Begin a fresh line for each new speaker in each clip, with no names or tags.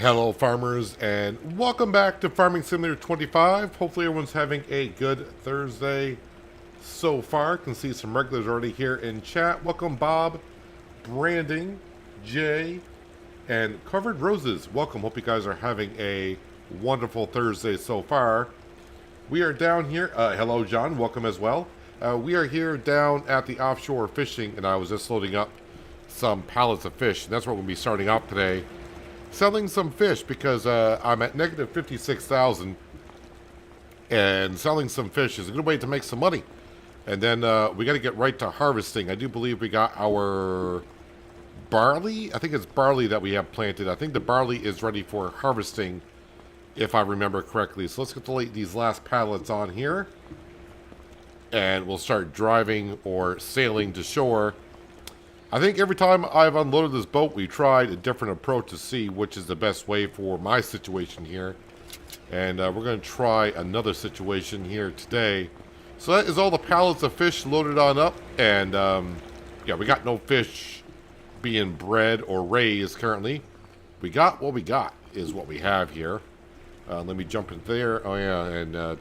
Hello farmers, and welcome back to Farming Simulator 25. Hopefully everyone's having a good Thursday so far. Can see some regulars already here in chat. Welcome Bob, Branding, Jay, and Covered Roses. Welcome. Hope you guys are having a wonderful Thursday so far. We are down here. Hello John, welcome as well. We are here down at the offshore fishing, and I was just loading up some pallets of fish. And that's what we'll be starting off today. Selling some fish because I'm at negative 56,000, and selling some fish is a good way to make some money. And then we got to get right to harvesting. I do believe we got our barley. I think it's barley that we have planted. I think the barley is ready for harvesting, if I remember correctly. So let's get these last pallets on here, and we'll start driving or sailing to shore. I think every time I've unloaded this boat, we tried a different approach to see which is the best way for my situation here. And we're going to try another situation here today. So that is all the pallets of fish loaded on up. And yeah, we got no fish being bred or raised currently. We got what we got is what we have here. Let me jump in there. Oh yeah, and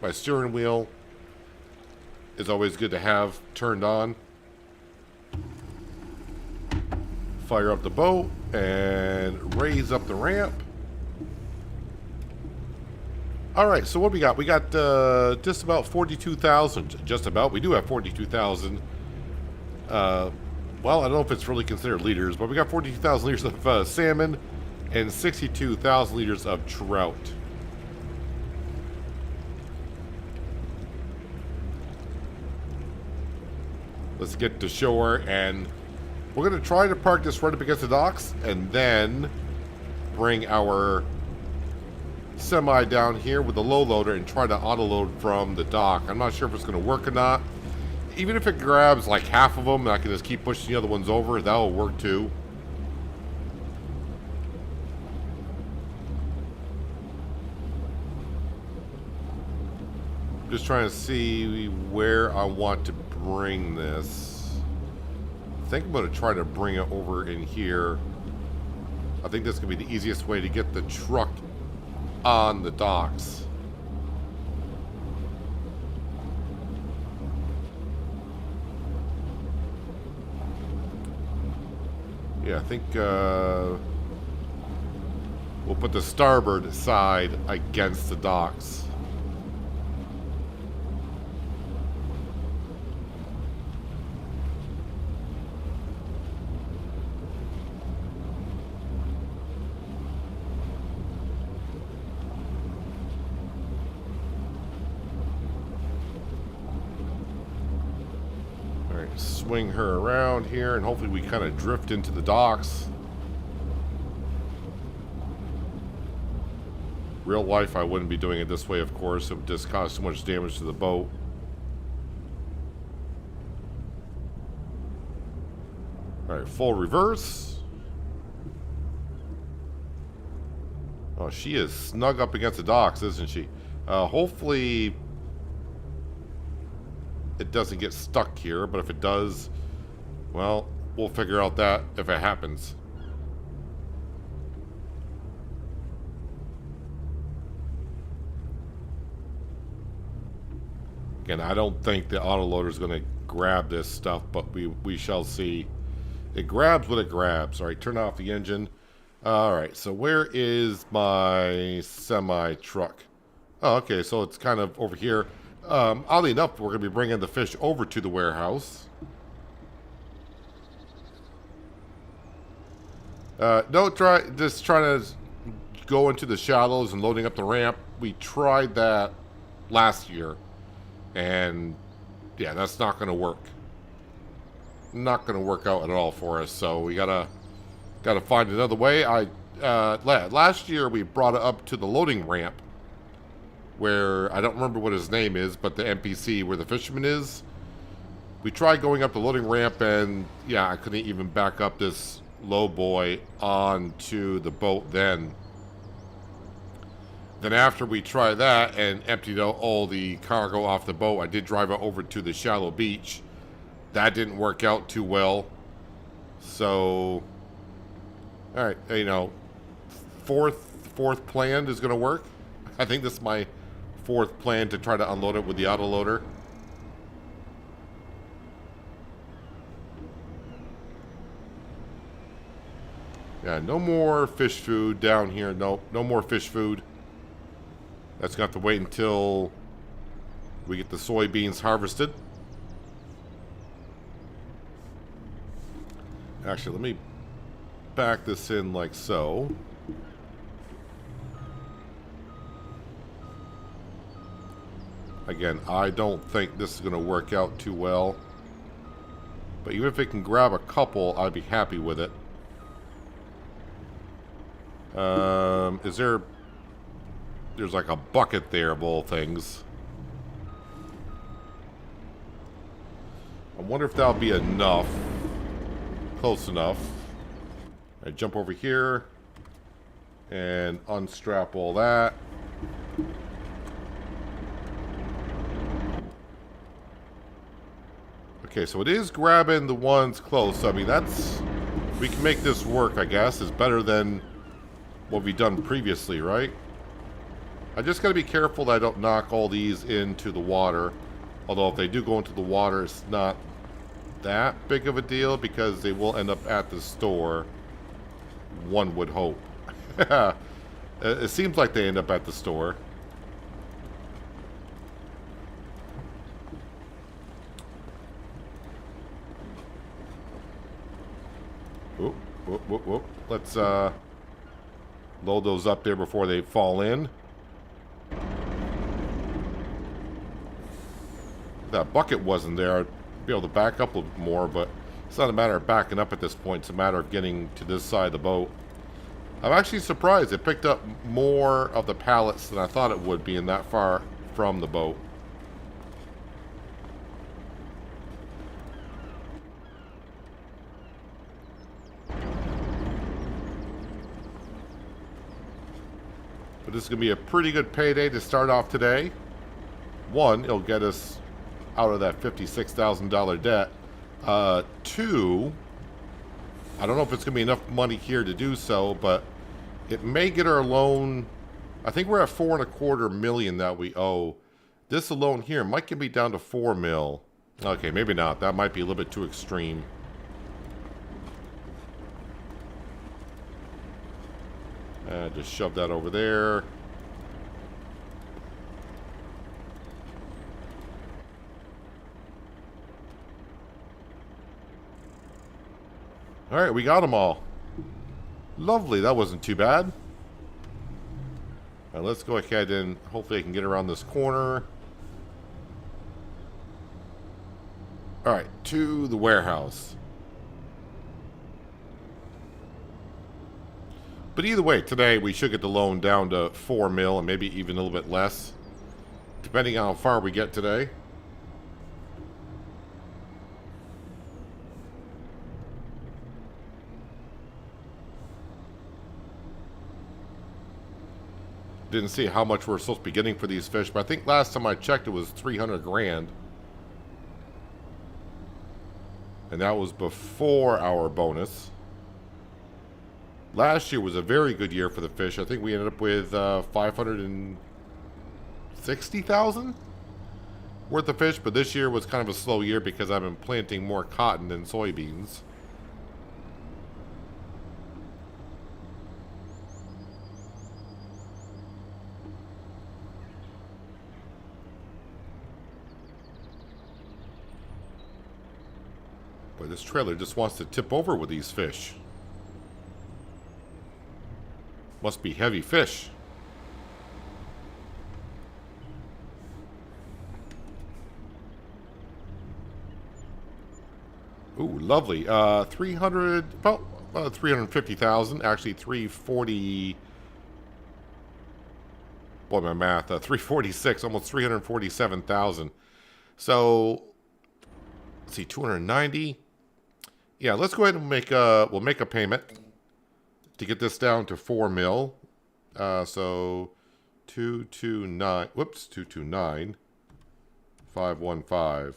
my steering wheel is always good to have turned on. Fire up the boat and raise up the ramp. Alright, so what we got? We got just about 42,000. Just about. We do have 42,000. Well, I don't know if it's really considered liters, but we got 42,000 liters of salmon and 62,000 liters of trout. Let's get to shore, and we're going to try to park this right up against the docks and then bring our semi down here with the low loader and try to auto load from the dock. I'm not sure if it's going to work or not. Even if it grabs like half of them and I can just keep pushing the other ones over, that will work too. Just trying to see where I want to bring this. I think I'm going to try to bring it over in here. I think that's going to be the easiest way to get the truck on the docks. Yeah, I think we'll put the starboard side against the docks. Swing her around here, and hopefully we kind of drift into the docks. Real life, I wouldn't be doing it this way, of course. It would just cause too much damage to the boat. Alright, full reverse. Oh, she is snug up against the docks, isn't she? Hopefully it doesn't get stuck here, but if it does, well, we'll figure out that if it happens. Again, I don't think the autoloader is going to grab this stuff, but we shall see. It grabs what it grabs. All right, turn off the engine. All right, so where is my semi-truck? Oh, okay, so it's kind of over here. Oddly enough, we're going to be bringing the fish over to the warehouse. Don't try just trying to go into the shallows and loading up the ramp. We tried that last year, and yeah, that's not going to work. Not going to work out at all for us. So we gotta find another way. Last year we brought it up to the loading ramp, where I don't remember what his name is, but the NPC where the fisherman is. We tried going up the loading ramp, and yeah, I couldn't even back up this low boy onto the boat then. Then after we tried that and emptied out all the cargo off the boat, I did drive it over to the shallow beach. That didn't work out too well. So, alright, you know, fourth plan is going to work. I think this is my fourth plan to try to unload it with the autoloader. Yeah, no more fish food down here. No more fish food. That's going to have to wait until we get the soybeans harvested. Actually, let me back this in like so. Again, I don't think this is going to work out too well. But even if it can grab a couple, I'd be happy with it. There's like a bucket there of all things. I wonder if that'll be enough. Close enough. I jump over here and unstrap all that. Okay, so it is grabbing the ones close. So, I mean, that's... we can make this work, I guess. It's better than what we've done previously, right? I just got to be careful that I don't knock all these into the water. Although if they do go into the water, it's not that big of a deal because they will end up at the store. One would hope. It seems like they end up at the store. Whoop, whoop, whoop, whoop. Let's load those up there before they fall in. If that bucket wasn't there, I'd be able to back up a little bit more, but it's not a matter of backing up at this point. It's a matter of getting to this side of the boat. I'm actually surprised it picked up more of the pallets than I thought it would, being that far from the boat. But this is going to be a pretty good payday to start off today. One, it'll get us out of that $56,000 debt. Two, I don't know if it's going to be enough money here to do so, but it may get our loan. I think we're at $4.25 million that we owe. This alone here might get me down to $4 million. Okay, maybe not. That might be a little bit too extreme. Just shove that over there. Alright, we got them all. Lovely, that wasn't too bad. Alright, let's go ahead and hopefully I can get around this corner. Alright, to the warehouse. But either way, today we should get the loan down to $4 million and maybe even a little bit less, depending on how far we get today. Didn't see how much we're supposed to be getting for these fish, but I think last time I checked it was 300 grand. And that was before our bonus. Last year was a very good year for the fish. I think we ended up with 560,000 worth of fish, but this year was kind of a slow year because I've been planting more cotton than soybeans. Boy, this trailer just wants to tip over with these fish. Must be heavy fish. Ooh, lovely. 300, about 350,000. Actually, 340. Boy, my math. 346, almost 347,000. So, let's see, 290. Yeah, let's go ahead and we'll make a payment to get this down to $4 million. So 229, whoops, 229, 515.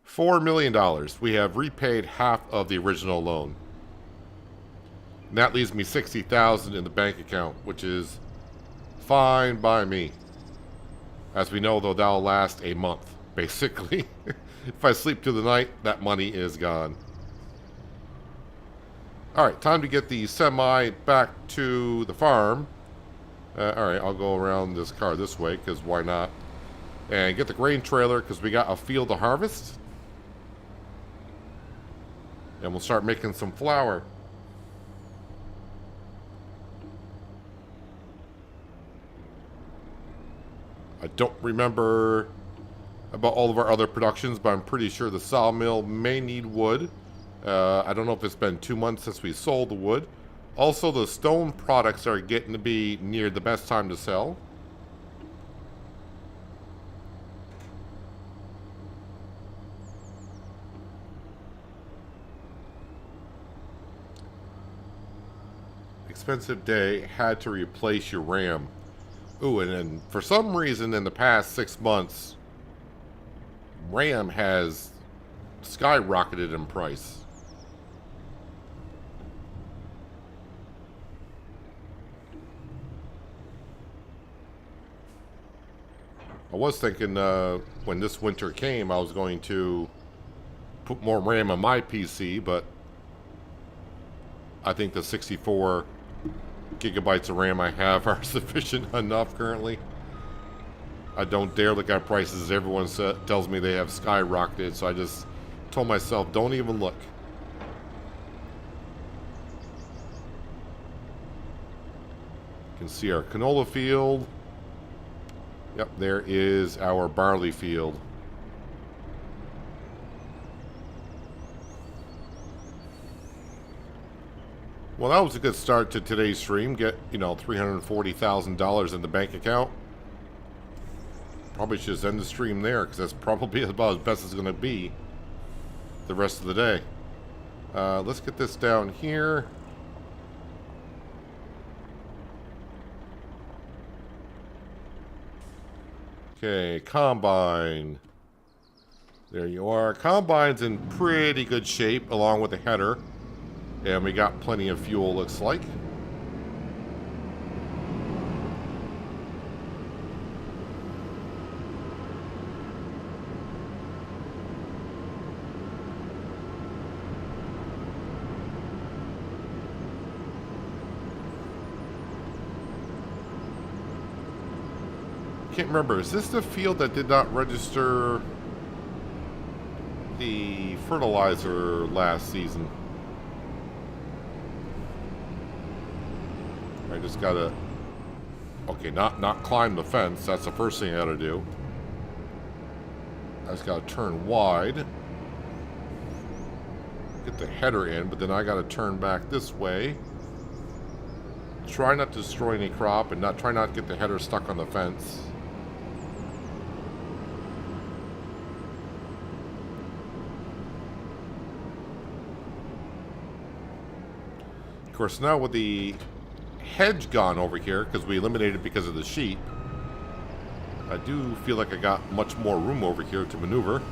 $4 million. We have repaid half of the original loan. And that leaves me 60,000 in the bank account, which is fine by me. As we know, though, that'll last a month, basically. If I sleep through the night, that money is gone. Alright, time to get the semi back to the farm. Alright, I'll go around this car this way, because why not? And get the grain trailer, because we got a field to harvest. And we'll start making some flour. I don't remember about all of our other productions, but I'm pretty sure the sawmill may need wood. I don't know if it's been 2 months since we sold the wood. Also, the stone products are getting to be near the best time to sell. Expensive day, had to replace your RAM. Ooh, and then for some reason in the past 6 months, RAM has skyrocketed in price. I was thinking when this winter came, I was going to put more RAM on my PC, but I think the 64 gigabytes of RAM I have are sufficient enough currently. I don't dare look at prices. Everyone tells me they have skyrocketed, so I just told myself, don't even look. You can see our canola field. Yep, there is our barley field. Well, that was a good start to today's stream. Get, $340,000 in the bank account. Probably should just end the stream there, because that's probably about as best it's going to be the rest of the day. Let's get this down here. Okay, combine. There you are. Combine's in pretty good shape, along with the header. And we got plenty of fuel, looks like. Can't remember. Is this the field that did not register the fertilizer last season? I just gotta... Okay, not climb the fence. That's the first thing I gotta do. I just gotta turn wide. Get the header in, but then I gotta turn back this way. Try not to destroy any crop and try not to get the header stuck on the fence. Of course, now with the hedge gone over here, because we eliminated it because of the sheep, I do feel like I got much more room over here to maneuver.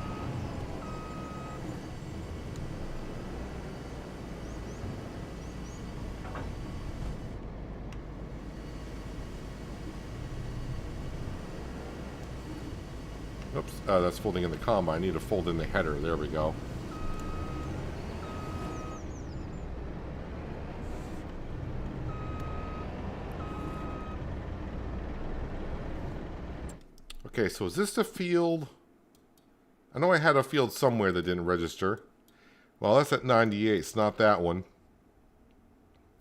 Oops, that's folding in the combine. I need to fold in the header. There we go. Okay, so is this the field? I know I had a field somewhere that didn't register. Well, that's at 98. It's not that one.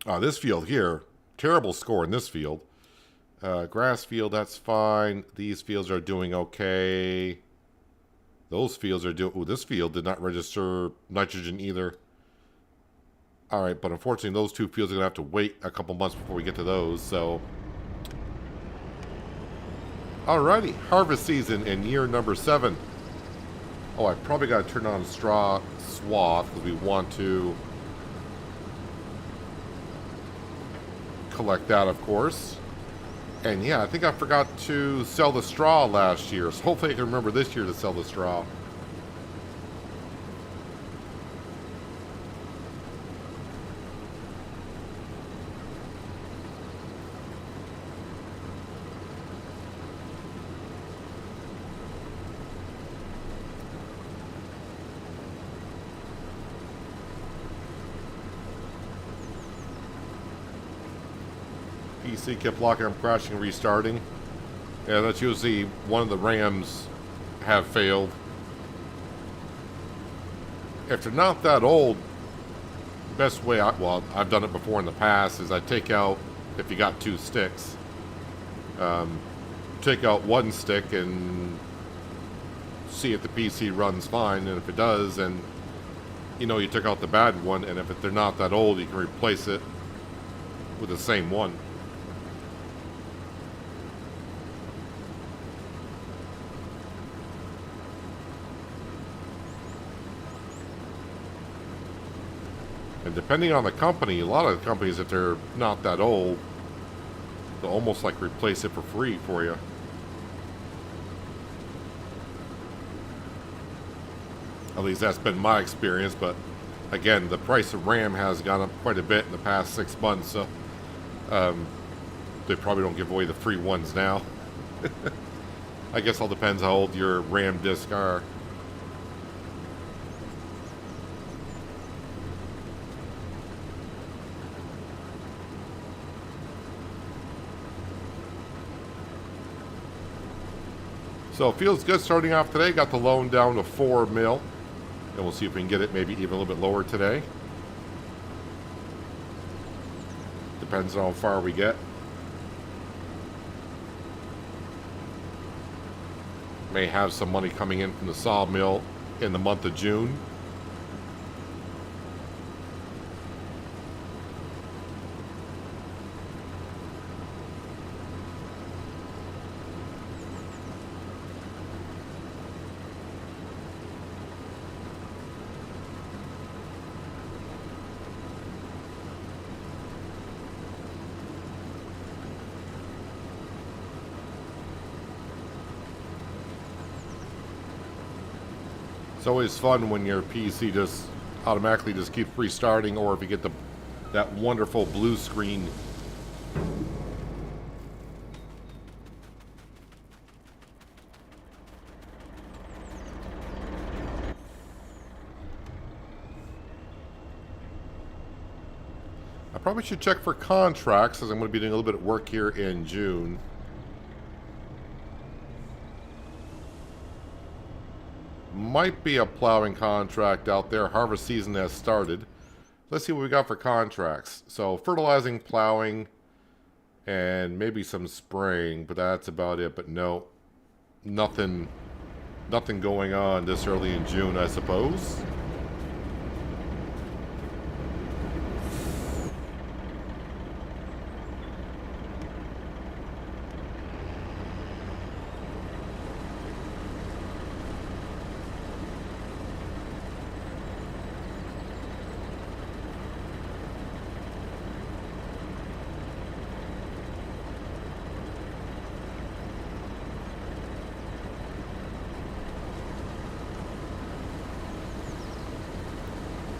This field here. Terrible score in this field. Grass field, that's fine. These fields are doing okay. Those fields are doing... Ooh, this field did not register nitrogen either. Alright, but unfortunately those two fields are going to have to wait a couple months before we get to those, so... Alrighty, harvest season in year number 7. Oh, I probably got to turn on straw swath because we want to collect that, of course. And yeah, I think I forgot to sell the straw last year, so hopefully I can remember this year to sell the straw. See, it kept locking up, crashing, and restarting. Yeah, that's usually one of the RAMs have failed. If they're not that old, best way, well, I've done it before in the past, is I take out, if you got 2 sticks, take out one stick and see if the PC runs fine, and if it does, then you know you took out the bad one, and if they're not that old, you can replace it with the same one. And depending on the company, a lot of the companies, if they're not that old, they'll almost like replace it for free for you. At least that's been my experience, but again, the price of RAM has gone up quite a bit in the past 6 months, so they probably don't give away the free ones now. I guess all depends how old your RAM disks are. So it feels good starting off today. Got the loan down to 4 mil. And we'll see if we can get it maybe even a little bit lower today. Depends on how far we get. May have some money coming in from the sawmill in the month of June. It's always fun when your PC just automatically just keeps restarting, or if you get that wonderful blue screen. I probably should check for contracts, as I'm going to be doing a little bit of work here in June. Might be a plowing contract out there. Harvest season has started. Let's see what we got for contracts. So fertilizing, plowing, and maybe some spraying, but that's about it. But no, nothing going on this early in June, I suppose.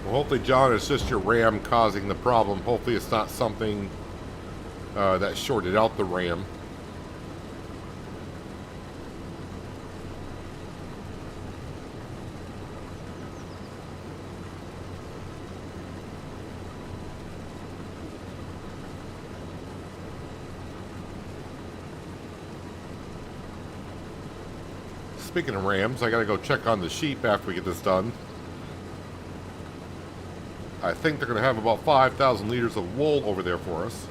Well, hopefully, John, it's just your RAM causing the problem. Hopefully it's not something that shorted out the RAM. Speaking of RAMs, I gotta go check on the sheep after we get this done. I think they're going to have about 5,000 liters of wool over there for us.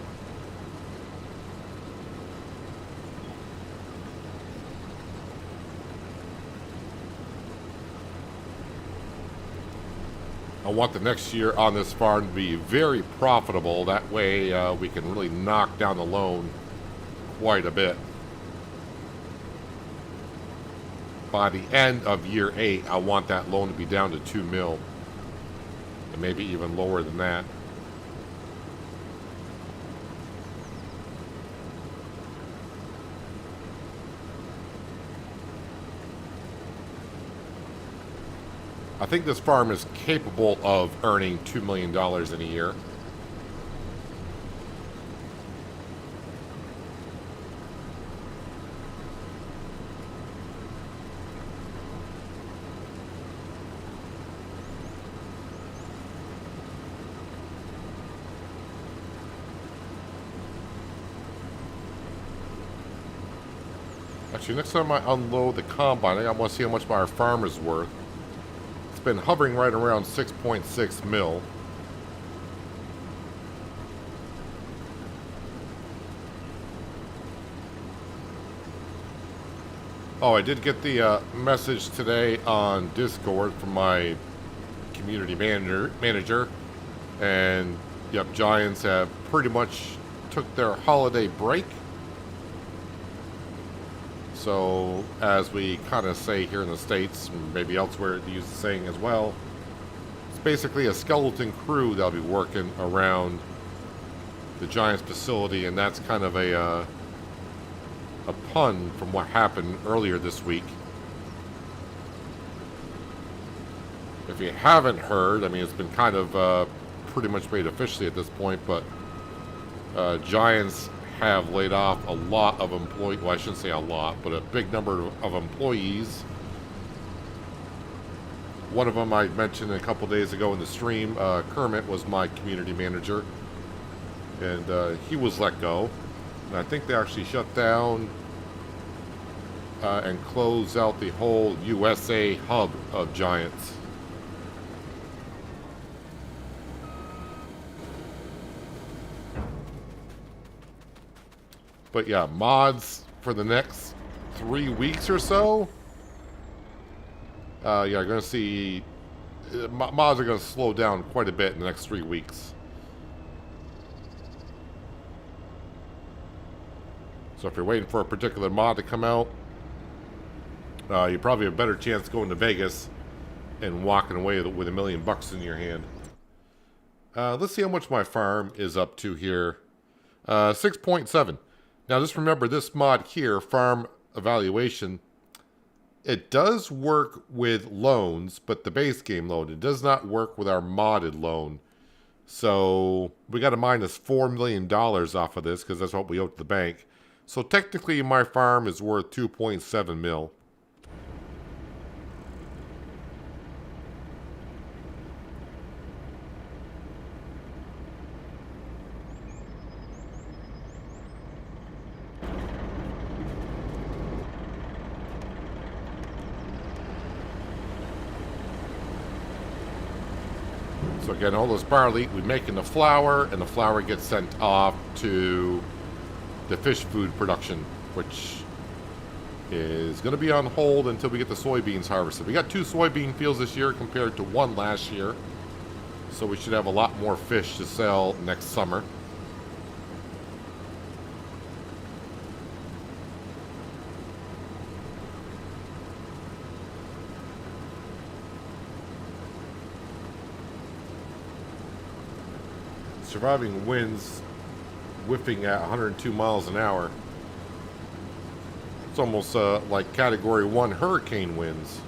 I want the next year on this farm to be very profitable. That way we can really knock down the loan quite a bit. By the end of year 8, I want that loan to be down to 2 mil. Maybe even lower than that. I think this farm is capable of earning $2 million in a year. Actually, next time I unload the combine, I want to see how much my farm is worth. It's been hovering right around 6.6 mil. Oh, I did get the message today on Discord from my community manager, and yep, Giants have pretty much took their holiday break. So, as we kind of say here in the States, and maybe elsewhere, they use the saying as well, it's basically a skeleton crew that'll be working around the Giants facility, and that's kind of a pun from what happened earlier this week. If you haven't heard, I mean, it's been kind of pretty much made officially at this point, but Giants have laid off a lot of employees. Well, I shouldn't say a lot, but a big number of employees. One of them I mentioned a couple days ago in the stream. Kermit was my community manager, and he was let go. And I think they actually shut down and closed out the whole USA hub of Giants. But yeah, mods for the next 3 weeks or so. Yeah, you're going to see mods are going to slow down quite a bit in the next 3 weeks. So if you're waiting for a particular mod to come out, you probably have a better chance going to Vegas and walking away with $1 million in your hand. Let's see how much my farm is up to here. 6.7. Now just remember this mod here, Farm Evaluation, it does work with loans, but the base game loan. It does not work with our modded loan. So we got to minus $4 million off of this because that's what we owe to the bank. So technically my farm is worth 2.7 mil. So again, all this barley, we make into flour, and the flour gets sent off to the fish food production, which is going to be on hold until we get the soybeans harvested. We got 2 soybean fields this year compared to 1 last year, so we should have a lot more fish to sell next summer. Surviving winds whiffing at 102 miles an hour. It's almost like Category 1 hurricane winds.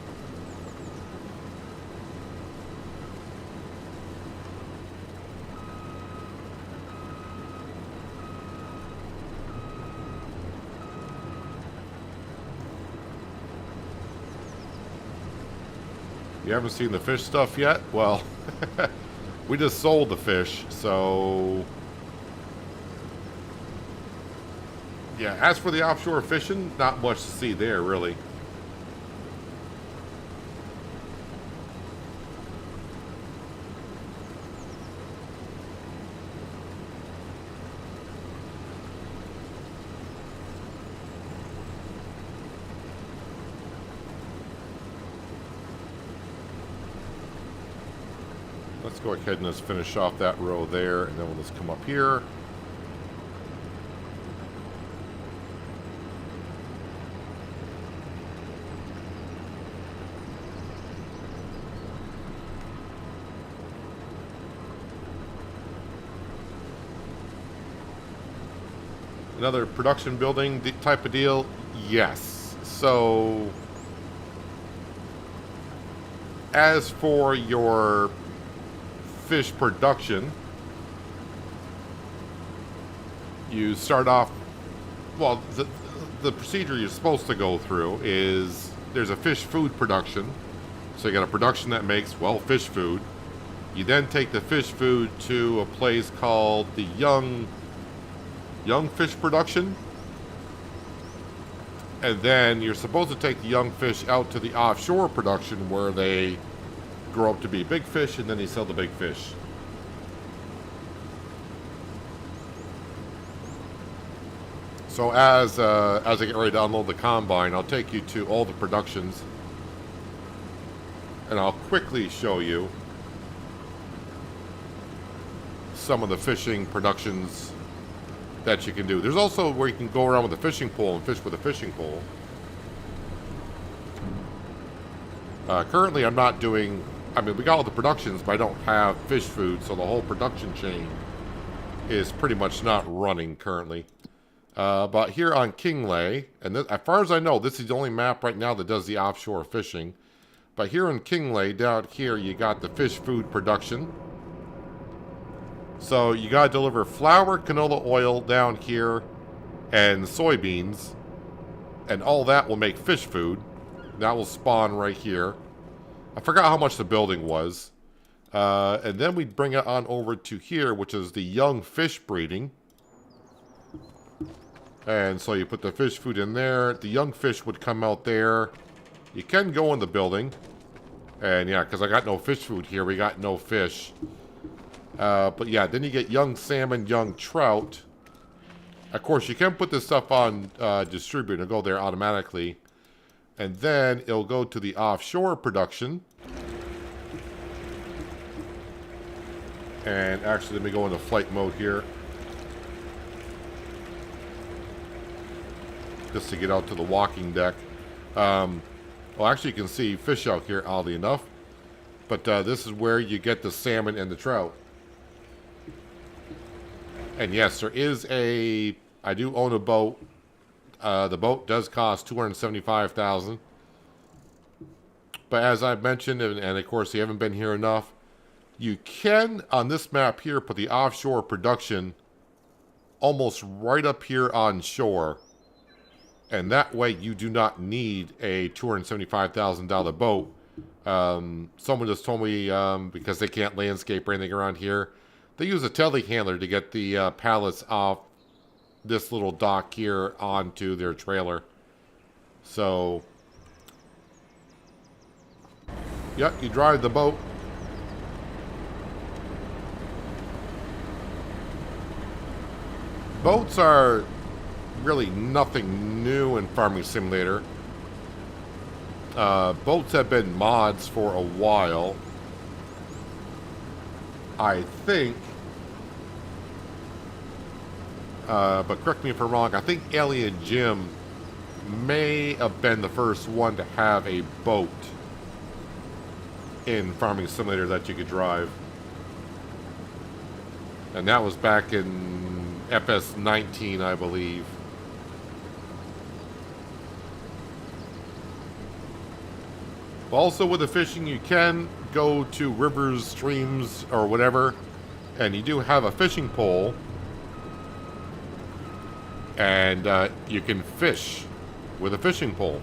You haven't seen the fish stuff yet? Well, we just sold the fish, so yeah, as for the offshore fishing, not much to see there, really. Let's go ahead and just finish off that row there, and then we'll just come up here. Another production building type of deal? Yes. So, as for your fish production, you start off, well, the procedure you're supposed to go through is there's a fish food production. So you got a production that makes, well, fish food. You then take the fish food to a place called the young fish production. And then you're supposed to take the young fish out to the offshore production where they grow up to be big fish, and then they sell the big fish. So as I get ready to unload the combine, I'll take you to all the productions, and I'll quickly show you some of the fishing productions that you can do. There's also where you can go around with a fishing pole and fish with a fishing pole. Currently, I'm not doing... I mean, we got all the productions, but I don't have fish food, so the whole production chain is pretty much not running currently. But here on Kinlaig, and this, as far as I know, this is the only map right now that does the offshore fishing. But here in Kinlaig, down here, you got the fish food production. So you got to deliver flour, canola oil down here, and soybeans. And all that will make fish food. That will spawn right here. I forgot how much the building was. And then we bring it on over to here, which is the young fish breeding. And so you put the fish food in there. The young fish would come out there. You can go in the building. And yeah, because I got no fish food here. We got no fish. But yeah, then you get young salmon, young trout. Of course, you can put this stuff on distribute and go there automatically. And then it'll go to the offshore production. And actually, let me go into flight mode here. Just to get out to the walking deck. Well, actually, you can see fish out here, oddly enough. But this is where you get the salmon and the trout. And yes, there is a... I do own a boat. The boat does cost $275,000. But as I've mentioned, and of course you haven't been here enough, you can, on this map here, put the offshore production almost right up here on shore. And that way you do not need a $275,000 boat. Someone just told me, because they can't landscape or anything around here, they use a telehandler to get the pallets off this little dock here onto their trailer. So, yep, you drive the boat. Boats are really nothing new in Farming Simulator. Boats have been mods for a while. I think, but correct me if I'm wrong, I think Alien Jim may have been the first one to have a boat in Farming Simulator that you could drive. And that was back in FS19, I believe. Also with the fishing, you can go to rivers, streams, or whatever, and you do have a fishing pole, and you can fish with a fishing pole.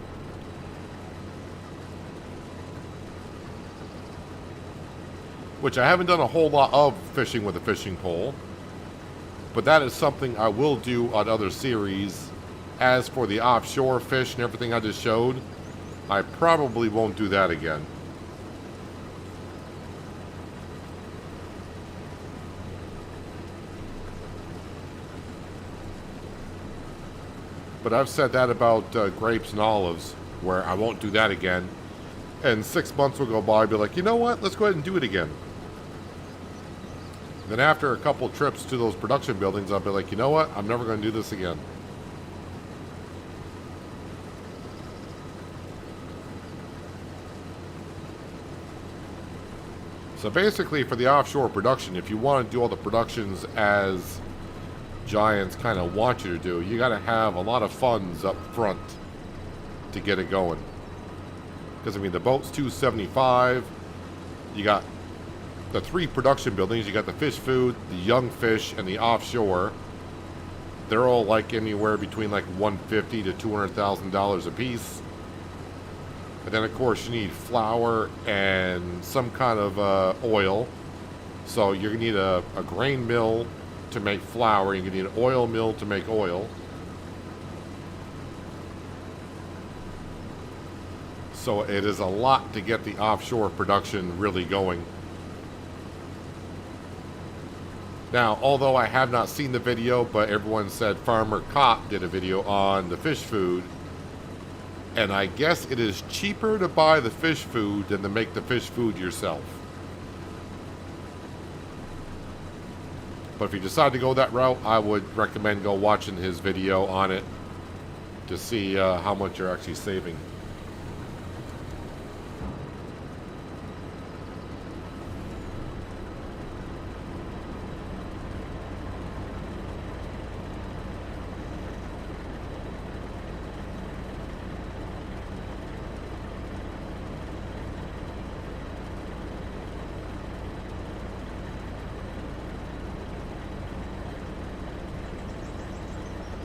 Which I haven't done a whole lot of fishing with a fishing pole, but that is something I will do on other series. As for the offshore fish and everything I just showed, I probably won't do that again. But I've said that about grapes and olives, where I won't do that again. And 6 months will go by, I'll be like, you know what? Let's go ahead and do it again. Then after a couple trips to those production buildings, I'll be like, you know what? I'm never going to do this again. So basically, for the offshore production, if you want to do all the productions as Giants kind of want you to do, you got to have a lot of funds up front to get it going. Because I mean, the boat's $275. You got the 3 production buildings. You got the fish food, the young fish, and the offshore. They're all like anywhere between like $150,000 to $200,000 a piece. And then, of course, you need flour and some kind of oil. So you're going to need a grain mill to make flour. You're going to need an oil mill to make oil. So it is a lot to get the offshore production really going. Now, although I have not seen the video, but everyone said Farmer Cop did a video on the fish food. And I guess it is cheaper to buy the fish food than to make the fish food yourself. But if you decide to go that route, I would recommend go watching his video on it to see how much you're actually saving.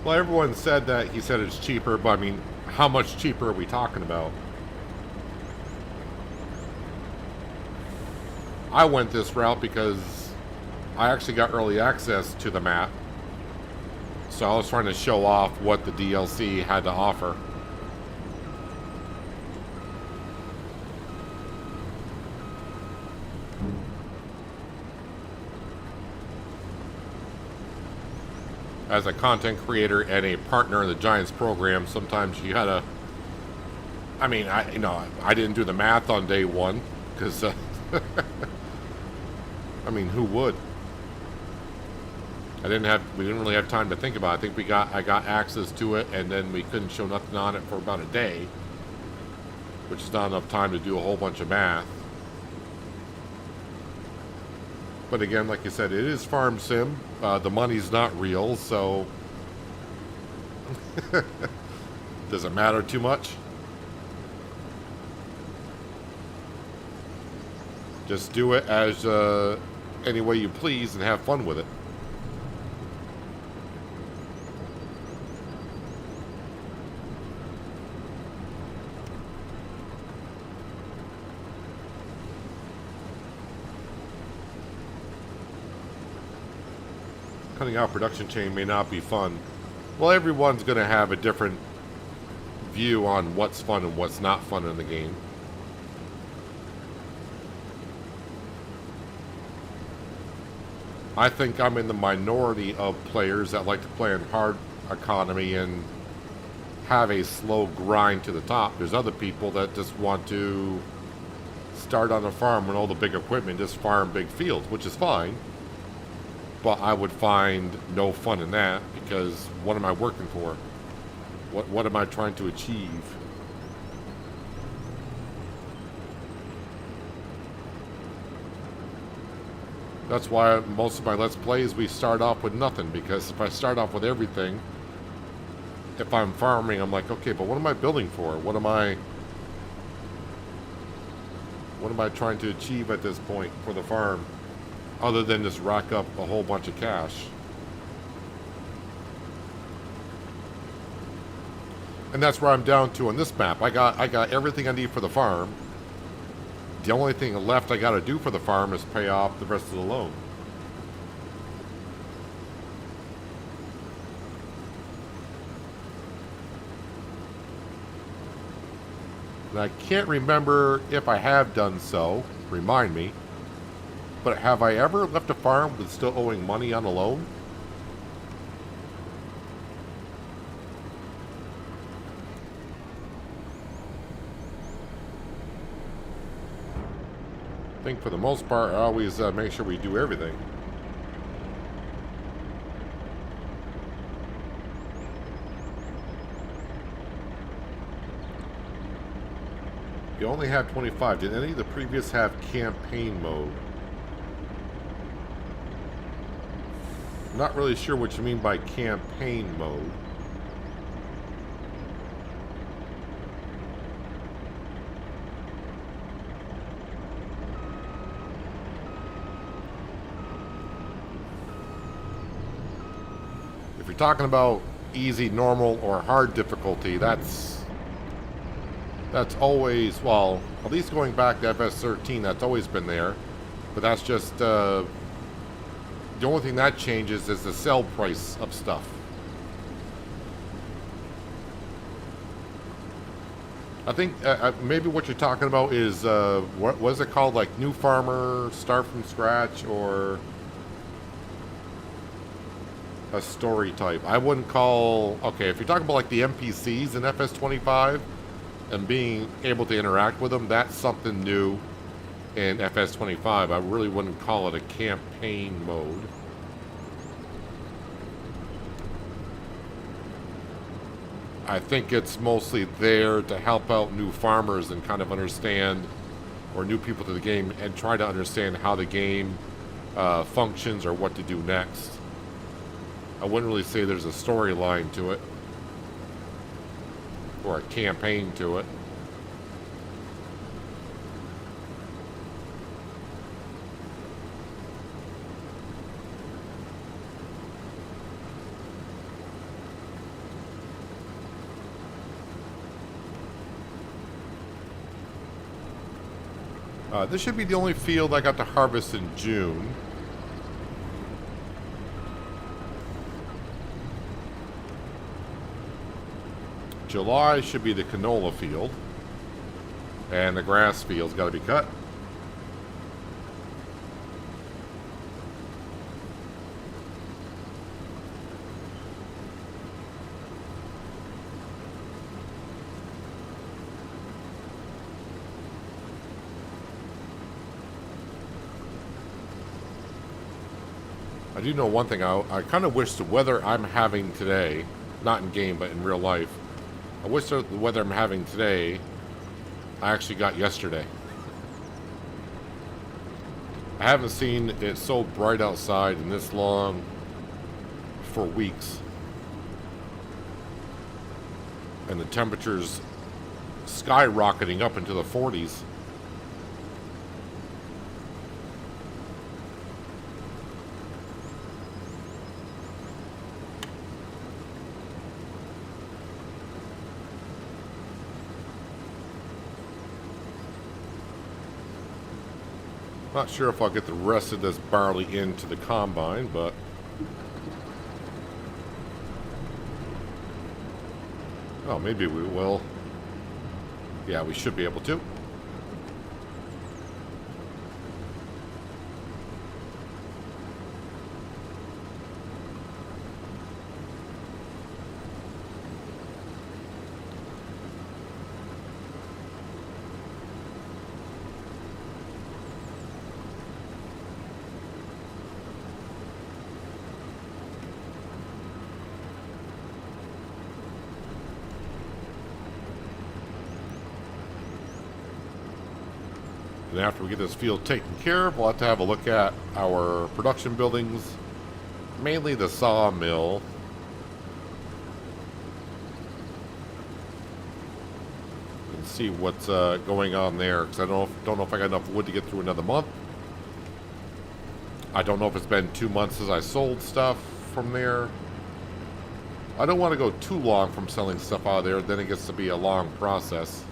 Well, everyone said that he said it's cheaper, but I mean, how much cheaper are we talking about? I went this route because I actually got early access to the map. So I was trying to show off what the DLC had to offer. As a content creator and a partner in the Giants program, sometimes you gotta. I mean, I didn't do the math on day one because, I mean, who would? We didn't really have time to think about it. I think I got access to it, and then we couldn't show nothing on it for about a day, which is not enough time to do a whole bunch of math. But again, like you said, it is Farm Sim. The money's not real, so does it matter too much? Just do it as any way you please and have fun with it. Cutting out production chain may not be fun. Well, everyone's going to have a different view on what's fun and what's not fun in the game. I think I'm in the minority of players that like to play in hard economy and have a slow grind to the top. There's other people that just want to start on a farm with all the big equipment, just farm big fields, which is fine. But I would find no fun in that because what am I working for? What am I trying to achieve? That's why most of my Let's Plays, we start off with nothing. Because if I start off with everything, if I'm farming, I'm like, okay, but what am I building for? What am I trying to achieve at this point for the farm? Other than just rack up a whole bunch of cash. And that's where I'm down to on this map. I got everything I need for the farm. The only thing left I got to do for the farm is pay off the rest of the loan. And I can't remember if I have done so. Remind me. But have I ever left a farm with still owing money on a loan? I think for the most part, I always make sure we do everything. You only have 25. Did any of the previous have campaign mode? Not really sure what you mean by campaign mode. If you're talking about easy, normal, or hard difficulty, that's always, well, at least going back to FS13, that's always been there. But that's just, the only thing that changes is the sell price of stuff. I think maybe what you're talking about is what was it called, like New Farmer, Start from Scratch, or a story type. I wouldn't call. Okay, if you're talking about like the NPCs in FS25 and being able to interact with them, that's something new in FS25. I really wouldn't call it a campaign mode. I think it's mostly there to help out new farmers and kind of understand, or new people to the game, and try to understand how the game functions or what to do next. I wouldn't really say there's a storyline to it or a campaign to it. This should be the only field I got to harvest in June. July should be the canola field. And the grass field's got to be cut. I do know one thing. I kind of wish the weather I'm having today, not in game, but in real life, I wish the weather I'm having today, I actually got yesterday. I haven't seen it so bright outside and this long for weeks. And the temperature's skyrocketing up into the 40s. Not sure if I'll get the rest of this barley into the combine, but oh, maybe we will. Yeah, we should be able to. And after we get this field taken care of, we'll have to have a look at our production buildings, mainly the sawmill. And see what's going on there, because I don't know if I got enough wood to get through another month. I don't know if it's been 2 months since I sold stuff from there. I don't want to go too long from selling stuff out of there, then it gets to be a long process.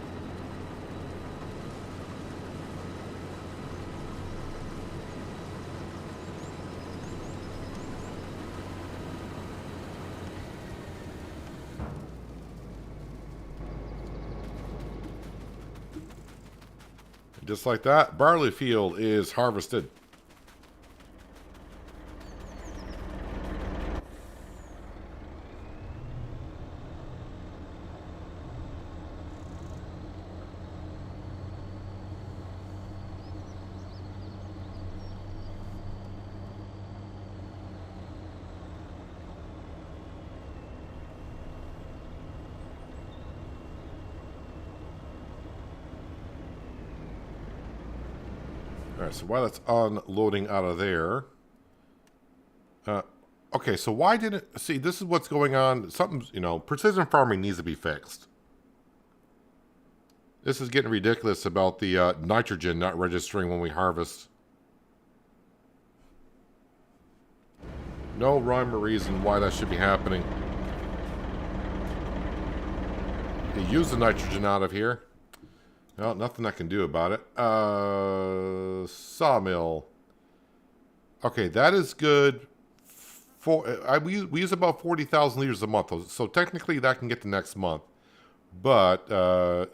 Just like that, barley field is harvested. Alright, so while that's unloading out of there... okay, so why didn't... See, this is what's going on. Something's, precision farming needs to be fixed. This is getting ridiculous about the nitrogen not registering when we harvest. No rhyme or reason why that should be happening. You use the nitrogen out of here. Well, nothing I can do about it. Sawmill. Okay, that is good. We use about 40,000 liters a month, so technically that can get to next month. But,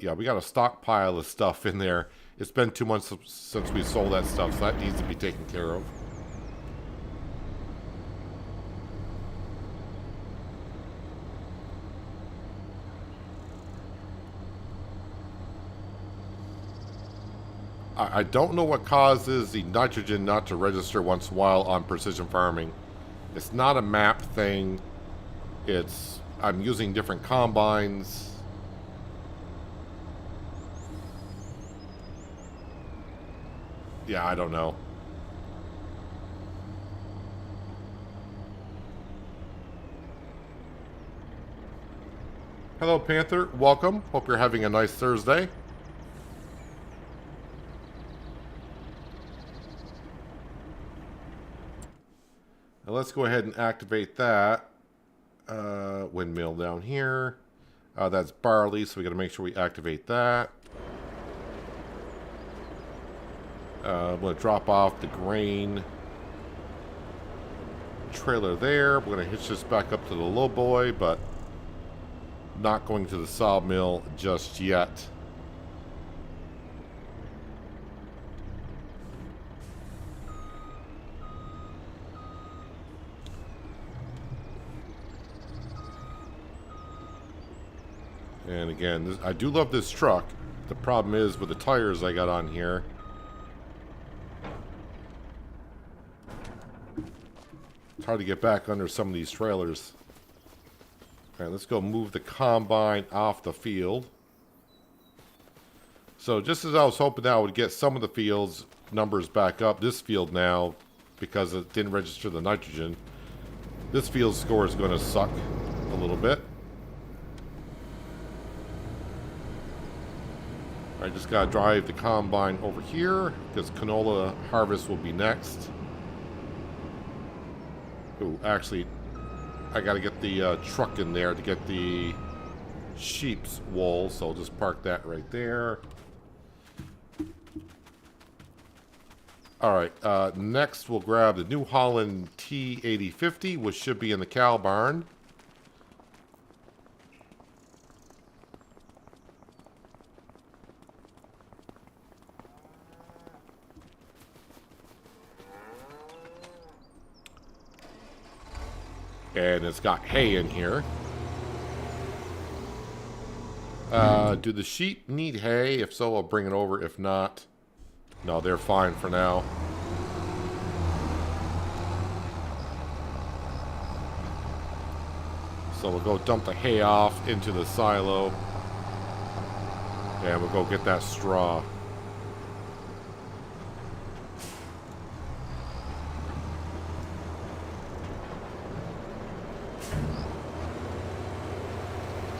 yeah, we got a stockpile of stuff in there. It's been 2 months since we sold that stuff, so that needs to be taken care of. I don't know what causes the nitrogen not to register once in a while on precision farming. It's not a map thing. It's, I'm using different combines. Yeah, I don't know. Hello, Panther. Welcome. Hope you're having a nice Thursday. Now let's go ahead and activate that. Windmill down here. That's barley, so we got to make sure we activate that. I'm going to drop off the grain trailer there. We're going to hitch this back up to the low boy, but not going to the sawmill just yet. And again, I do love this truck. The problem is with the tires I got on here. It's hard to get back under some of these trailers. Alright, let's go move the combine off the field. So just as I was hoping that I would get some of the field's numbers back up, this field now, because it didn't register the nitrogen, this field's score is going to suck a little bit. I just got to drive the combine over here, because canola harvest will be next. Ooh, actually, I got to get the truck in there to get the sheep's wool, so I'll just park that right there. Alright, next we'll grab the New Holland T8050, which should be in the cow barn. And it's got hay in here. Do the sheep need hay? If so, I'll bring it over. If not, no, they're fine for now. So we'll go dump the hay off into the silo. And we'll go get that straw.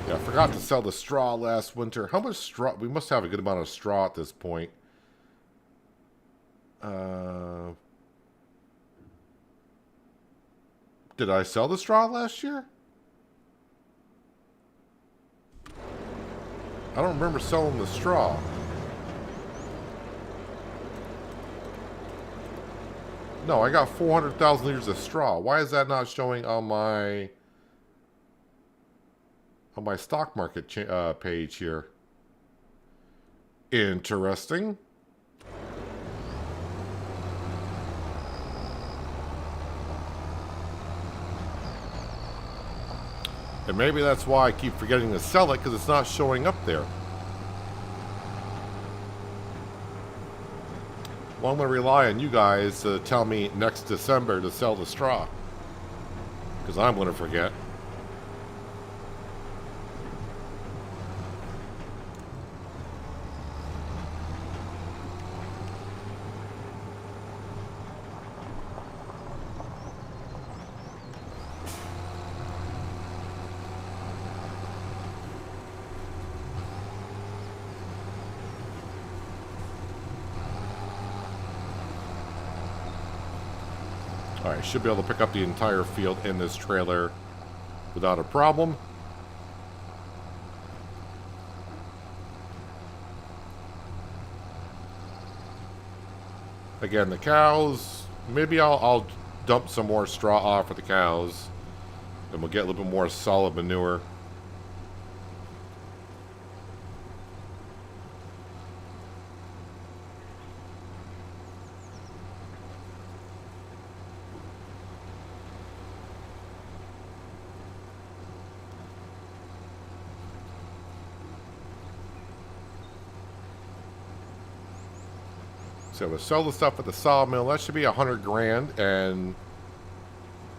Yeah, I forgot to sell the straw last winter. How much straw? We must have a good amount of straw at this point. Did I sell the straw last year? I don't remember selling the straw. No, I got 400,000 liters of straw. Why is that not showing on my stock market page here? Interesting. And maybe that's why I keep forgetting to sell it, because it's not showing up there. Well, I'm going to rely on you guys to tell me next December to sell the straw, because I'm going to forget. Alright, should be able to pick up the entire field in this trailer without a problem. Again, the cows, maybe I'll dump some more straw off for the cows, and we'll get a little bit more solid manure. So we'll sell the stuff at the sawmill. That should be 100 grand. And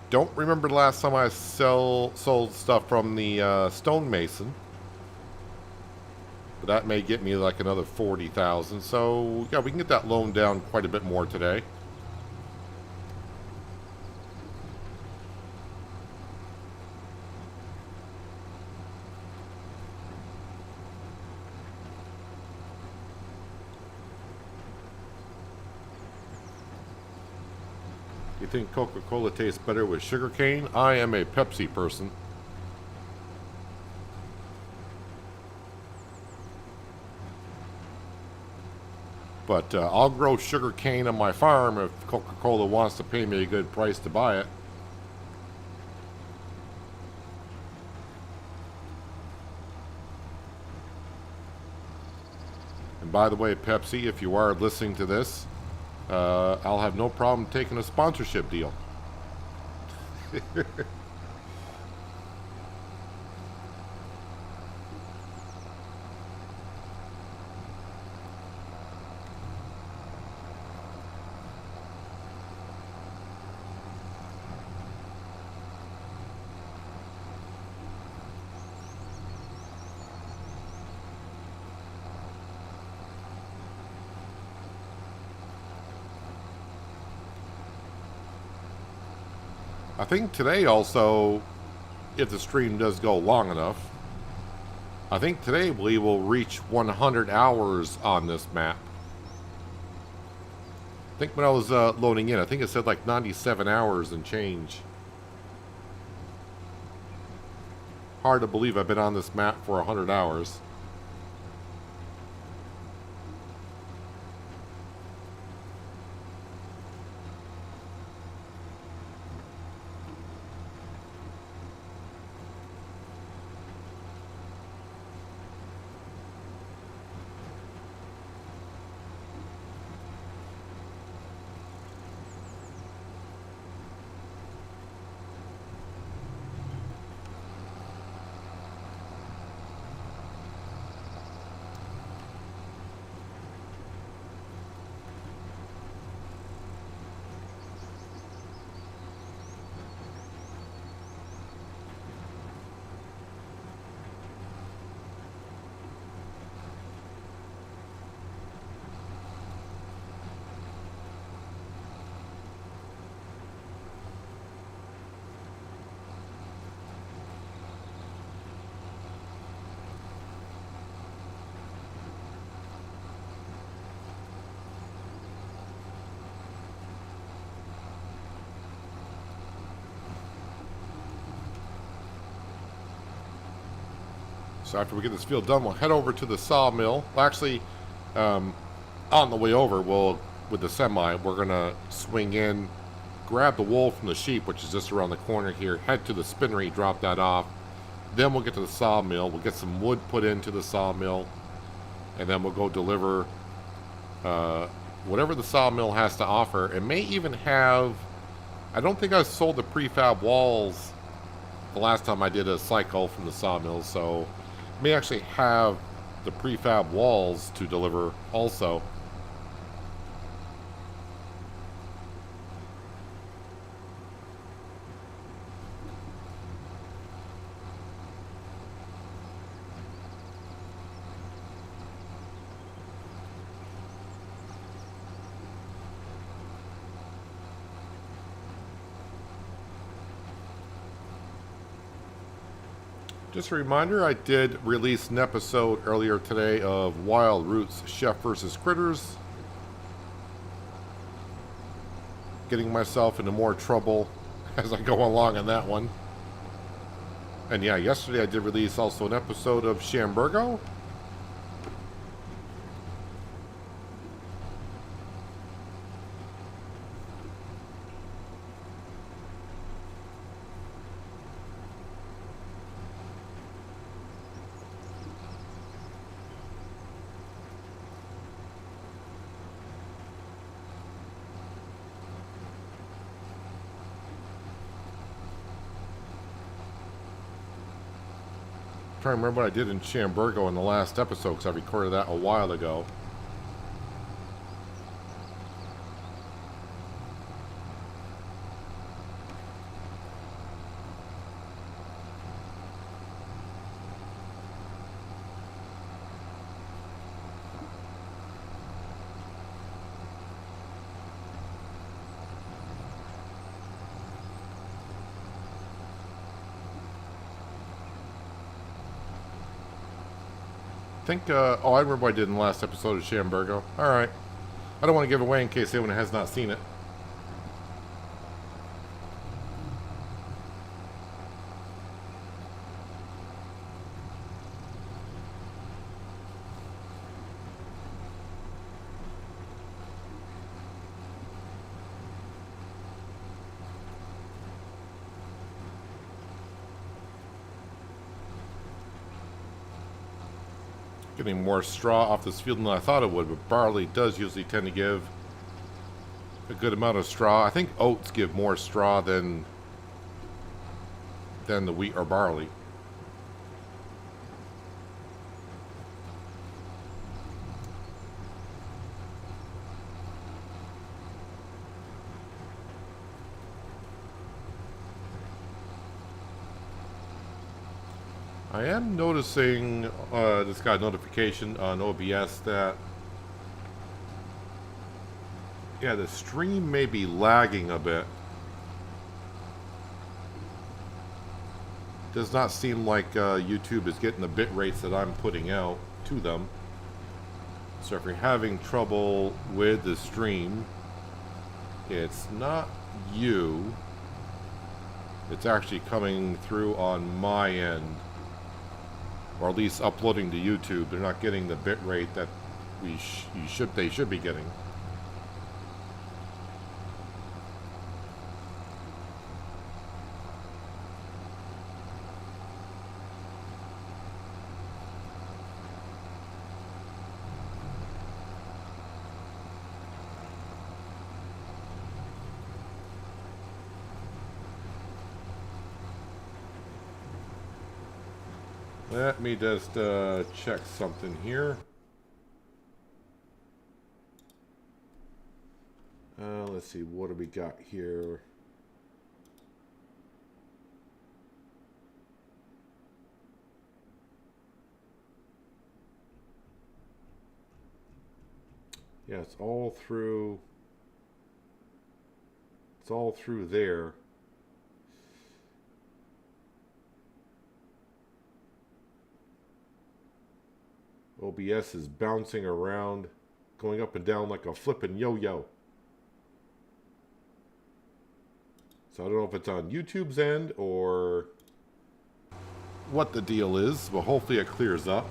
don't remember the last time I sold stuff from the stonemason. But that may get me like another 40,000. So yeah, we can get that loan down quite a bit more today. You think Coca-Cola tastes better with sugar cane? I am a Pepsi person. But I'll grow sugar cane on my farm if Coca-Cola wants to pay me a good price to buy it. And by the way, Pepsi, if you are listening to this, I'll have no problem taking a sponsorship deal. I think today also, if the stream does go long enough, I think today we will reach 100 hours on this map. I think when I was loading in, I think it said like 97 hours and change. Hard to believe I've been on this map for 100 hours. So after we get this field done, we'll head over to the sawmill. Well, actually, on the way over, with the semi, we're going to swing in, grab the wool from the sheep, which is just around the corner here, head to the spinnery, drop that off. Then we'll get to the sawmill. We'll get some wood put into the sawmill, and then we'll go deliver whatever the sawmill has to offer. It may even have... I don't think I sold the prefab walls the last time I did a cycle from the sawmill, so may actually have the prefab walls to deliver also. Just a reminder, I did release an episode earlier today of Wild Roots Chef vs. Critters. Getting myself into more trouble as I go along on that one. And yeah, yesterday I did release also an episode of Shamburgo. Trying to remember what I did in Shamburgo in the last episode because I recorded that a while ago. think, oh, I remember what I did in the last episode of Shamburgo. Alright. I don't want to give away in case anyone has not seen it. Getting more straw off this field than I thought it would, but barley does usually tend to give a good amount of straw. I think oats give more straw than the wheat or barley. I am noticing, just got a notification on OBS that, yeah, the stream may be lagging a bit. Does not seem like YouTube is getting the bit rates that I'm putting out to them. So if you're having trouble with the stream, it's not you. It's actually coming through on my end. Or at least uploading to YouTube. They're not getting the bit rate that they should be getting. Let me just check something here. Let's see, what do we got here? Yeah, it's all through there. OBS is bouncing around, going up and down like a flippin' yo-yo. So I don't know if it's on YouTube's end or what the deal is, but hopefully it clears up.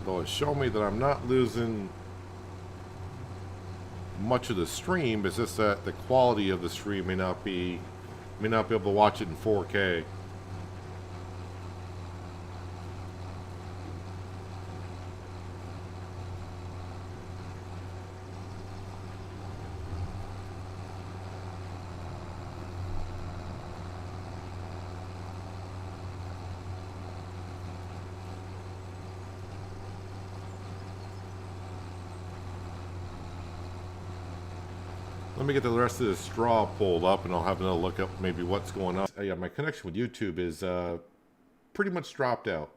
Though it showed me that I'm not losing much of the stream. It's just that the quality of the stream may not be able to watch it in 4K. Let me get the rest of this straw pulled up and I'll have another look up maybe what's going on. Yeah, my connection with YouTube is pretty much dropped out.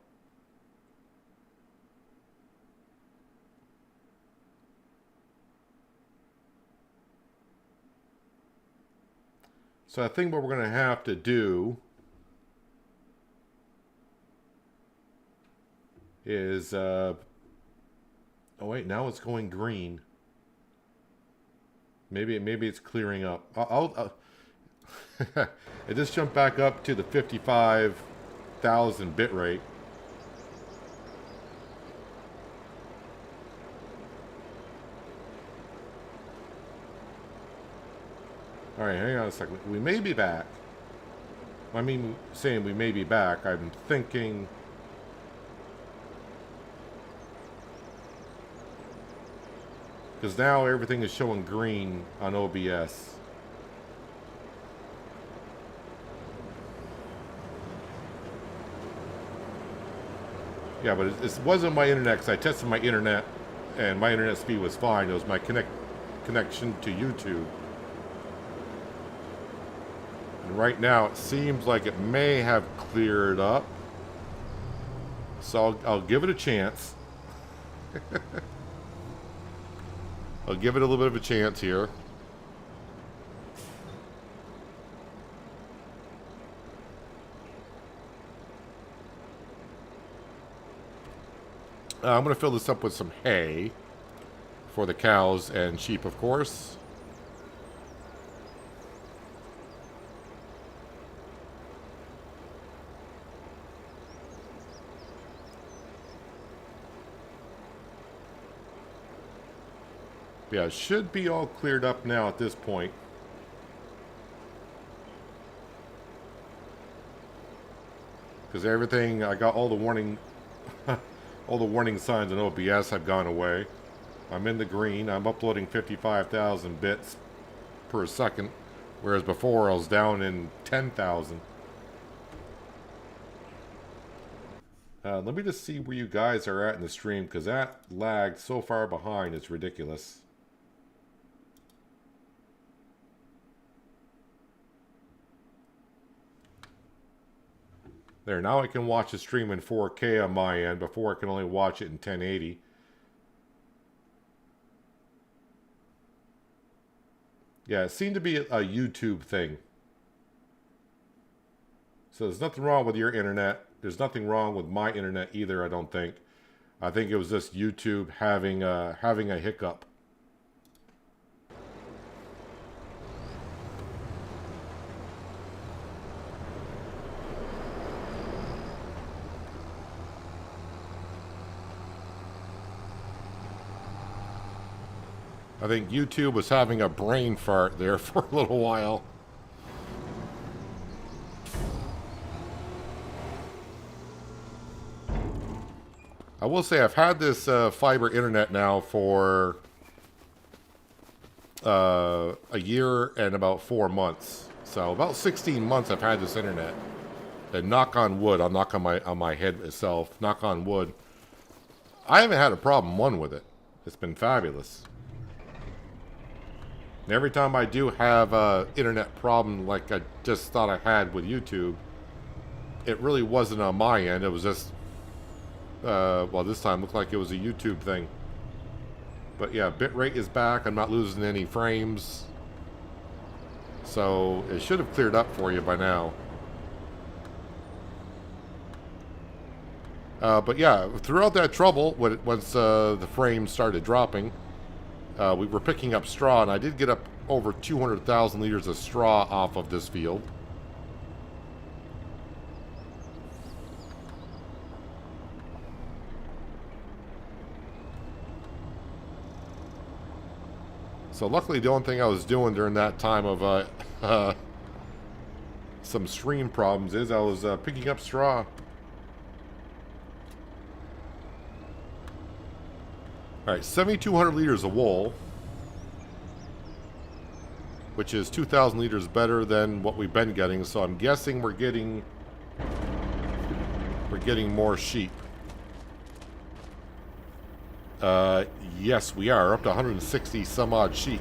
So I think what we're going to have to do is... oh wait, now it's going green. Maybe it's clearing up. It just jumped back up to the 55,000 bit rate. All right, hang on a second. We may be back. I mean, saying we may be back, I'm thinking... Because now everything is showing green on OBS. Yeah, but it wasn't my internet, because I tested my internet, and my internet speed was fine. It was my connection to YouTube. Right now, it seems like it may have cleared up. So I'll give it a chance. I'll give it a little bit of a chance here. I'm going to fill this up with some hay for the cows and sheep, of course. Yeah, it should be all cleared up now at this point. Because everything, I got all the warning, all the warning signs on OBS have gone away. I'm in the green. I'm uploading 55,000 bits per second, whereas before I was down in 10,000. Let me just see where you guys are at in the stream, because that lagged so far behind, it's ridiculous. There, now I can watch the stream in 4K on my end. Before I can only watch it in 1080. Yeah, it seemed to be a YouTube thing. So there's nothing wrong with your internet. There's nothing wrong with my internet either, I don't think. I think it was just YouTube having a hiccup. I think YouTube was having a brain fart there for a little while. I will say I've had this fiber internet now for a year and about 4 months. So about 16 months I've had this internet. And knock on wood, I'll knock on my head itself, knock on wood. I haven't had a problem with it. It's been fabulous. And every time I do have a internet problem like I just thought I had with YouTube, it really wasn't on my end. It was just, well, this time looked like it was a YouTube thing. But yeah, bitrate is back. I'm not losing any frames. So it should have cleared up for you by now. But yeah, throughout that trouble, once the frames started dropping, we were picking up straw, and I did get up over 200,000 liters of straw off of this field. So luckily the only thing I was doing during that time of some stream problems is I was picking up straw. Alright, 7,200 liters of wool, which is 2,000 liters better than what we've been getting, so I'm guessing we're getting more sheep. Yes, we are up to 160 some odd sheep.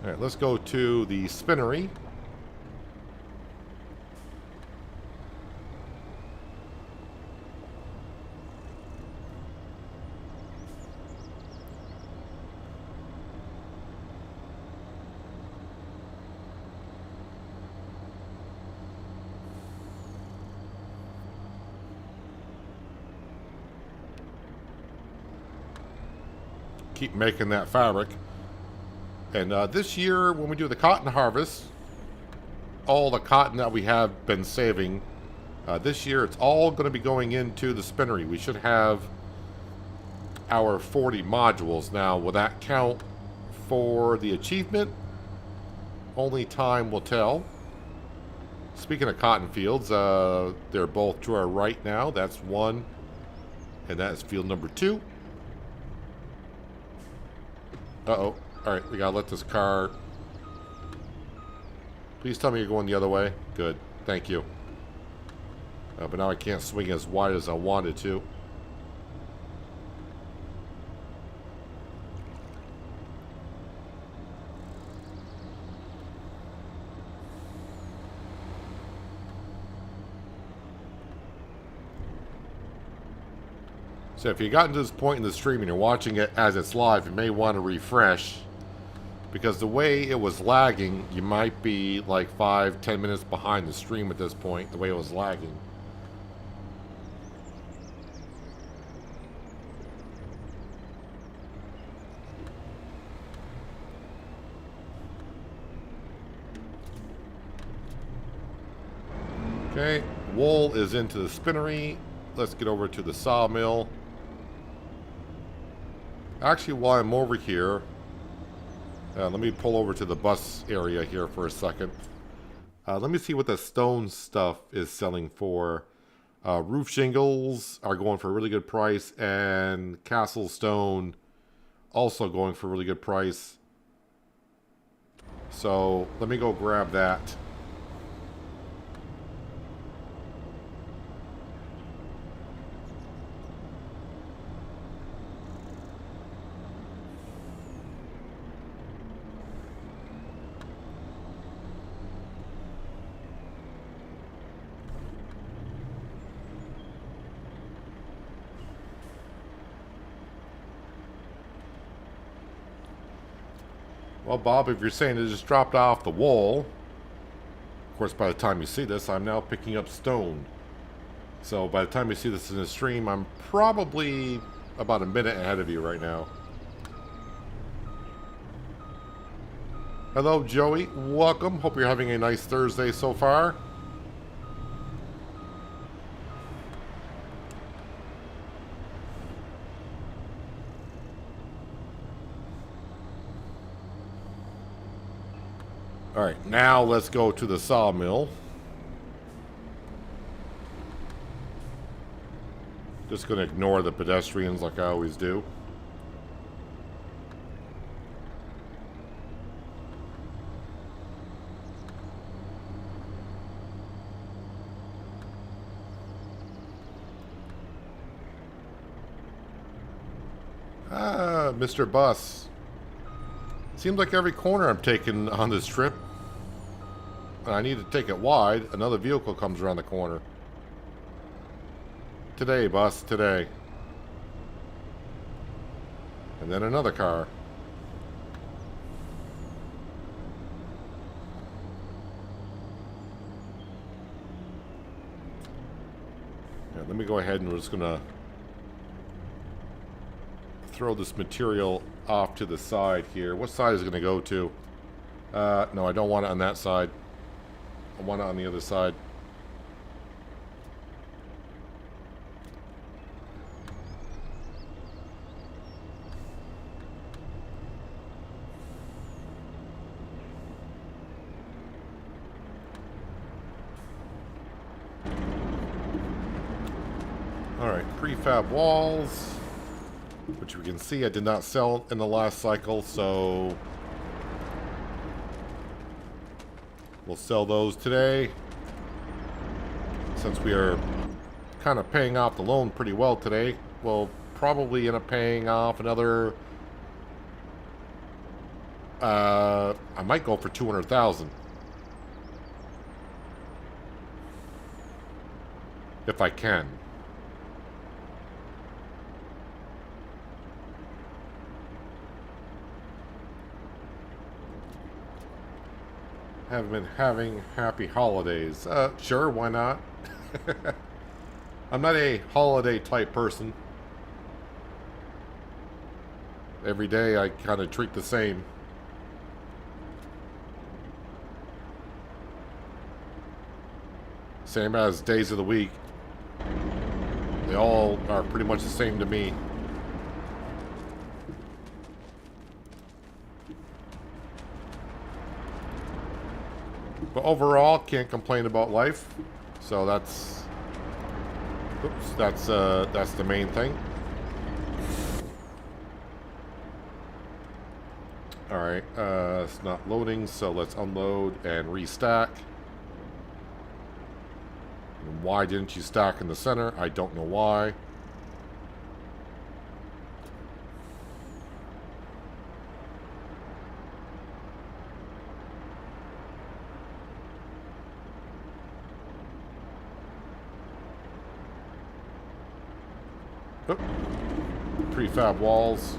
All right, let's go to the spinnery. Keep making that fabric. And this year, when we do the cotton harvest, all the cotton that we have been saving, this year it's all going to be going into the spinnery. We should have our 40 modules. Now, will that count for the achievement? Only time will tell. Speaking of cotton fields, they're both to our right now. That's one, and that is field number 2. Uh-oh. Alright, we gotta let this car Please tell me you're going the other way. Good. Thank you. But now I can't swing as wide as I wanted to. So if you got to this point in the stream and you're watching it as it's live, you may want to refresh. Because the way it was lagging, you might be like 5-10 minutes behind the stream at this point, the way it was lagging. Okay, wool is into the spinnery. Let's get over to the sawmill. Actually, while I'm over here, let me pull over to the bus area here for a second. Let me see what the stone stuff is selling for. Roof shingles are going for a really good price, and castle stone also going for a really good price. So let me go grab that. Well, Bob, if you're saying it just dropped off the wall, of course, by the time you see this, I'm now picking up stone. So by the time you see this in the stream, I'm probably about a minute ahead of you right now. Hello, Joey. Welcome. Hope you're having a nice Thursday so far. Alright, now let's go to the sawmill. Just going to ignore the pedestrians like I always do. Ah, Mr. Bus. Seems like every corner I'm taking on this trip, and I need to take it wide, another vehicle comes around the corner. Today, bus, today. And then another car. Yeah, let me go ahead and we're just gonna throw this material off to the side here. What side is it gonna go to? No, I don't want it on that side. I want it on the other side. Alright, prefab walls, which we can see I did not sell in the last cycle, so we'll sell those today. Since we are kind of paying off the loan pretty well today, we'll probably end up paying off another, I might go for 200,000. If I can. Have been having happy holidays. Sure, why not? I'm not a holiday type person. Every day I kind of treat the same. Same as days of the week. They all are pretty much the same to me. But overall, can't complain about life. So that's the main thing. Alright, it's not loading, so let's unload and restack. And why didn't you stack in the center? I don't know why. Oh. Prefab walls.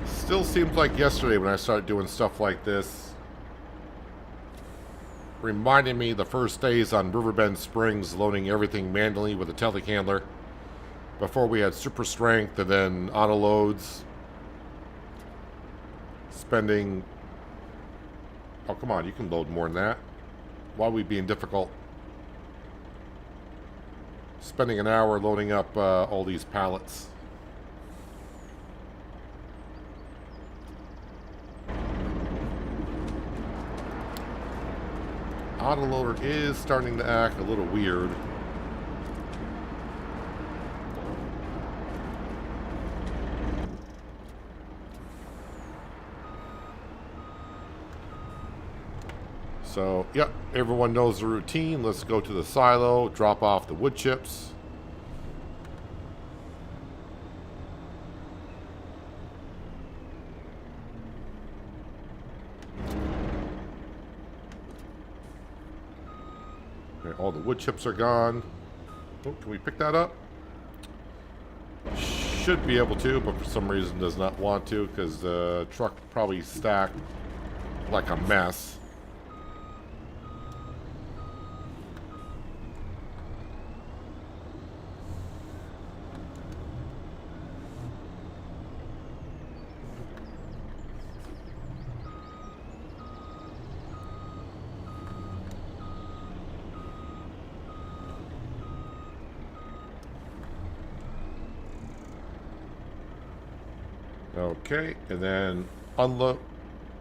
Still seems like yesterday when I started doing stuff like this. Reminding me the first days on Riverbend Springs, loading everything manually with a telehandler. Before we had super strength and then auto loads. Spending... Oh, come on, you can load more than that. Why are we being difficult? Spending an hour loading up all these pallets. Autoloader is starting to act a little weird. So, yep, everyone knows the routine. Let's go to the silo, drop off the wood chips. Okay, all the wood chips are gone. Oh, can we pick that up? Should be able to, but for some reason does not want to because the truck probably stacked like a mess. Okay, and then unload.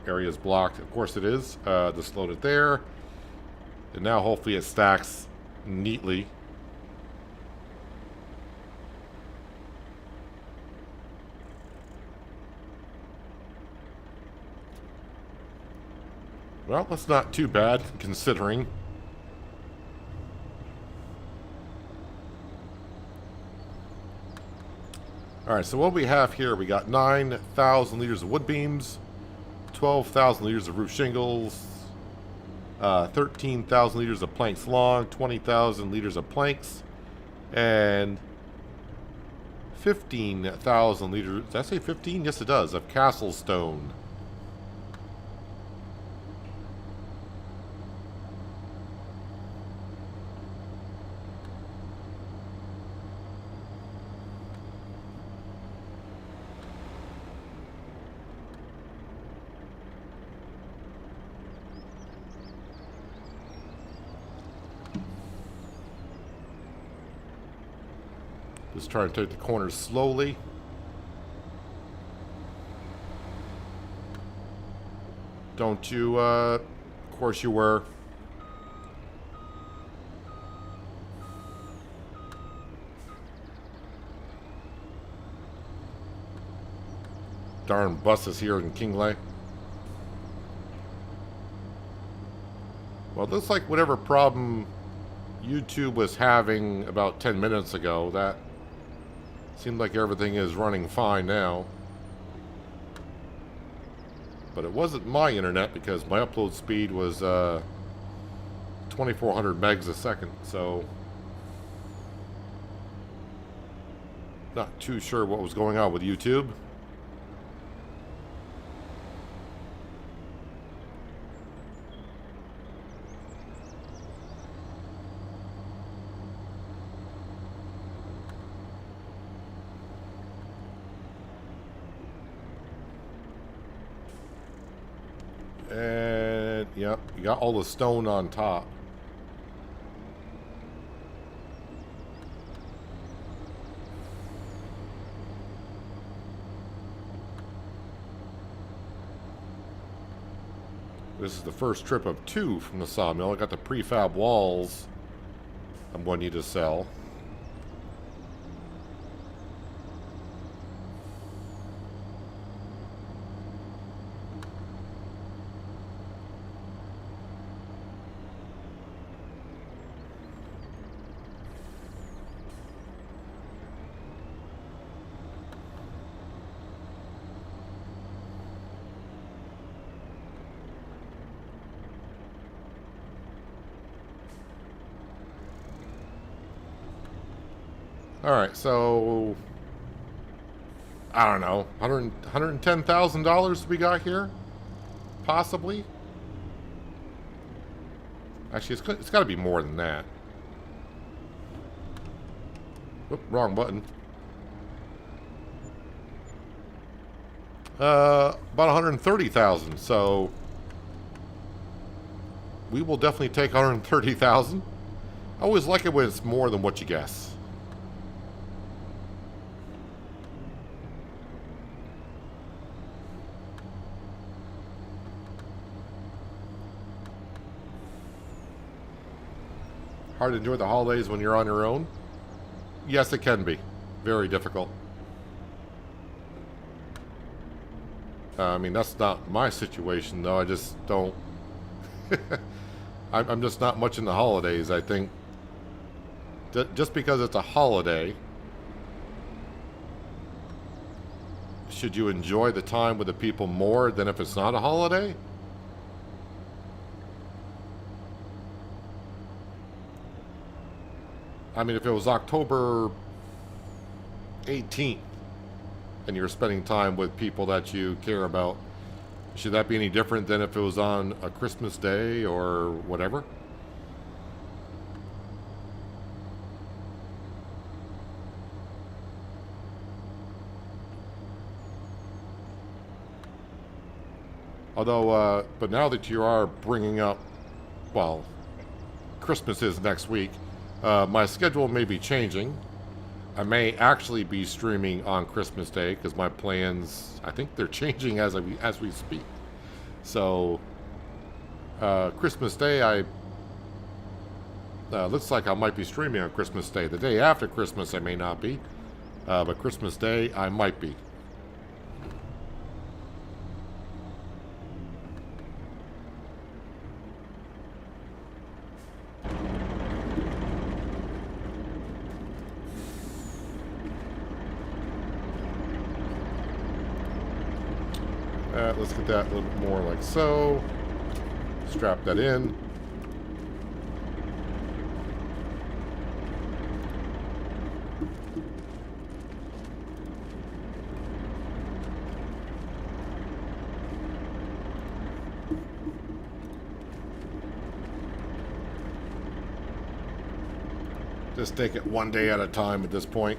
Area is blocked. Of course it is. Just load it there. And now hopefully it stacks neatly. Well, that's not too bad considering. Alright, so what we have here, we got 9,000 liters of wood beams, 12,000 liters of roof shingles, 13,000 liters of planks long, 20,000 liters of planks, and 15,000 liters, did I say 15? Yes it does, of castle stone. Just try to take the corners slowly. Don't you, of course you were. Darn buses here in Kinlaig. Well, it looks like whatever problem YouTube was having about 10 minutes ago, that seemed like everything is running fine now. But it wasn't my internet because my upload speed was 2,400 megs a second, so not too sure what was going on with YouTube. And, yep, you got all the stone on top. This is the first trip of 2 from the sawmill. I got the prefab walls I'm going to need to sell. Alright, so I don't know, $110,000 we got here? Possibly? Actually, it's got to be more than that. Oop, wrong button. About 130,000, so we will definitely take 130,000. I always like it when it's more than what you guess. Hard to enjoy the holidays when you're on your own? Yes, it can be. Very difficult. I mean, that's not my situation, though. I just don't... I'm just not much in the holidays, I think. Just because it's a holiday, should you enjoy the time with the people more than if it's not a holiday? I mean, if it was October 18th and you're spending time with people that you care about, should that be any different than if it was on a Christmas day or whatever? Although, but now that you are bringing up, well, Christmas is next week, my schedule may be changing. I may actually be streaming on Christmas Day because my plans, I think they're changing as we speak. So, Christmas Day, looks like I might be streaming on Christmas Day. The day after Christmas, I may not be, but Christmas Day, I might be. Let's get that a little bit more like so. Strap that in. Just take it one day at a time at this point.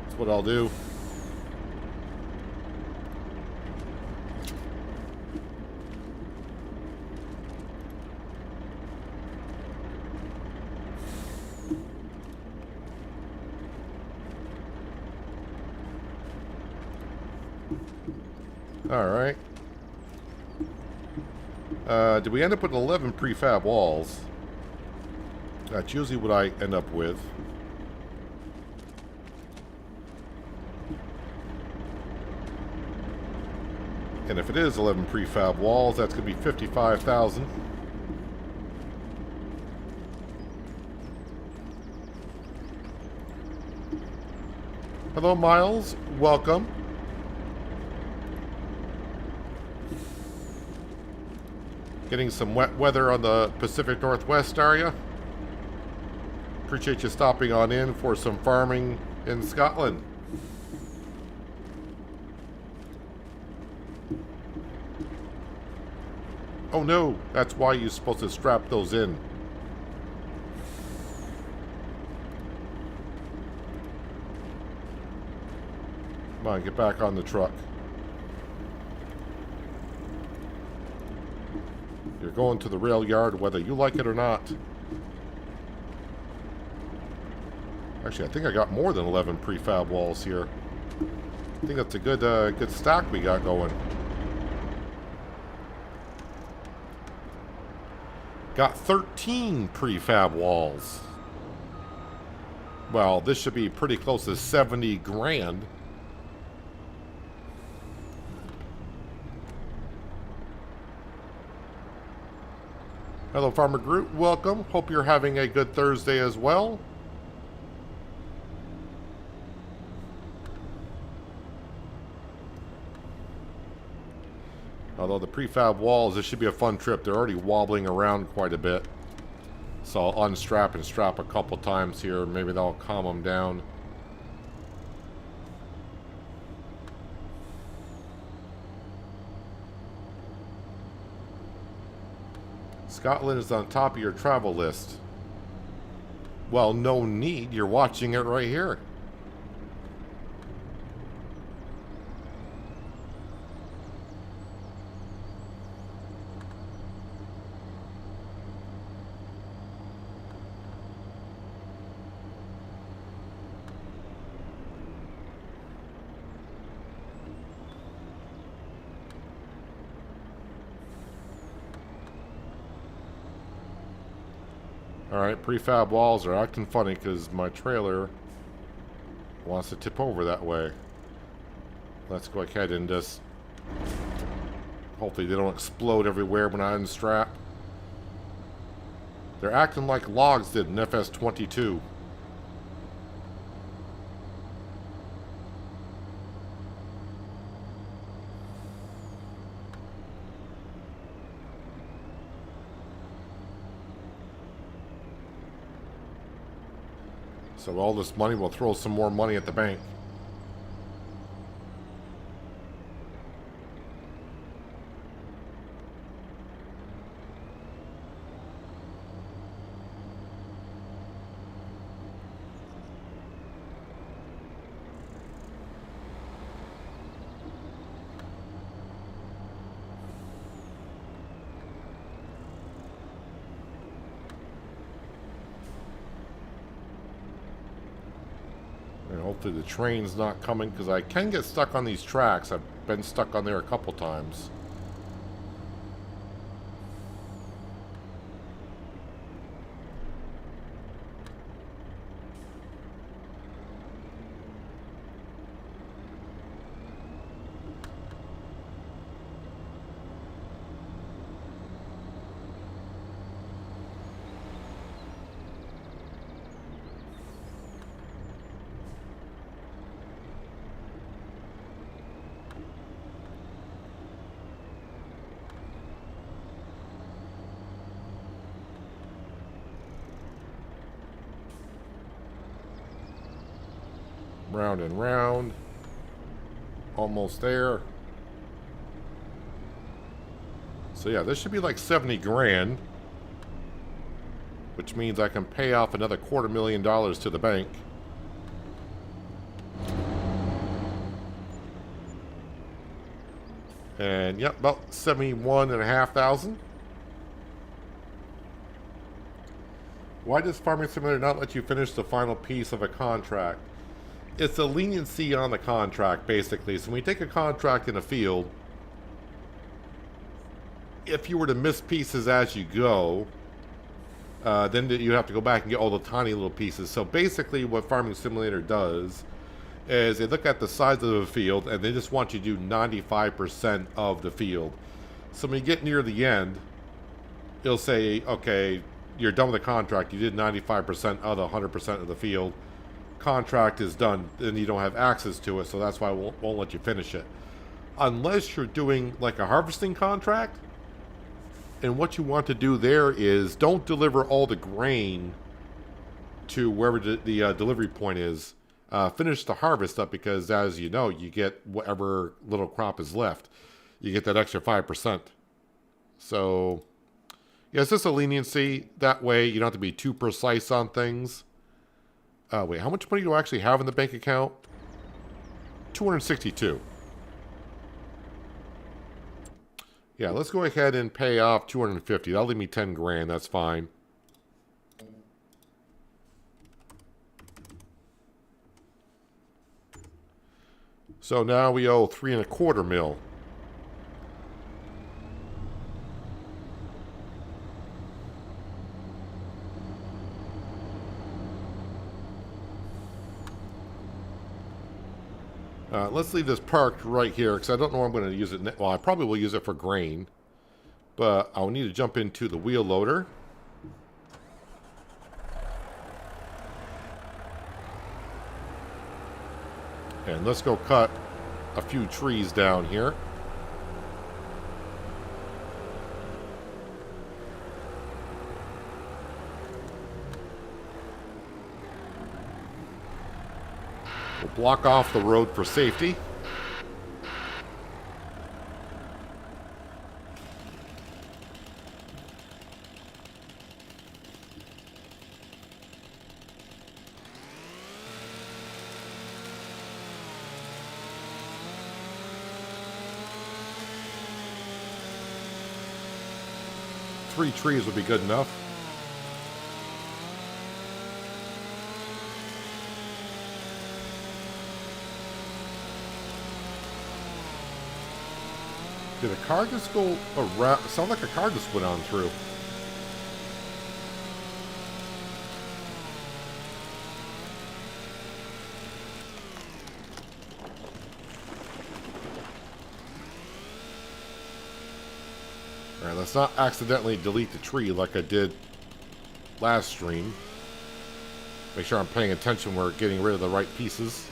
That's what I'll do. Alright. Did we end up with 11 prefab walls? That's usually what I end up with. And if it is 11 prefab walls, that's going to be 55,000. Hello, Miles. Welcome. Getting some wet weather on the Pacific Northwest area. Appreciate you stopping on in for some farming in Scotland. Oh no, that's why you're supposed to strap those in. Come on, get back on the truck. You're going to the rail yard whether you like it or not. Actually, I think I got more than 11 prefab walls here. I think that's a good good stack we got going. Got 13 prefab walls. Well, this should be pretty close to 70 grand. Hello, Farmer Groot. Welcome. Hope you're having a good Thursday as well. Although the prefab walls, this should be a fun trip. They're already wobbling around quite a bit. So I'll unstrap and strap a couple times here. Maybe that'll calm them down. Scotland is on top of your travel list. Well, no need. You're watching it right here. Alright, prefab walls are acting funny because my trailer wants to tip over that way. Let's go ahead and just... hopefully they don't explode everywhere when I unstrap. They're acting like logs did in FS22. So all this money will throw some more money at the bank. And hopefully the train's not coming, because I can get stuck on these tracks. I've been stuck on there a couple times. Round and round. Almost there. So yeah, this should be like 70 grand. Which means I can pay off another $250,000 to the bank. And yep, about 71,500. Why does Farming Simulator not let you finish the final piece of a contract? It's a leniency on the contract, basically. So when you take a contract in a field, if you were to miss pieces as you go, then you have to go back and get all the tiny little pieces. So basically what Farming Simulator does is they look at the size of the field and they just want you to do 95% of the field. So when you get near the end, it'll say, okay, you're done with the contract. You did 95% of the 100% of the field. Contract is done, and you don't have access to it, so that's why it won't let you finish it. Unless you're doing like a harvesting contract, and what you want to do there is don't deliver all the grain to wherever the delivery point is. Finish the harvest up, because as you know, you get whatever little crop is left. You get that extra 5%. So, yeah, it's just a leniency. That way you don't have to be too precise on things. Wait, how much money do I actually have in the bank account? 262. Yeah, let's go ahead and pay off 250. That'll leave me 10 grand. That's fine. So now we owe 3.25 mil. Let's leave this parked right here because I don't know where I'm going to use it. Well, I probably will use it for grain. But I'll need to jump into the wheel loader. And let's go cut a few trees down here. We'll block off the road for safety. Three trees would be good enough. Did a car just go around? It sounded like a car just went on through. Alright, let's not accidentally delete the tree like I did last stream. Make sure I'm paying attention when we're getting rid of the right pieces.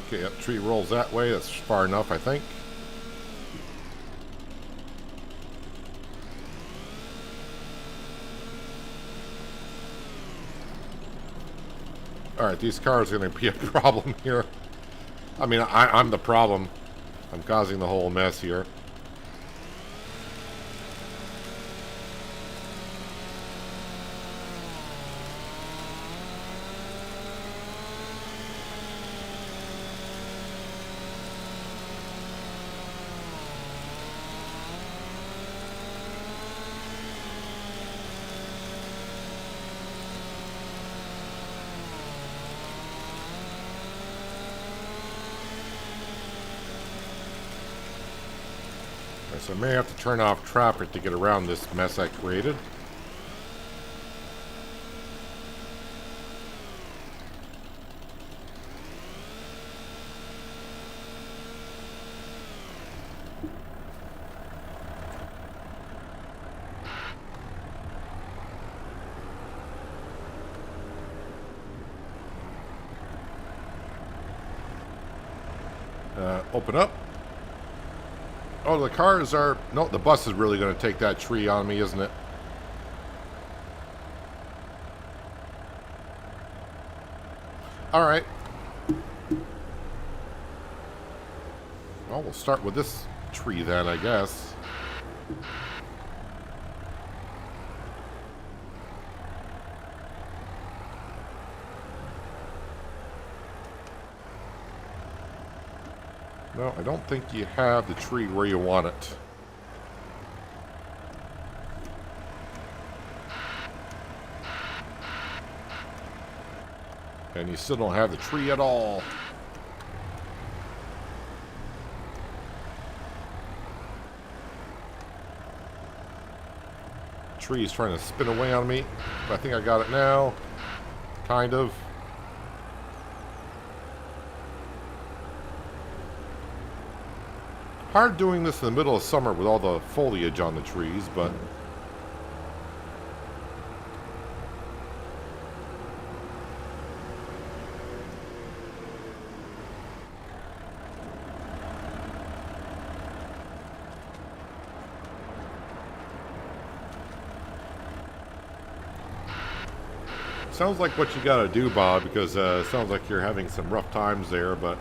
Okay, yep, tree rolls that way. That's far enough, I think. Alright, these cars are going to be a problem here. I mean, I'm the problem. I'm causing the whole mess here. So I may have to turn off traffic to get around this mess I created. Open up. Oh, the cars are... No, the bus is really going to take that tree on me, isn't it? Alright. Well, we'll start with this tree then, I guess. No, I don't think you have the tree where you want it. And you still don't have the tree at all. Tree is trying to spin away on me. But I think I got it now. Kind of. Hard doing this in the middle of summer with all the foliage on the trees, but... Sounds like what you gotta do, Bob, because it sounds like you're having some rough times there, but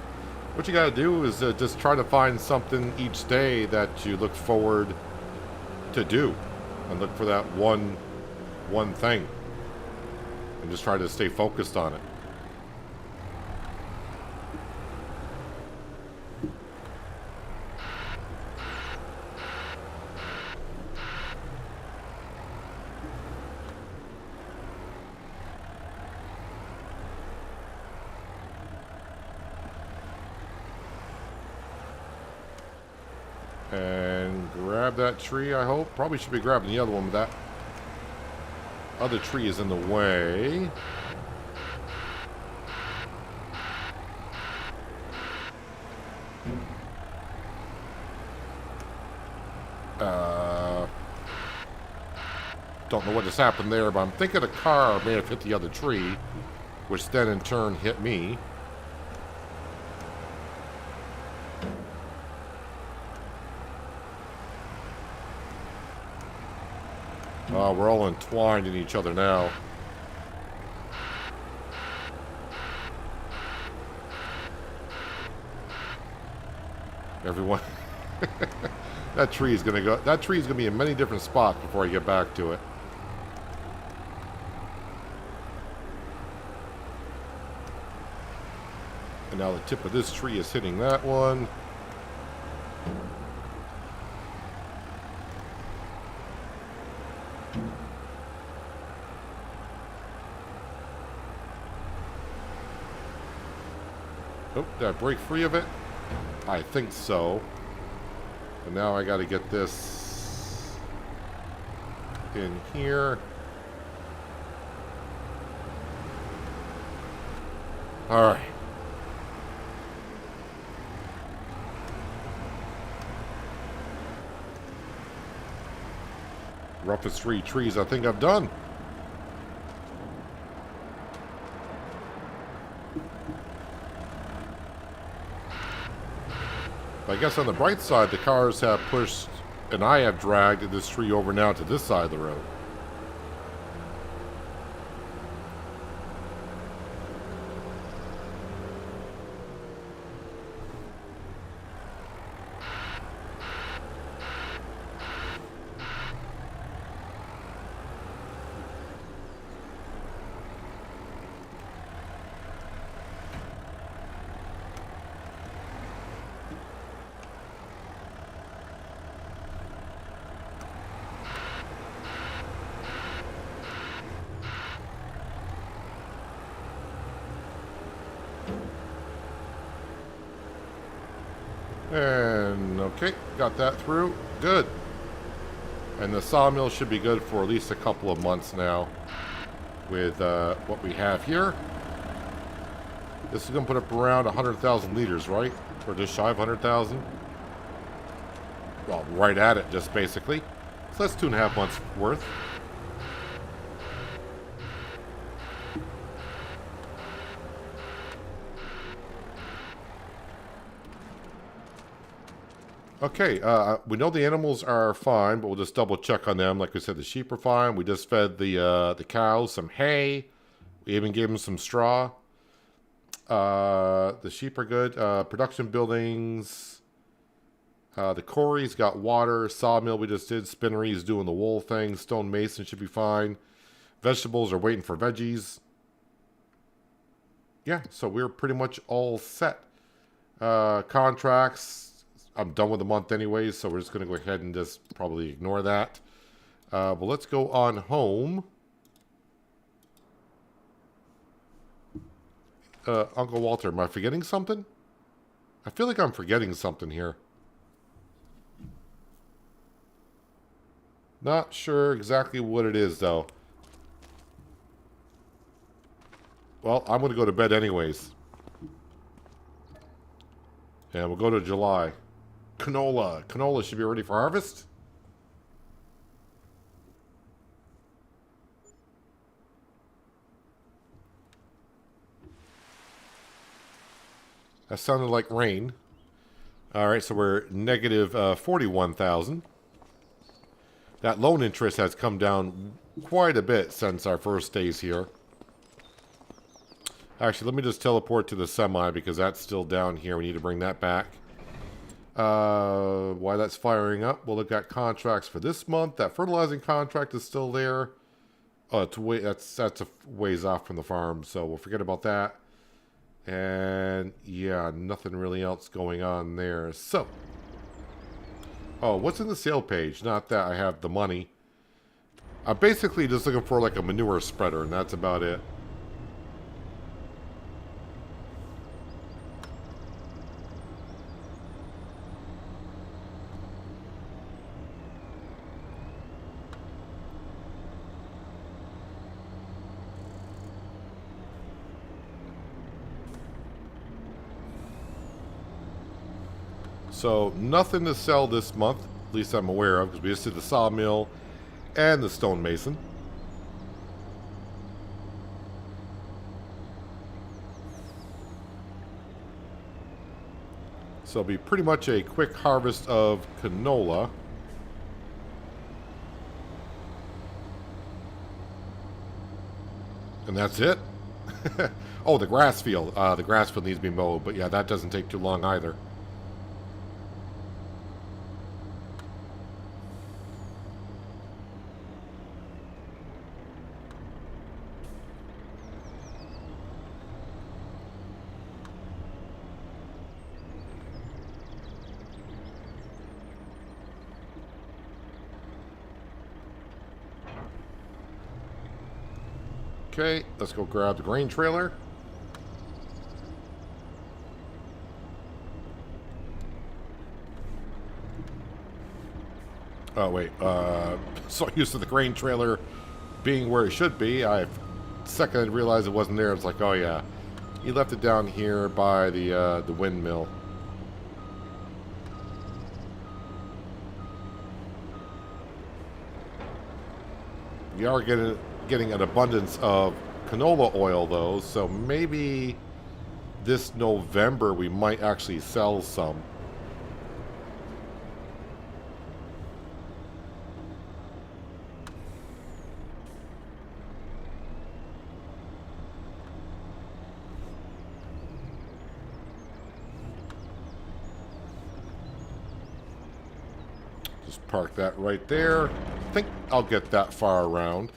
What you got to do is just try to find something each day that you look forward to do, and look for that one thing, and just try to stay focused on it. And grab that tree, I hope. Probably should be grabbing the other one, but that other tree is in the way. Don't know what just happened there, but I'm thinking a car may have hit the other tree, which then in turn hit me. We're all entwined in each other now. Everyone. That tree is gonna go. That tree is gonna be in many different spots before I get back to it. And now the tip of this tree is hitting that one. Oh, did I break free of it? I think so. And now I got to get this in here. All right. Roughest 3 trees I think I've done. I guess on the bright side, the cars have pushed, and I have dragged this tree over now to this side of the road. And okay, got that through. Good. And the sawmill should be good for at least a couple of months now with what we have here. This is going to put up around 100,000 liters, right? Or just shy of 100,000? Well, right at it, just basically. So that's 2.5 months worth. Okay, we know the animals are fine, but we'll just double check on them. Like we said, the sheep are fine. We just fed the cows some hay. We even gave them some straw. The sheep are good. Production buildings. The quarry's got water. Sawmill we just did. Spinnery's doing the wool thing. Stone mason should be fine. Vegetables are waiting for veggies. Yeah, so we're pretty much all set. Contracts. I'm done with the month anyways, so we're just going to go ahead and just probably ignore that. But let's go on home. Uncle Walter, am I forgetting something? I feel like I'm forgetting something here. Not sure exactly what it is, though. Well, I'm going to go to bed anyways. And we'll go to July. Canola. Canola should be ready for harvest. That sounded like rain. Alright, so we're negative 41,000. That loan interest has come down quite a bit since our first days here. Actually, let me just teleport to the semi because that's still down here. We need to bring that back. Why that's firing up? Well, they've got contracts for this month. That fertilizing contract is still there. Oh, that's a ways off from the farm, so we'll forget about that. And yeah, nothing really else going on there. So, oh, what's in the sale page? Not that I have the money. I'm basically just looking for like a manure spreader, and that's about it. So nothing to sell this month, at least I'm aware of, because we just did the sawmill and the stonemason. So it'll be pretty much a quick harvest of canola. And that's it. Oh, the grass field. The grass field needs to be mowed, but yeah, that doesn't take too long either. Okay, let's go grab the grain trailer. Oh, wait. So used to the grain trailer being where it should be. Second I realized it wasn't there. It's like, oh yeah, he left it down here by the windmill. We are getting an abundance of canola oil though, so maybe this November we might actually sell some. Just park that right there. I think I'll get that far around.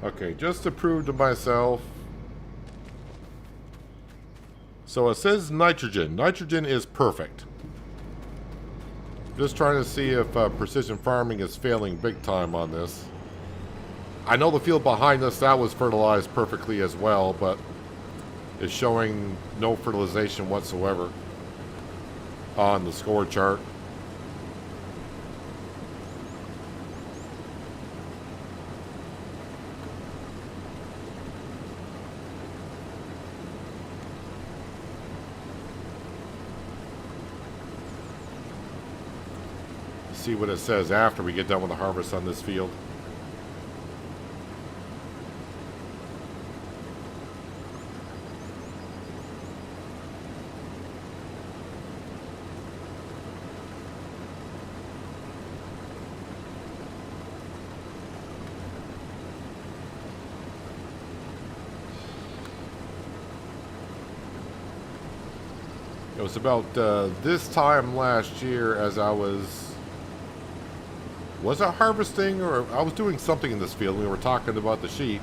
Okay, just to prove to myself. So it says nitrogen. Nitrogen is perfect. Just trying to see if precision farming is failing big time on this. I know the field behind us, that was fertilized perfectly as well, but it's showing no fertilization whatsoever on the score chart. See what it says after we get done with the harvest on this field. It was about this time last year as I was I harvesting, or I was doing something in this field. We were talking about the sheep,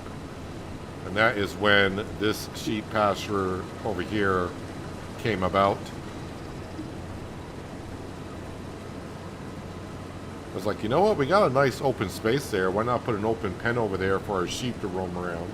and that is when this sheep pasture over here came about. I was like, you know what, we got a nice open space there, why not put an open pen over there for our sheep to roam around?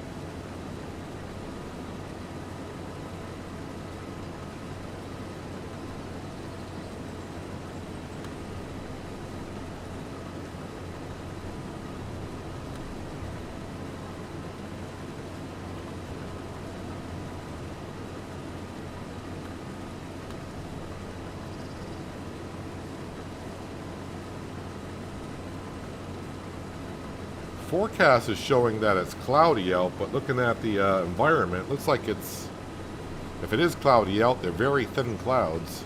Forecast is showing that it's cloudy out, but looking at the environment, looks like it's, if it is cloudy out, they're very thin clouds.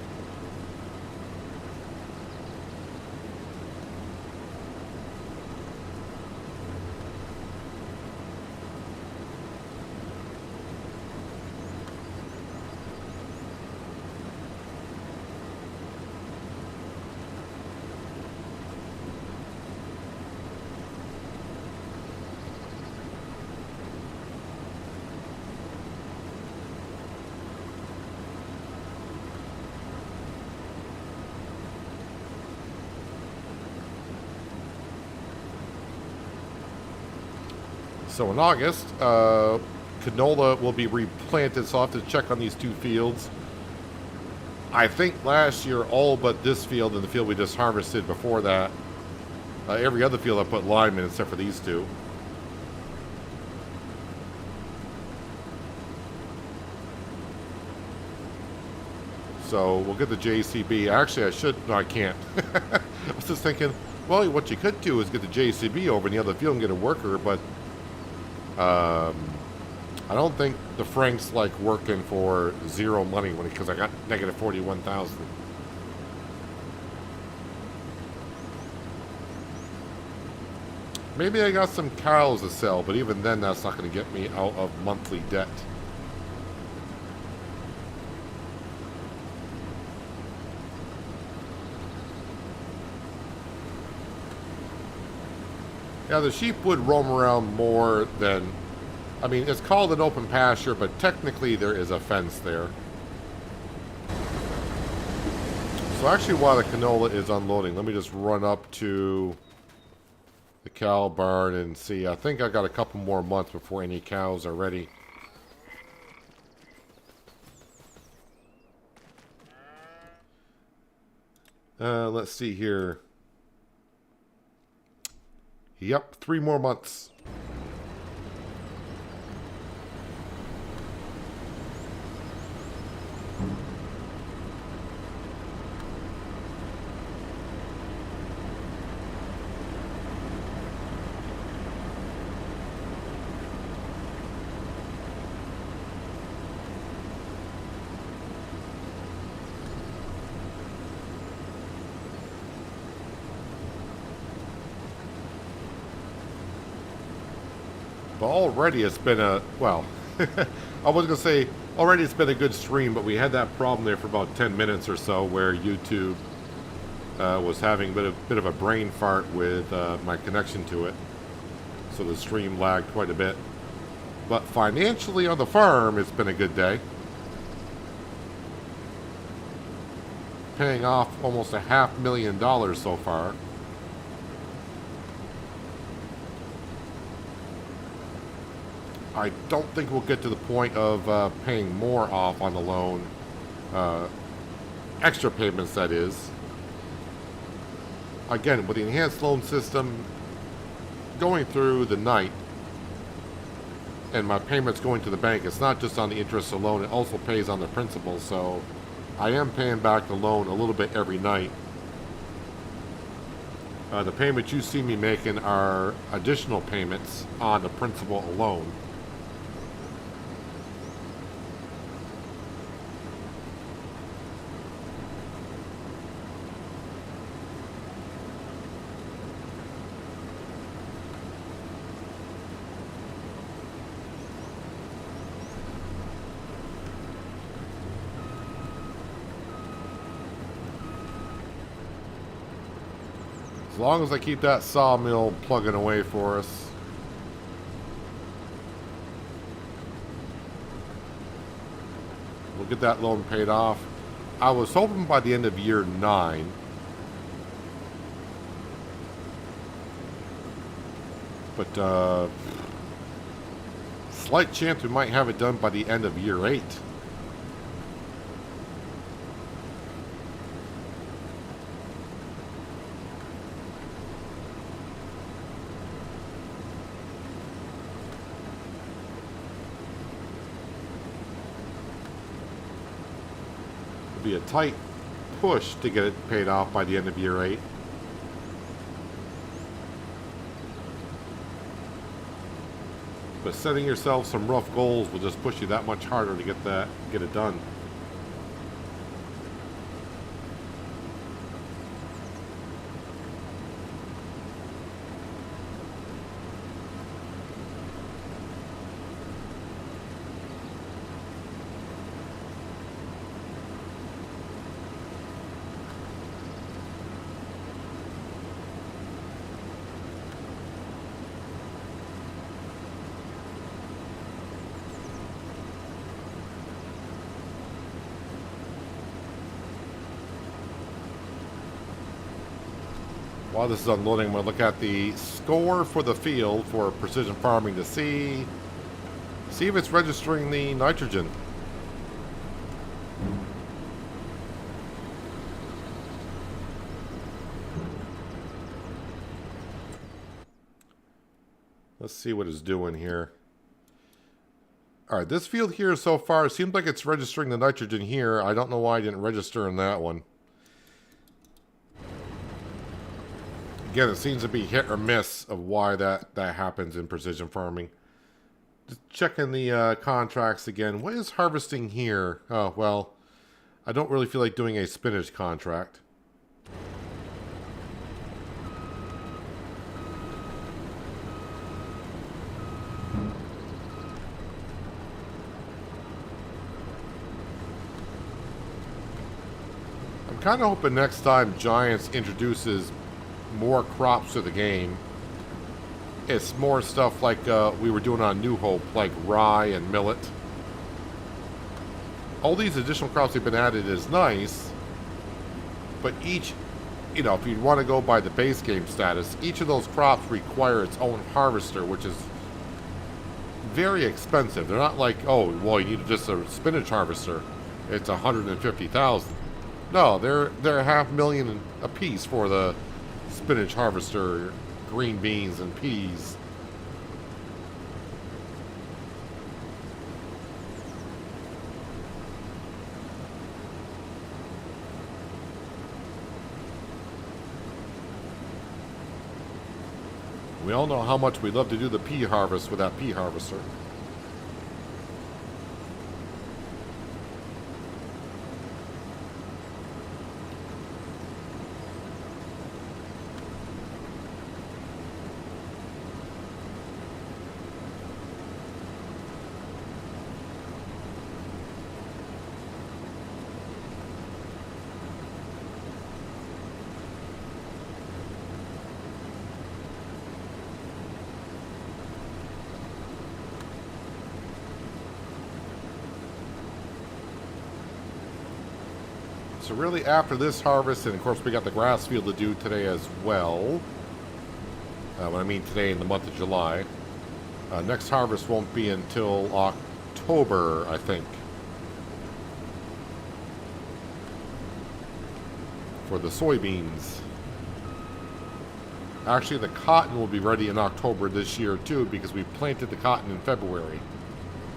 So in August, canola will be replanted, so I'll have to check on these two fields. I think last year, all but this field and the field we just harvested before that, every other field I put lime in except for these two. So we'll get the JCB. Actually, I should. No, I can't. I was just thinking, well, what you could do is get the JCB over in the other field and get a worker, but I don't think the Franks like working for zero money because I got negative 41,000. Maybe I got some cows to sell, but even then, that's not going to get me out of monthly debt. Yeah, the sheep would roam around more than... I mean, it's called an open pasture, but technically there is a fence there. So actually, while the canola is unloading, let me just run up to the cow barn and see. I think I got a couple more months before any cows are ready. Let's see here. Yep, 3 more months. But already it's been a, well, I was going to say, already it's been a good stream, but we had that problem there for about 10 minutes or so where YouTube was having a bit of a brain fart with my connection to it. So the stream lagged quite a bit. But financially on the farm, it's been a good day. Paying off almost $500,000 so far. I don't think we'll get to the point of paying more off on the loan. Extra payments, that is. Again, with the enhanced loan system going through the night and my payments going to the bank, it's not just on the interest alone, it also pays on the principal. So I am paying back the loan a little bit every night. The payments you see me making are additional payments on the principal alone. As long as I keep that sawmill plugging away for us. We'll get that loan paid off. I was hoping by the end of year 9. But slight chance we might have it done by the end of year 8. Be a tight push to get it paid off by the end of year 8. But setting yourself some rough goals will just push you that much harder to get it done. While this is unloading, I'm going to look at the score for the field for precision farming to see if it's registering the nitrogen. Let's see what it's doing here. Alright, this field here so far seems like it's registering the nitrogen here. I don't know why I didn't register in that one. Again, it seems to be hit or miss of why that happens in precision farming. Just checking the contracts again. What is harvesting here? Oh, well, I don't really feel like doing a spinach contract. I'm kind of hoping next time Giants introduces more crops to the game, it's more stuff like we were doing on New Hope, like rye and millet. All these additional crops that have been added is nice, but each, you know, if you want to go by the base game status, each of those crops require its own harvester, which is very expensive. They're not like, oh, well, you need just a spinach harvester. It's $150,000. No, they're $500,000 a piece for the spinach harvester, green beans and peas. We all know how much we love to do the pea harvest with that pea harvester. So really after this harvest, and of course we got the grass field to do today as well. When I mean today in the month of July. Next harvest won't be until October, I think. For the soybeans. Actually, the cotton will be ready in October this year too, because we planted the cotton in February.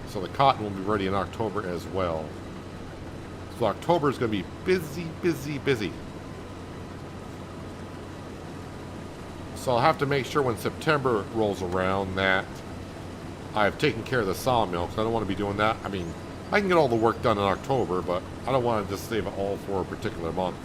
So the cotton will be ready in October as well. So October is going to be busy, busy, busy. So I'll have to make sure when September rolls around that I've taken care of the sawmill, because I don't want to be doing that. I mean, I can get all the work done in October, but I don't want to just save it all for a particular month.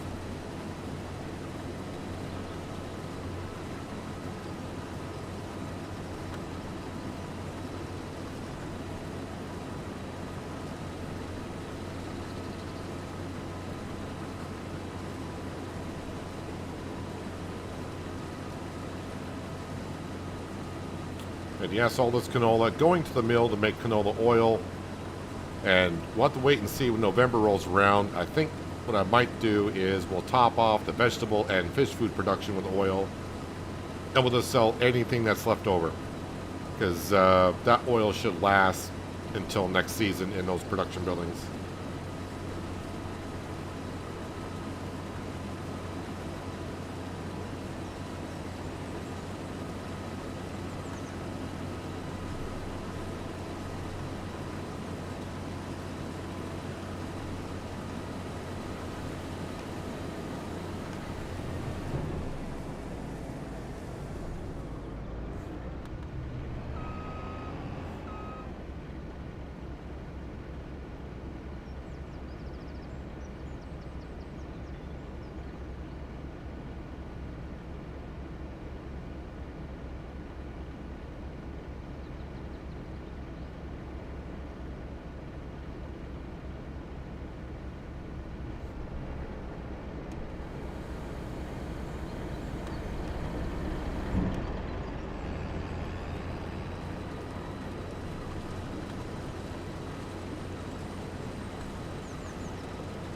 And yes, all this canola going to the mill to make canola oil. And we'll have to wait and see when November rolls around. I think what I might do is we'll top off the vegetable and fish food production with oil. And we'll just sell anything that's left over. Because that oil should last until next season in those production buildings.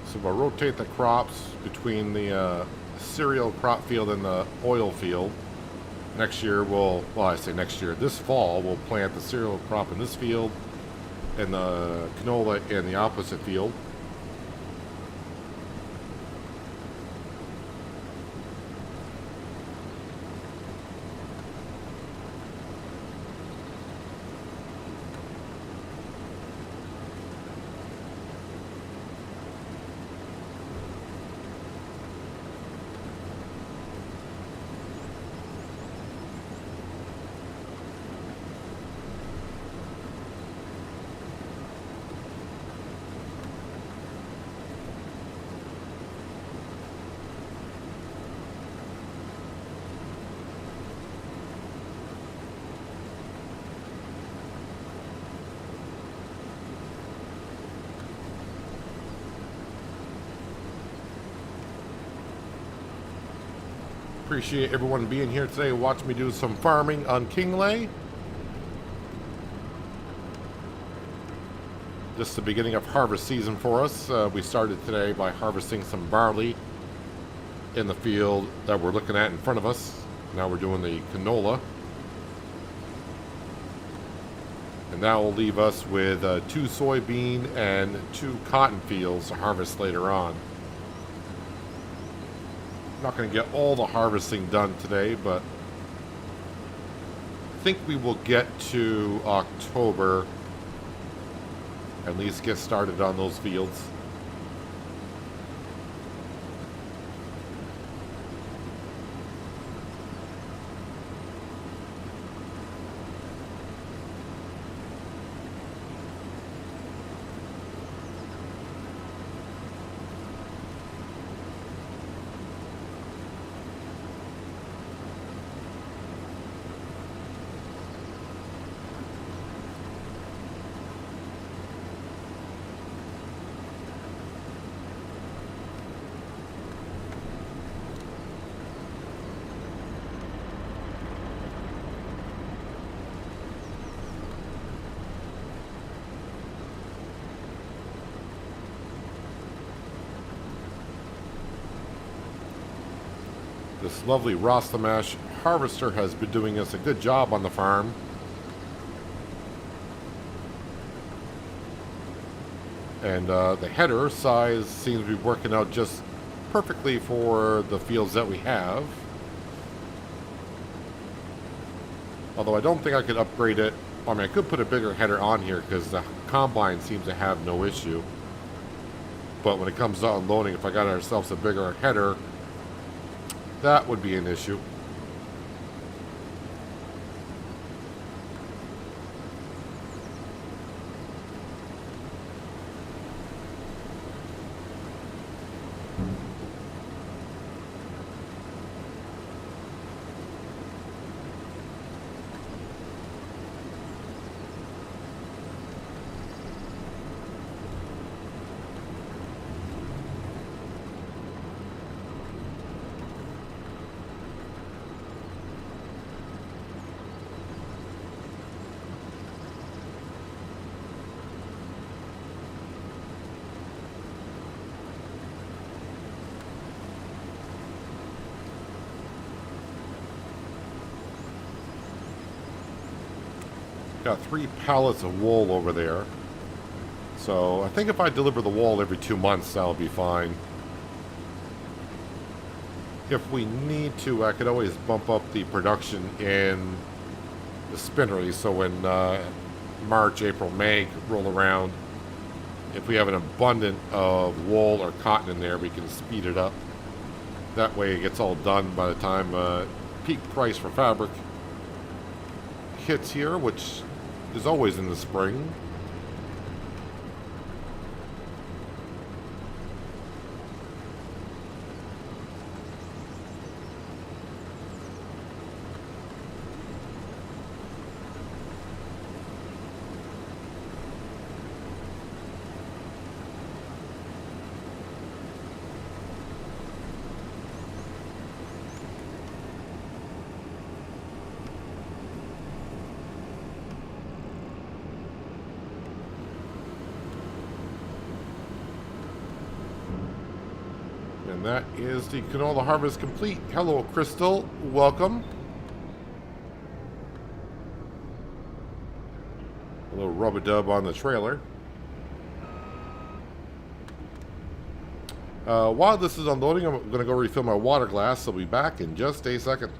So we'll rotate the crops between the cereal crop field and the oil field. Next year well, I say next year, this fall we'll plant the cereal crop in this field and the canola in the opposite field. Appreciate everyone being here today. Watch me do some farming on Kinlaig. Just the beginning of harvest season for us. We started today by harvesting some barley in the field that we're looking at in front of us. Now we're doing the canola. And that will leave us with 2 soybean and 2 cotton fields to harvest later on. Not going to get all the harvesting done today, but I think we will get to October, at least get started on those fields. This lovely Rostamash harvester has been doing us a good job on the farm. And the header size seems to be working out just perfectly for the fields that we have. Although I don't think I could upgrade it. I mean, I could put a bigger header on here because the combine seems to have no issue. But when it comes to unloading, if I got ourselves a bigger header, that would be an issue. Got 3 pallets of wool over there. So I think if I deliver the wool every 2 months, that'll be fine. If we need to, I could always bump up the production in the spinnery. So when March, April, May roll around, if we have an abundance of wool or cotton in there, we can speed it up. That way it gets all done by the time peak price for fabric hits here, which is always in the spring. And that is the canola harvest complete. Hello, Crystal. Welcome. A little rub-a-dub on the trailer. While this is unloading, I'm going to go refill my water glass. So I'll be back in just a second.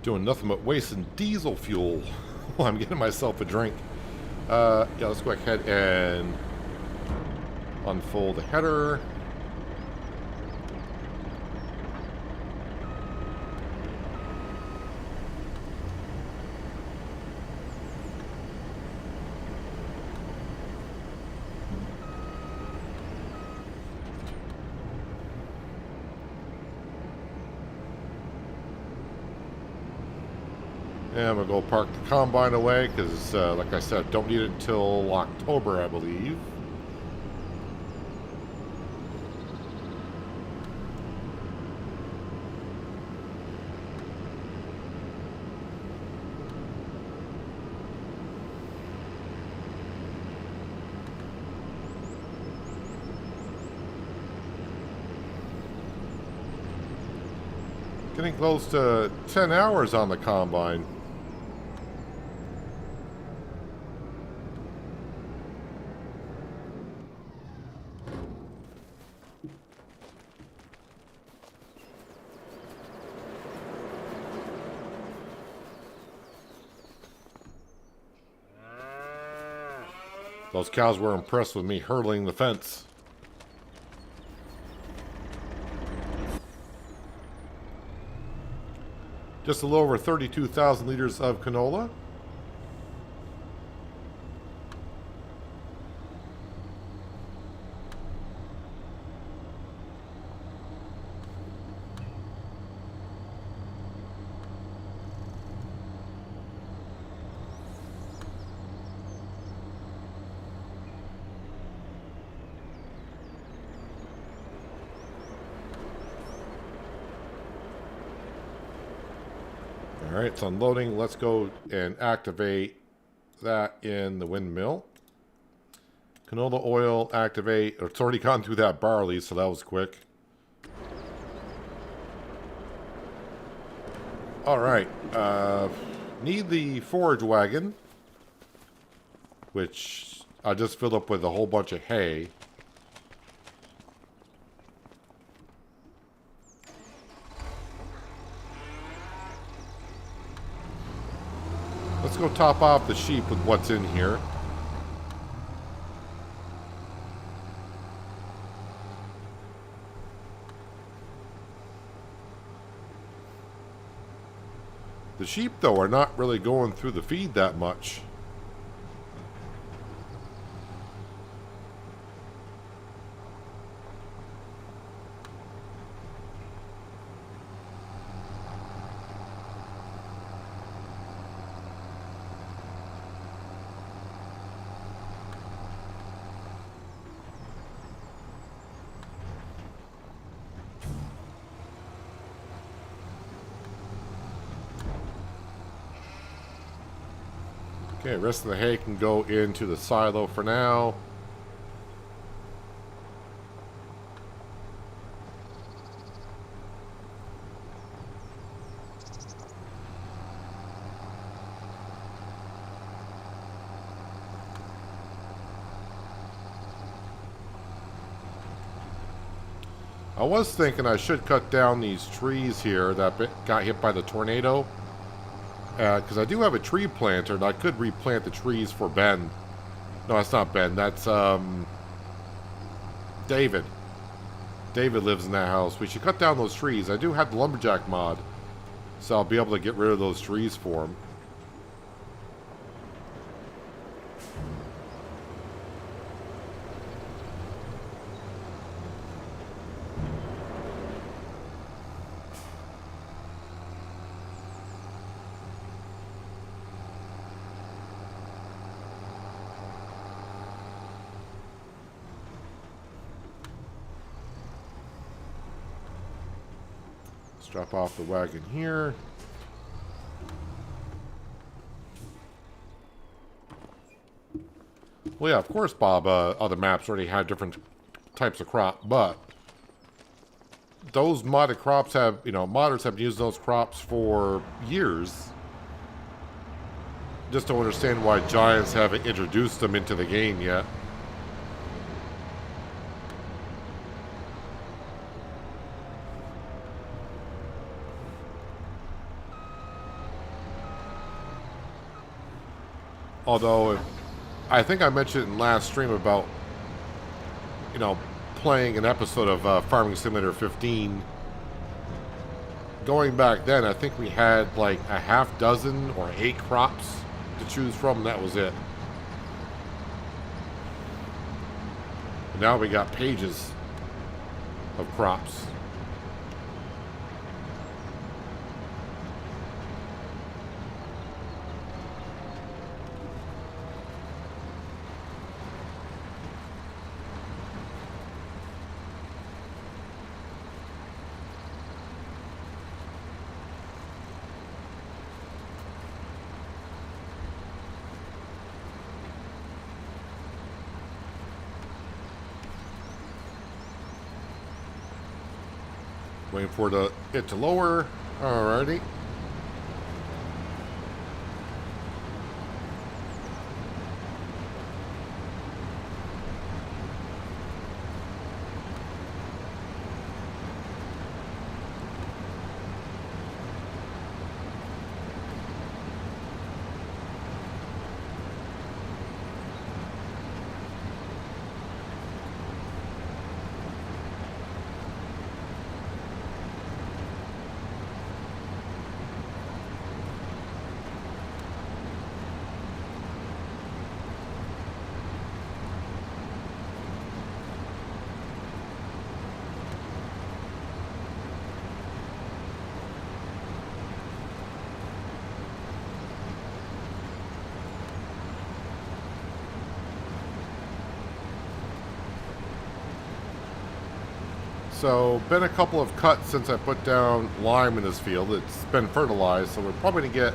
Doing nothing but wasting diesel fuel while I'm getting myself a drink. Yeah, let's go ahead and unfold the header. And I'm going to go park the combine away because, like I said, don't need it until October, I believe. Getting close to 10 hours on the combine. Those cows were impressed with me hurdling the fence. Just a little over 32,000 liters of canola. All right, it's unloading. Let's go and activate that in the windmill. Canola oil, activate. It's already gone through that barley, so that was quick. All right. Need the forage wagon, which I just filled up with a whole bunch of hay. Let's go top off the sheep with what's in here. The sheep, though, are not really going through the feed that much. Okay, rest of the hay can go into the silo for now. I was thinking I should cut down these trees here that got hit by the tornado. Because I do have a tree planter, and I could replant the trees for Ben. No, that's not Ben. That's, David. David lives in that house. We should cut down those trees. I do have the lumberjack mod, so I'll be able to get rid of those trees for him. Drop off the wagon here. Well, yeah, of course, Bob, other maps already had different types of crop, but those modded crops have, modders have used those crops for years. Just don't understand why Giants haven't introduced them into the game yet. Although, I think I mentioned in last stream about, playing an episode of Farming Simulator 15. Going back then, I think we had like a half dozen or 8 crops to choose from, and that was it. And now we got pages of crops. Waiting for it to lower. Alrighty. So, been a couple of cuts since I put down lime in this field. It's been fertilized, so we're probably going to get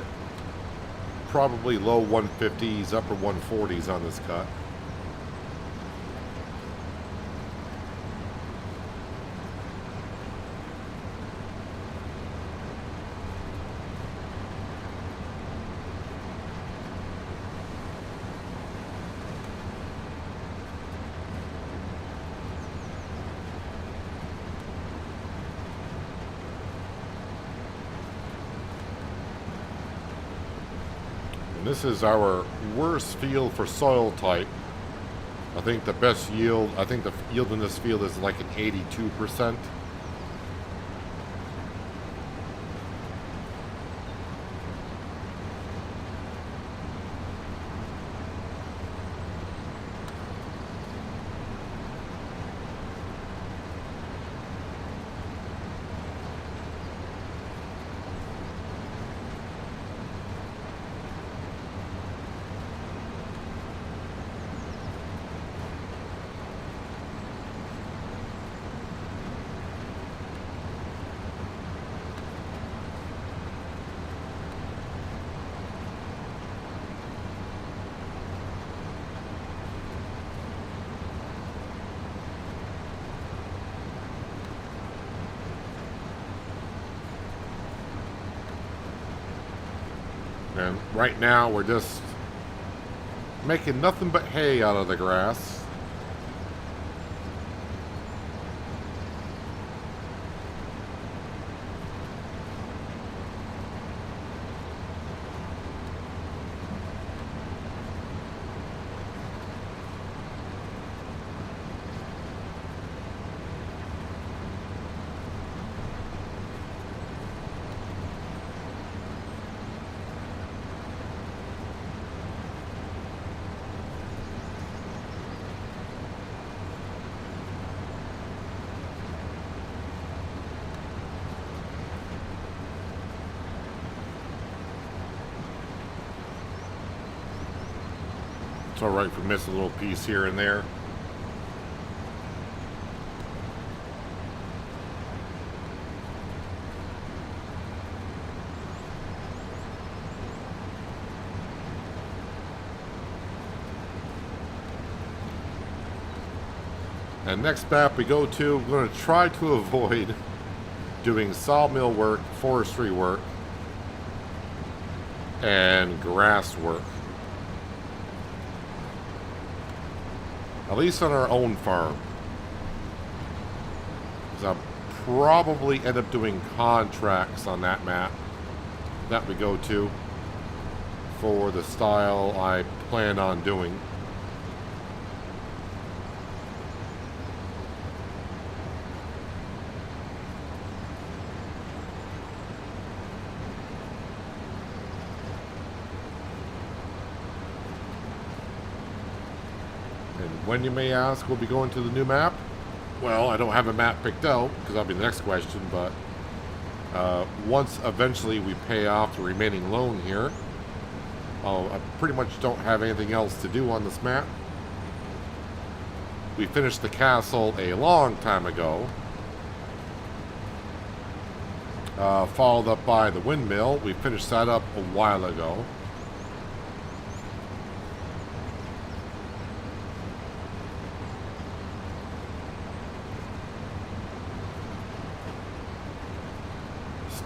probably low 150s, upper 140s on this cut. This is our worst field for soil type. I think the best yield, the yield in this field is like an 82%. And right now we're just making nothing but hay out of the grass. It's alright if we miss a little piece here and there. And next map we go to, we're going to try to avoid doing sawmill work, forestry work, and grass work. At least on our own farm. Because I'll probably end up doing contracts on that map that we go to for the style I plan on doing. When, you may ask, we'll be going to the new map? Well, I don't have a map picked out, because that'll be the next question, but once eventually we pay off the remaining loan here, I pretty much don't have anything else to do on this map. We finished the castle a long time ago, followed up by the windmill. We finished that up a while ago.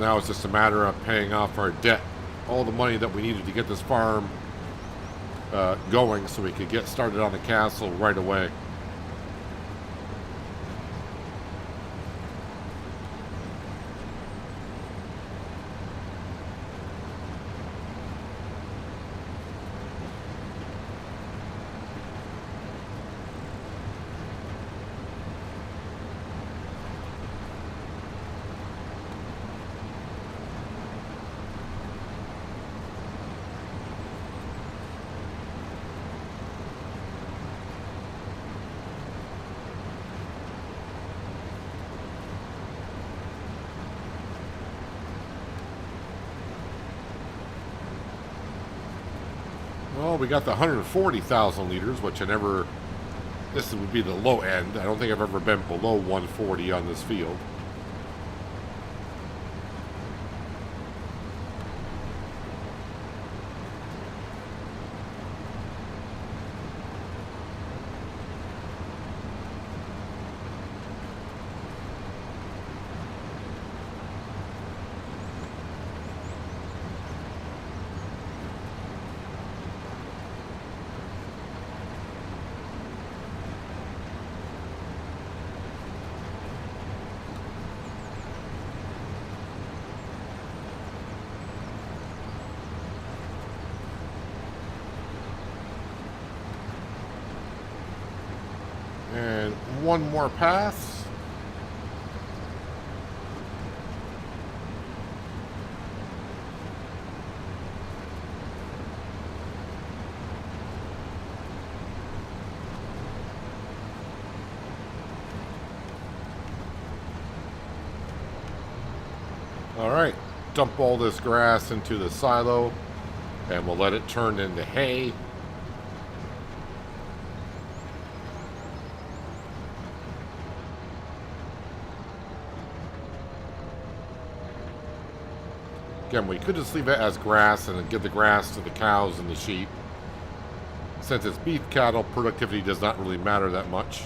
Now it's just a matter of paying off our debt, all the money that we needed to get this farm going so we could get started on the castle right away. Well, we got the 140,000 liters, which I never... This would be the low end. I don't think I've ever been below 140 on this field. And one more pass. All right, dump all this grass into the silo and we'll let it turn into hay. Again, we could just leave it as grass and give the grass to the cows and the sheep. Since it's beef cattle, productivity does not really matter that much.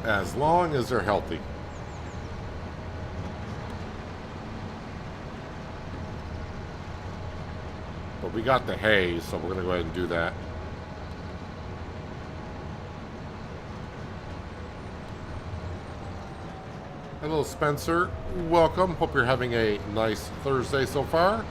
As long as they're healthy. we got the hay, so we're going to go ahead and do that. Hello, Spencer. Welcome. Hope you're having a nice Thursday so far.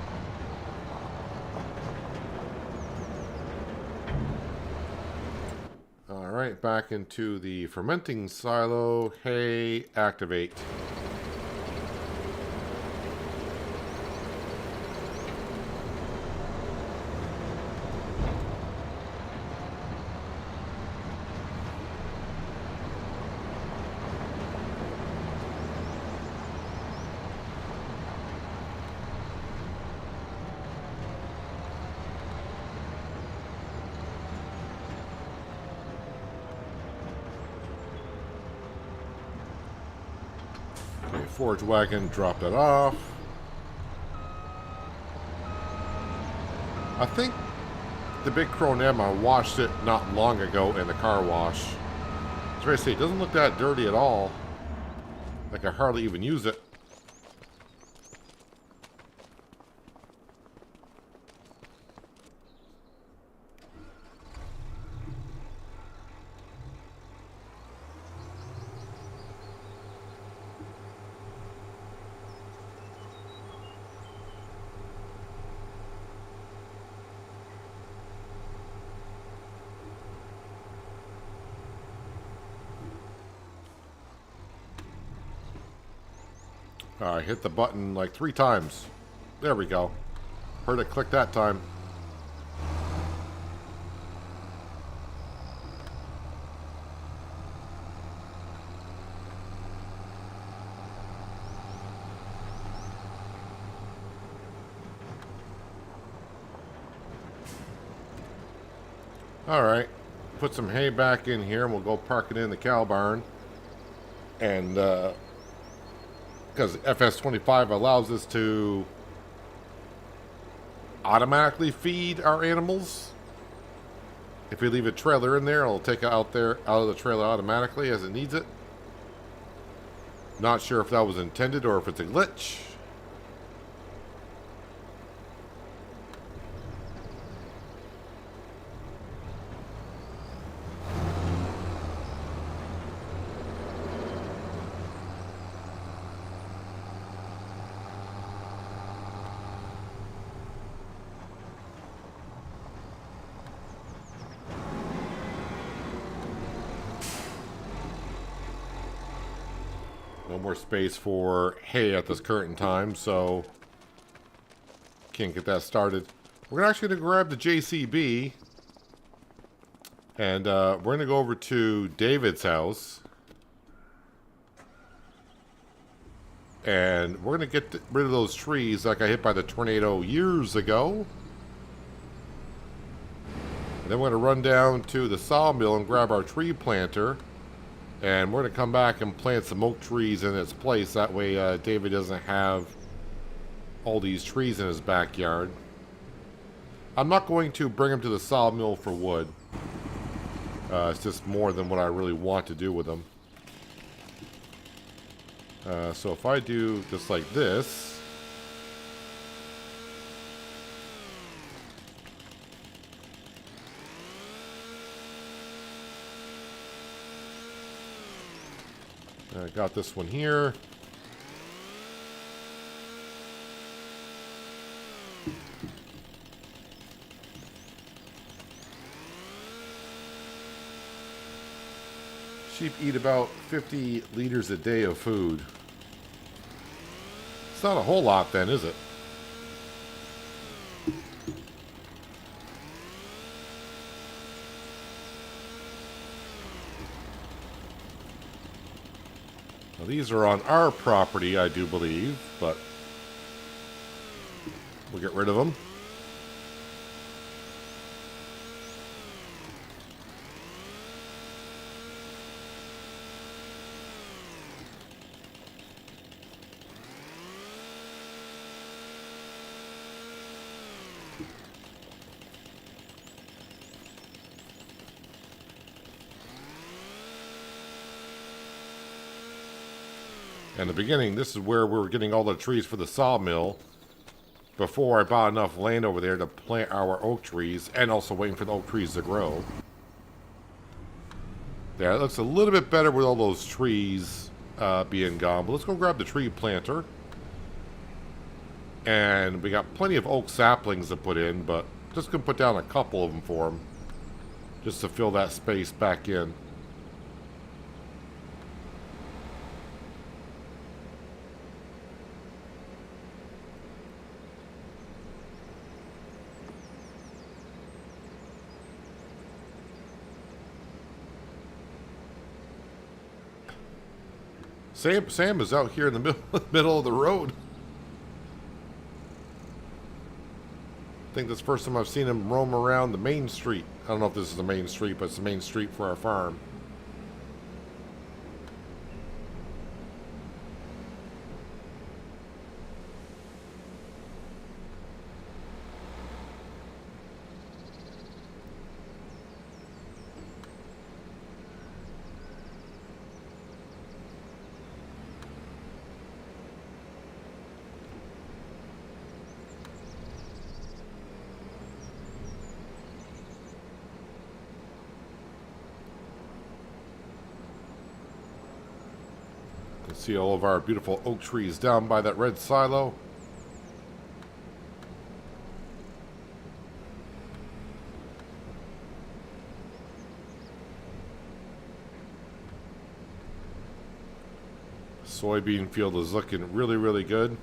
All right, back into the fermenting silo. Hay, activate. Forage wagon, drop that off. I think the Big Chrome M, I washed it not long ago in the car wash. I was ready to say, it doesn't look that dirty at all. Like I hardly even use it. I hit the button like 3 times. There we go. Heard it click that time. Alright. Put some hay back in here and we'll go park it in the cow barn. And, because FS25 allows us to automatically feed our animals. If we leave a trailer in there, it'll take it out of the trailer automatically as it needs it. Not sure if that was intended or if it's a glitch. No more space for hay at this current time, so can't get that started. We're actually going to grab the JCB, and we're going to go over to David's house, and we're going to get rid of those trees like I hit by the tornado years ago. And then we're going to run down to the sawmill and grab our tree planter. And we're going to come back and plant some oak trees in its place. That way David doesn't have all these trees in his backyard. I'm not going to bring him to the sawmill for wood. It's just more than what I really want to do with them. So if I do just like this... I got this one here. Sheep eat about 50 liters a day of food. It's not a whole lot then, is it? Now, these are on our property, I do believe, but we'll get rid of them. In the beginning, this is where we were getting all the trees for the sawmill. before I bought enough land over there to plant our oak trees, and also waiting for the oak trees to grow. Yeah, it looks a little bit better with all those trees being gone. But let's go grab the tree planter. And we got plenty of oak saplings to put in, but just going to put down a couple of them for them. Just to fill that space back in. Sam is out here in the middle of the road. I think that's the first time I've seen him roam around the main street. I don't know if this is the main street, but it's the main street for our farm. See all of our beautiful oak trees down by that red silo. Soybean field is looking really, really good.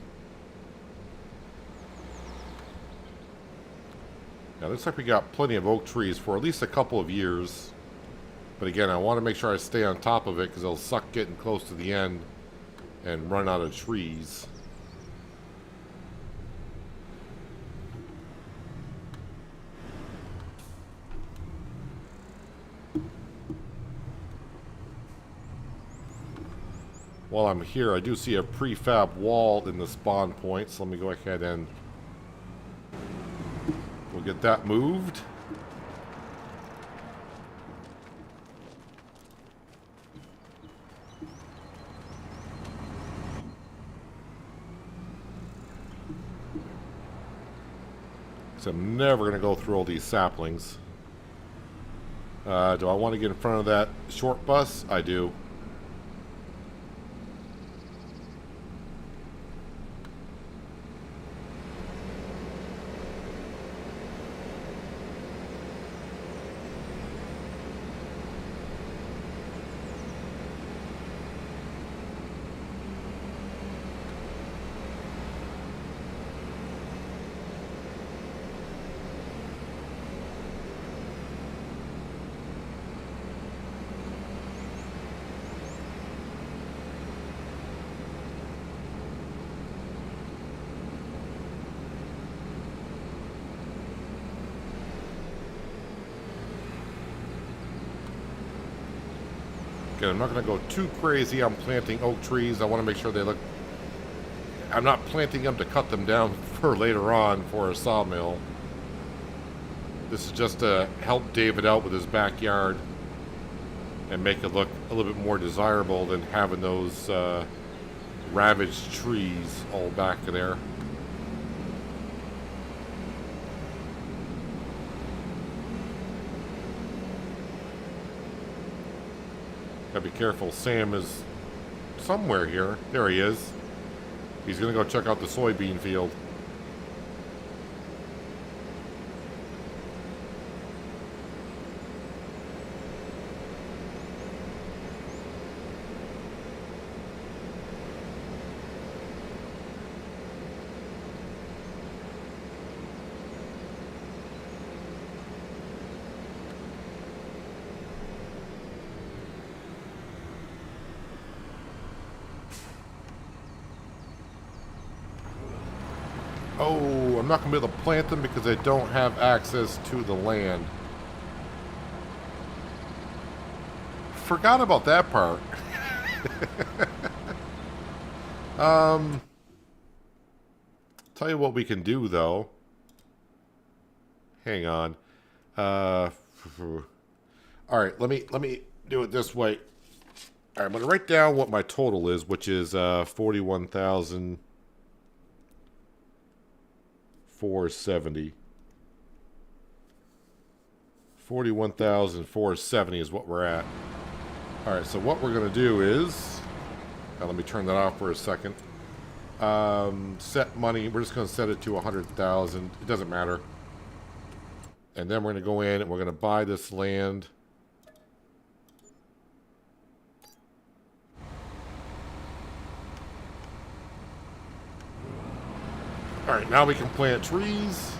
Now, looks like we got plenty of oak trees for at least a couple of years. But again, I want to make sure I stay on top of it because it'll suck getting close to the end and run out of trees. While I'm here, I do see a prefab wall in the spawn point, so let me go ahead and we'll get that moved. I'm never going to go through all these saplings. Do I want to get in front of that short bus? I do. Again, I'm not going to go too crazy on planting oak trees. I want to make sure they look... I'm not planting them to cut them down for later on for a sawmill. This is just to help David out with his backyard and make it look a little bit more desirable than having those ravaged trees all back there. Gotta be careful. Sam is somewhere here. There he is. He's gonna go check out the soybean field. Oh, I'm not going to be able to plant them because I don't have access to the land. Forgot about that part. Tell you what we can do, though. Hang on. All right, let me do it this way. All right, I'm going to write down what my total is, which is 41,000. 470. 41,470 is what we're at. Alright, so what we're going to do is... let me turn that off for a second. Set money. We're just going to set it to 100,000. It doesn't matter. And then we're going to go in and we're going to buy this land. Alright, now we can plant trees.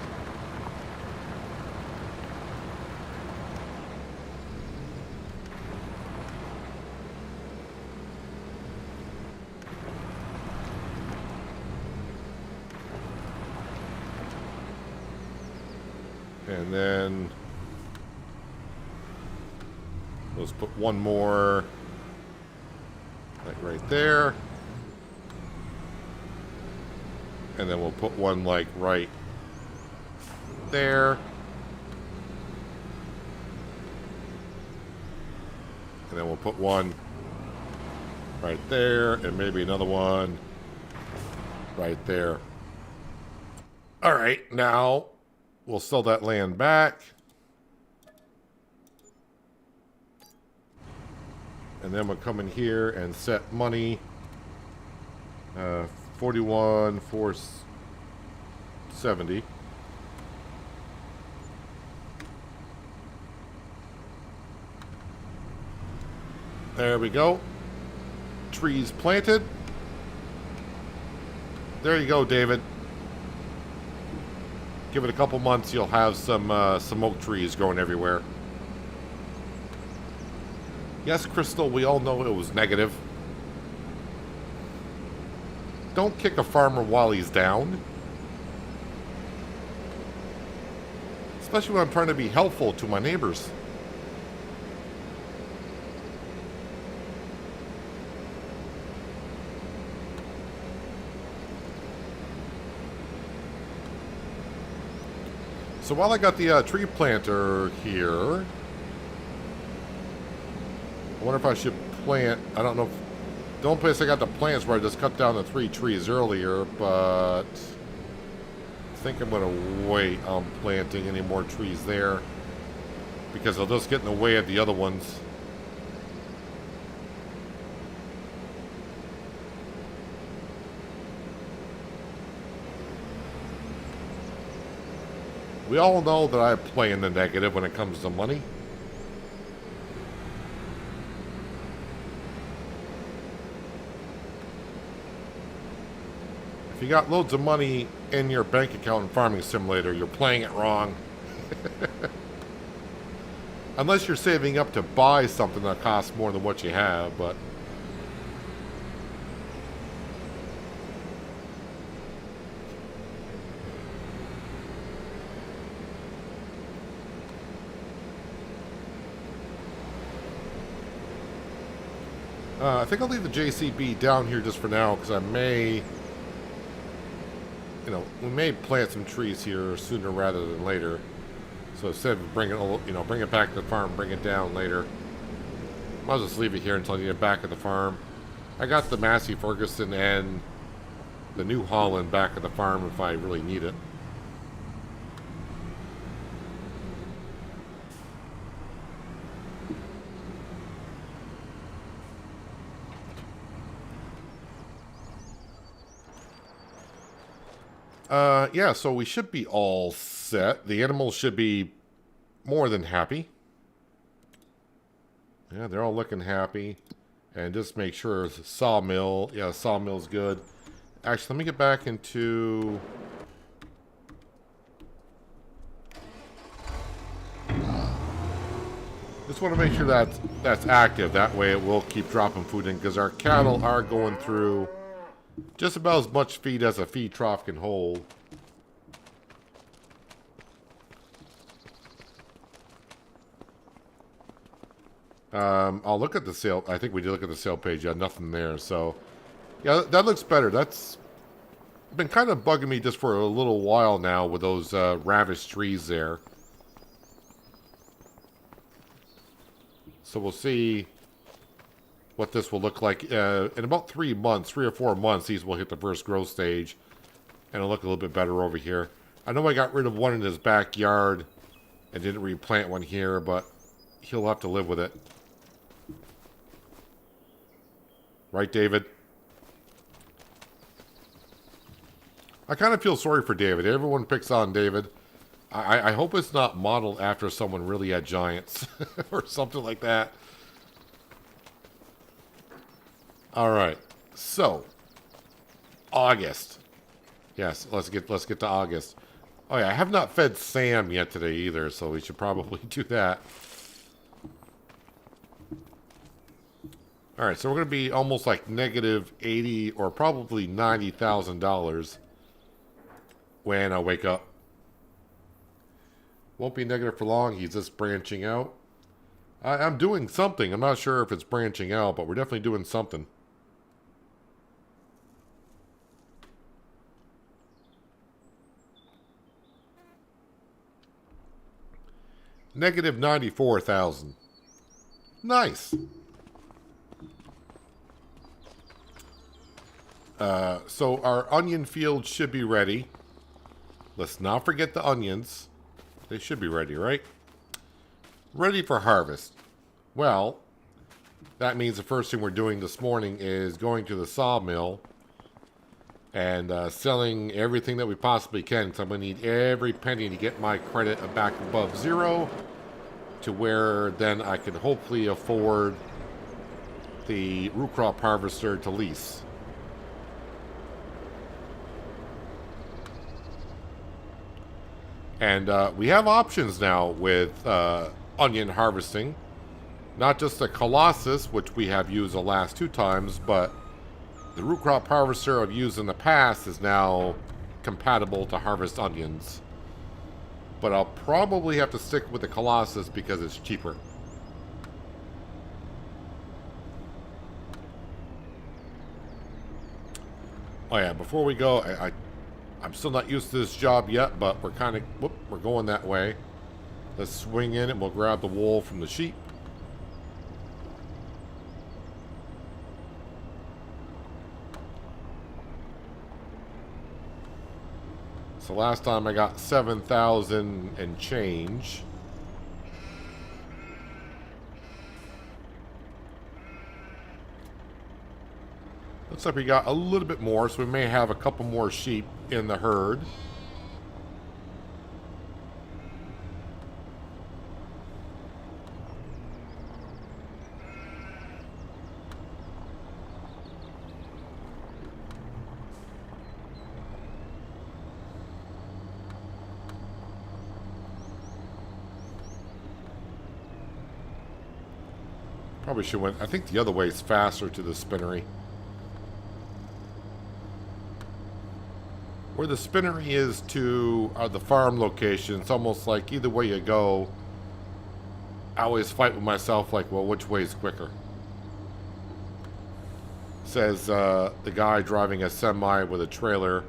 And then let's put one more like right there. And then we'll put one like right there. And then we'll put one right there and maybe another one right there. All right, now we'll sell that land back. And then we'll come in here and set money. 41,470. There we go. Trees planted. There you go, David. Give it a couple months, you'll have some oak trees growing everywhere. Yes, Crystal, we all know it was negative. Don't kick a farmer while he's down. Especially when I'm trying to be helpful to my neighbors. So while I got the tree planter here, I wonder if I should plant, I don't know if, the only place I got the plants where I just cut down the 3 trees earlier, but I think I'm going to wait on planting any more trees there because they'll just get in the way of the other ones. We all know that I play in the negative when it comes to money. If you got loads of money in your bank account in Farming Simulator, you're playing it wrong. Unless you're saving up to buy something that costs more than what you have, but... I think I'll leave the JCB down here just for now, because I may... You know, we may plant some trees here sooner rather than later. So instead of bringing it, bring it back to the farm, bring it down later. I'll just leave it here until I get back at the farm. I got the Massey Ferguson and the New Holland back at the farm if I really need it. Yeah, so we should be all set. The animals should be more than happy. Yeah, they're all looking happy. And just make sure sawmill. Yeah, sawmill's good. Actually, let me get back into... Just want to make sure that's active. That way it will keep dropping food in, because our cattle are going through just about as much feed as a feed trough can hold. I'll look at the sale. I think we did look at the sale page. Yeah, nothing there. So, yeah, that looks better. That's been kind of bugging me just for a little while now with those ravished trees there. So we'll see what this will look like. In about 3 or 4 months, these will hit the first growth stage. And it'll look a little bit better over here. I know I got rid of one in his backyard and didn't replant one here, but he'll have to live with it. Right, David? I kind of feel sorry for David. Everyone picks on David. I hope it's not modeled after someone really had giants or something like that. All right. So, August. Yes, let's get to August. Oh yeah, I have not fed Sam yet today either, so we should probably do that. All right, so we're going to be almost like negative $80 or probably $90,000 when I wake up. Won't be negative for long. He's just branching out. I'm doing something. I'm not sure if it's branching out, but we're definitely doing something. Negative 94,000. Nice. So our onion field should be ready. Let's not forget the onions. They should be ready, right? Ready for harvest. Well, that means the first thing we're doing this morning is going to the sawmill and selling everything that we possibly can. So I'm going to need every penny to get my credit back above zero to where then I can hopefully afford the root crop harvester to lease. And we have options now with onion harvesting. Not just the Colossus, which we have used the last 2 times, but the root crop harvester I've used in the past is now compatible to harvest onions. But I'll probably have to stick with the Colossus because it's cheaper. Oh yeah, before we go, I'm still not used to this job yet, but we're kind of, we're going that way. Let's swing in and we'll grab the wool from the sheep. So last time I got 7,000 and change. Looks like we got a little bit more, so we may have a couple more sheep in the herd. Probably should went. I think the other way is faster to the spinnery. Where the spinnery is to the farm location, it's almost like either way you go, I always fight with myself like, well, which way is quicker? Says the guy driving a semi with a trailer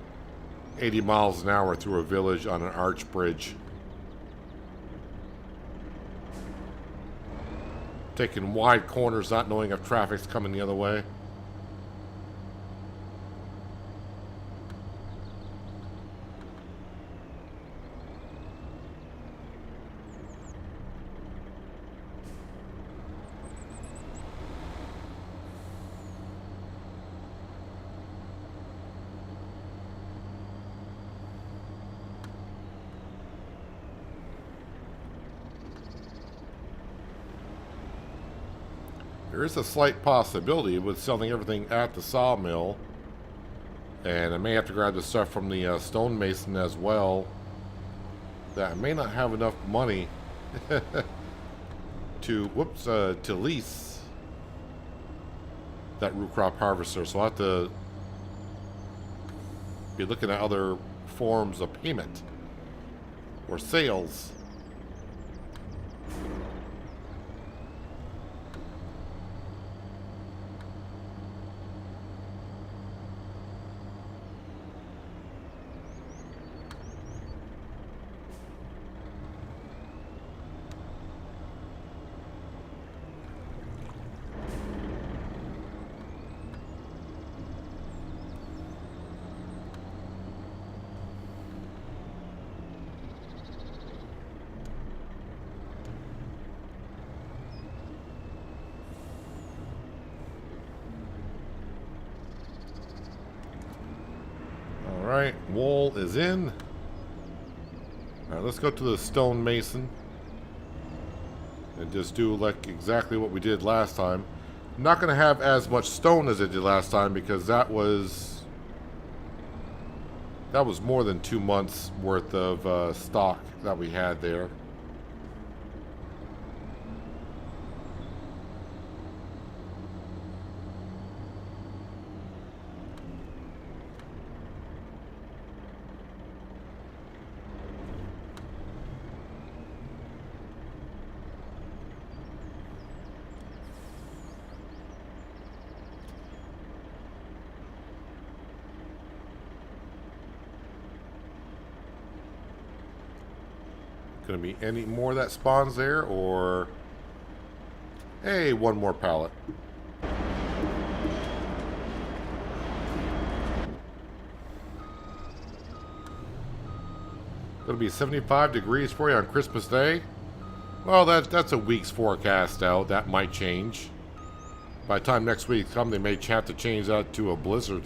80 miles an hour through a village on an arch bridge. Taking wide corners, not knowing if traffic's coming the other way. There is a slight possibility with selling everything at the sawmill, and I may have to grab the stuff from the stonemason as well, that I may not have enough money to lease that root crop harvester, so I'll have to be looking at other forms of payment or sales. Alright, wool is in. Alright, let's go to the stone mason. And just do like exactly what we did last time. I'm not going to have as much stone as I did last time because that was more than 2 months worth of stock that we had there. Gonna be any more that spawns there, or hey, one more pallet. Gonna be 75 degrees for you on Christmas Day. Well, that's a week's forecast out. That might change. By the time next week comes, they may have to change that to a blizzard.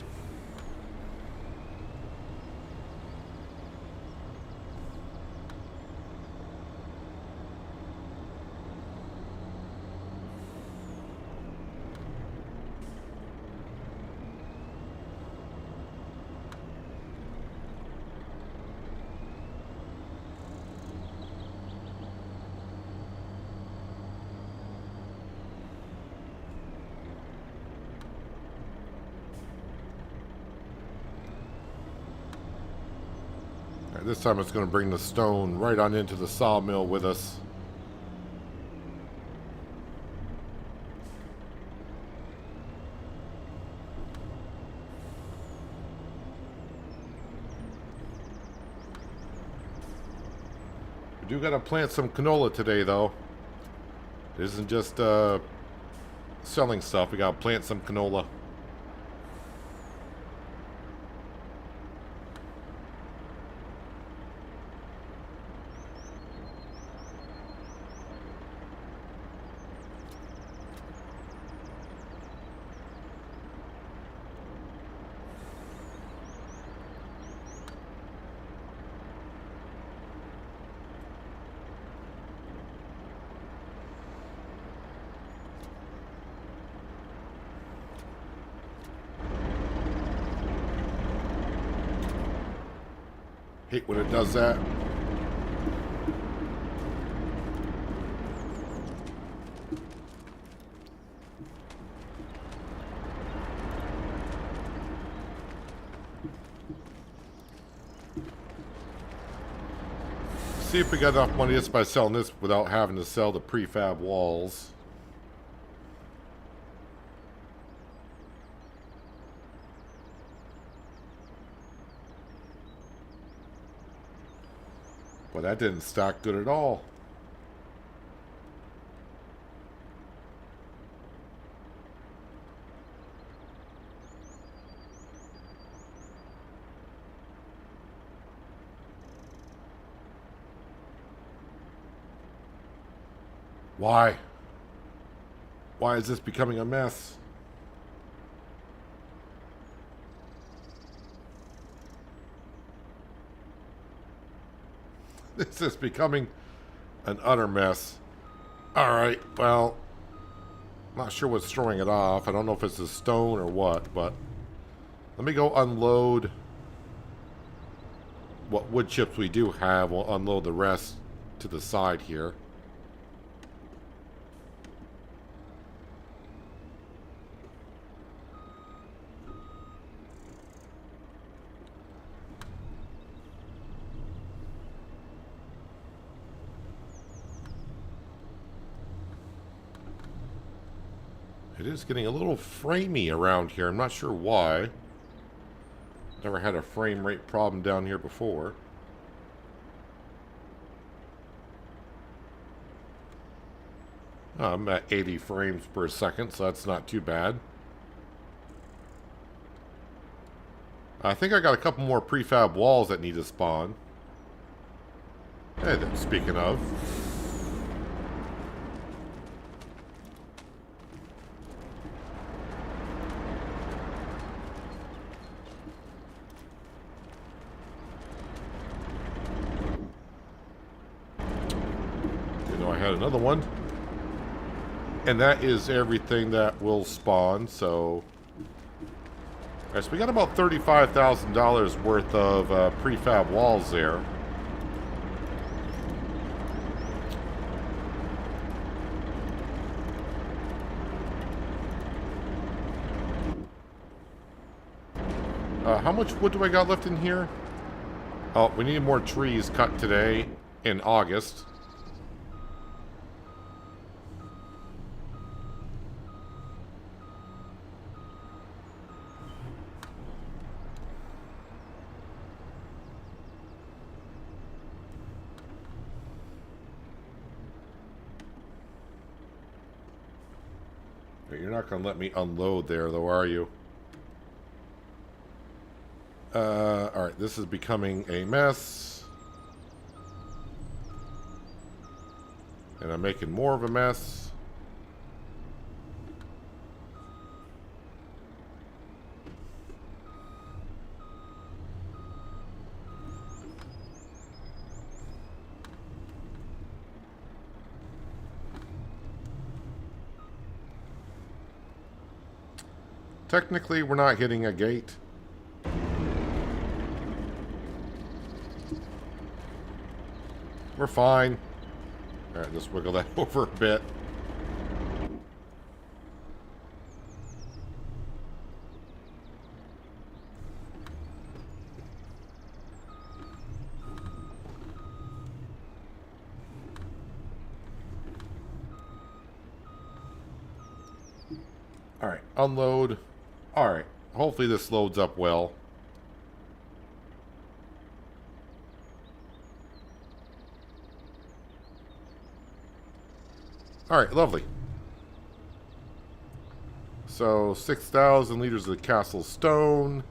This time it's going to bring the stone right on into the sawmill with us. We do got to plant some canola today, though. It isn't just selling stuff. We got to plant some canola. Hate when it does that. See if we got enough money just by selling this without having to sell the prefab walls. But that didn't stack good at all. Why? Why is this becoming a mess? This is becoming an utter mess. Alright, well, not sure what's throwing it off. I don't know if it's the stone or what, but let me go unload what wood chips we do have. We'll unload the rest to the side here. It is getting a little framey around here. I'm not sure why. Never had a frame rate problem down here before. I'm at 80 frames per second, so that's not too bad. I think I got a couple more prefab walls that need to spawn. Hey, speaking of. got another one. And that is everything that will spawn, so... Alright, so we got about $35,000 worth of prefab walls there. How much wood do I got left in here? Oh, we need more trees cut today in August. You're not going to let me unload there, though, are you? Alright, this is becoming a mess. And I'm making more of a mess. Technically, we're not hitting a gate. We're fine. Alright, just wiggle that over a bit. Alright, unload. Alright, hopefully this loads up well. Alright, lovely. So, 6,000 liters of castle stone,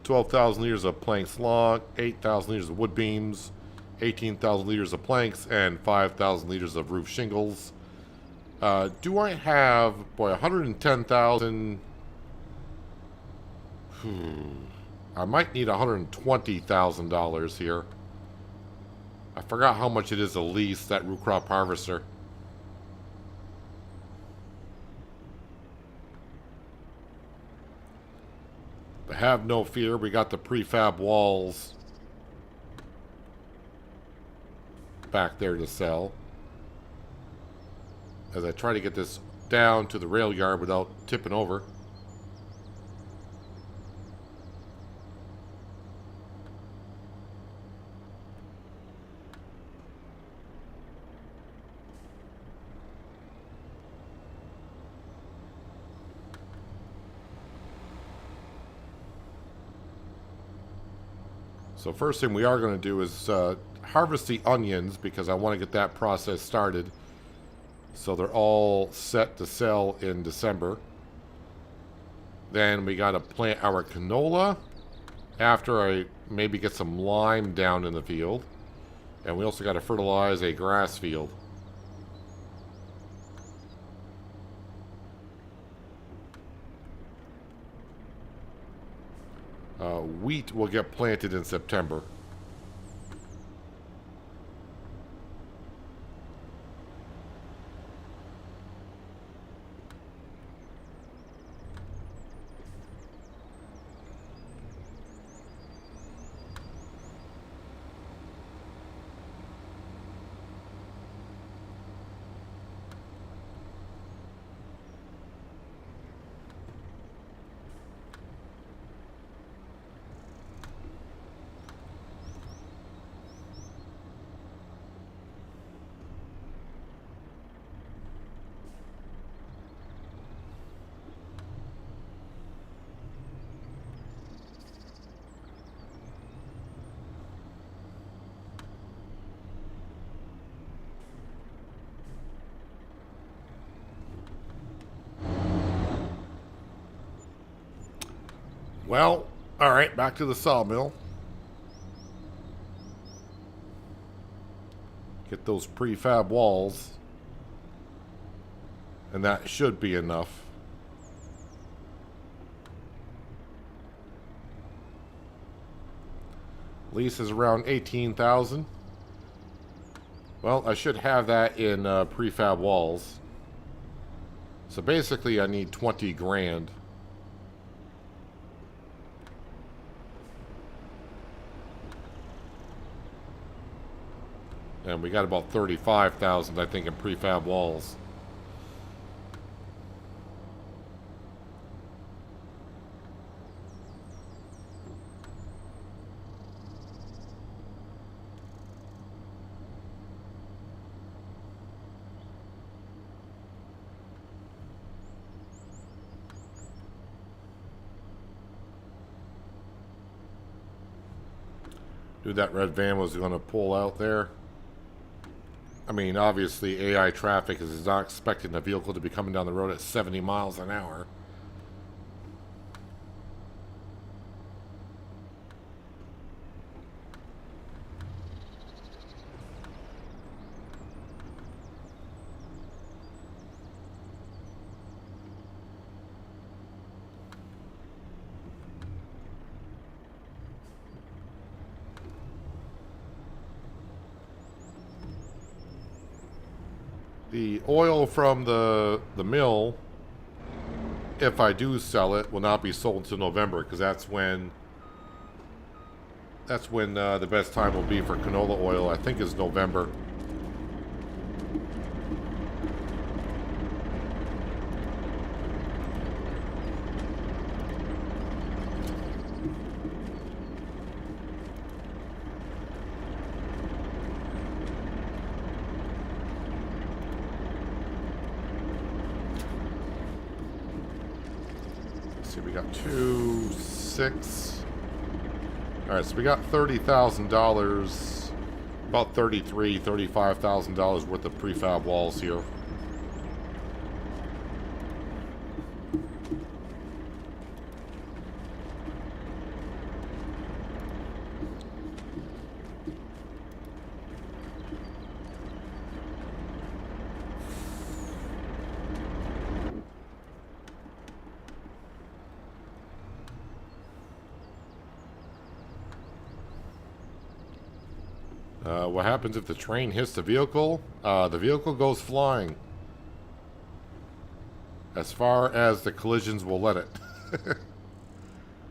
12,000 liters of planks log, 8,000 liters of wood beams, 18,000 liters of planks, and 5,000 liters of roof shingles. Do I have, boy, 110,000... I might need $120,000 here. I forgot how much it is to lease that root crop harvester. But have no fear, we got the prefab walls back there to sell. As I try to get this down to the rail yard without tipping over. So first thing we are going to do is harvest the onions because I want to get that process started. So they're all set to sell in December. Then we got to plant our canola after I maybe get some lime down in the field. And we also got to fertilize a grass field. Wheat will get planted in September. Well, alright, back to the sawmill. Get those prefab walls. And that should be enough. Lease is around 18,000. Well, I should have that in prefab walls. So basically I need 20 grand. And we got about 35,000, I think, in prefab walls. Dude, that red van was going to pull out there. I mean, obviously, AI traffic is not expecting the vehicle to be coming down the road at 70 miles an hour. The oil from the mill, if I do sell it, will not be sold until November, because that's when the best time will be for canola oil. I think is November. We got 2, 6. All right, so we got $30,000, about $35,000 worth of prefab walls here. What happens if the train hits the vehicle? The vehicle goes flying. As far as the collisions will let it.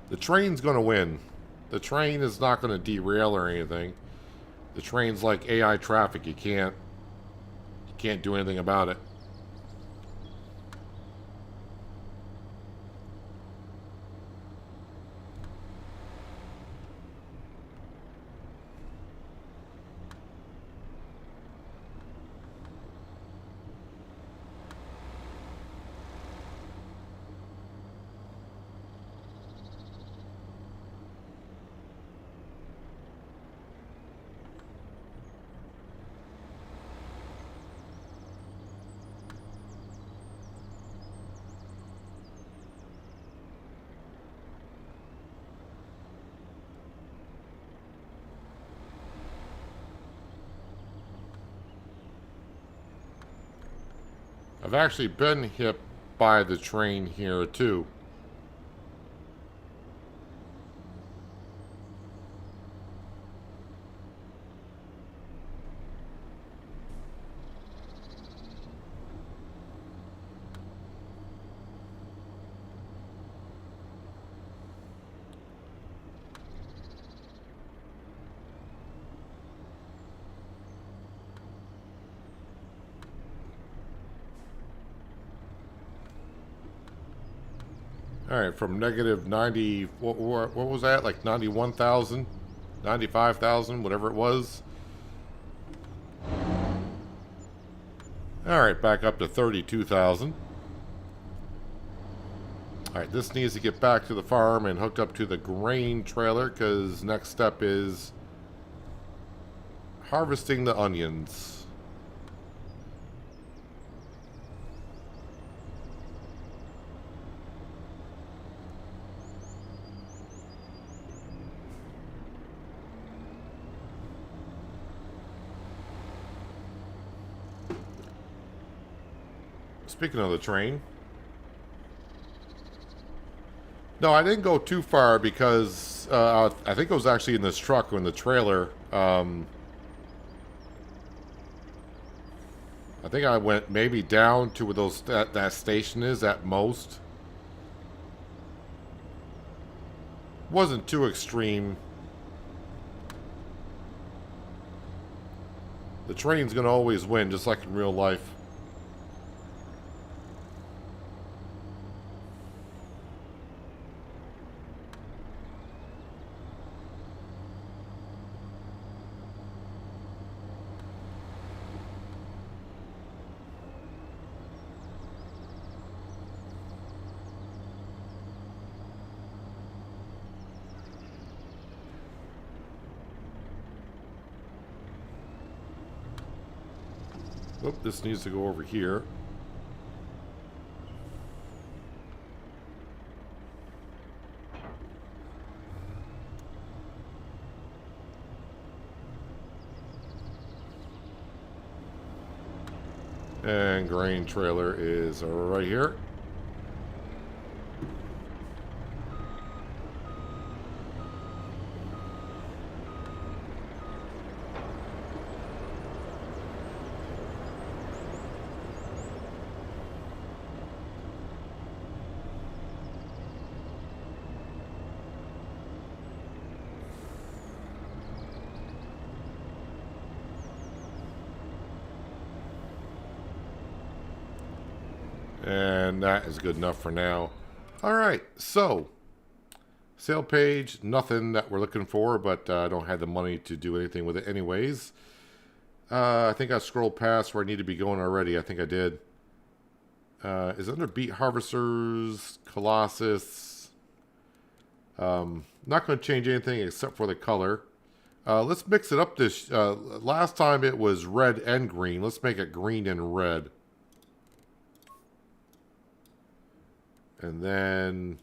The train's going to win. The train is not going to derail or anything. The train's like AI traffic. You can't do anything about it. I've actually been hit by the train here too. All right, from negative 90, what was that? Like 91,000, 95,000, whatever it was. All right, back up to 32,000. All right, this needs to get back to the farm and hooked up to the grain trailer, because next step is harvesting the onions. Speaking of the train. No, I didn't go too far because I think it was actually in this truck or in the trailer. I think I went maybe down to where that station is at most. Wasn't too extreme. The train's gonna always win, just like in real life. Oop, this needs to go over here. And grain trailer is right here. And that is good enough for now. All right, so sale page, nothing that we're looking for, but I don't have the money to do anything with it anyways. I think I scrolled past where I need to be going already. I think I did. Is under Beet Harvesters, Colossus. Not going to change anything except for the color. Let's mix it up this. Last time it was red and green. Let's make it green and red. And then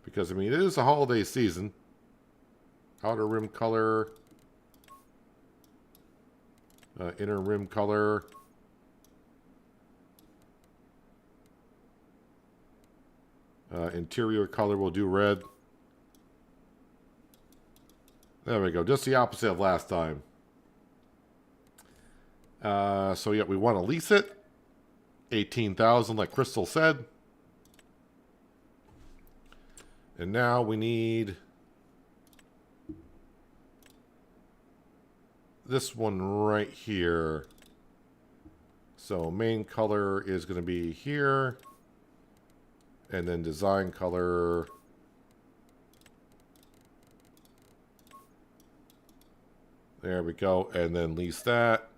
because I mean it is a holiday season. Outer rim color, inner rim color, interior color will do red. There we go, just the opposite of last time. So yeah, we want to lease it. 18,000 like Crystal said. And now we need this one right here. So main color is going to be here. And then design color. There we go. And then lease that.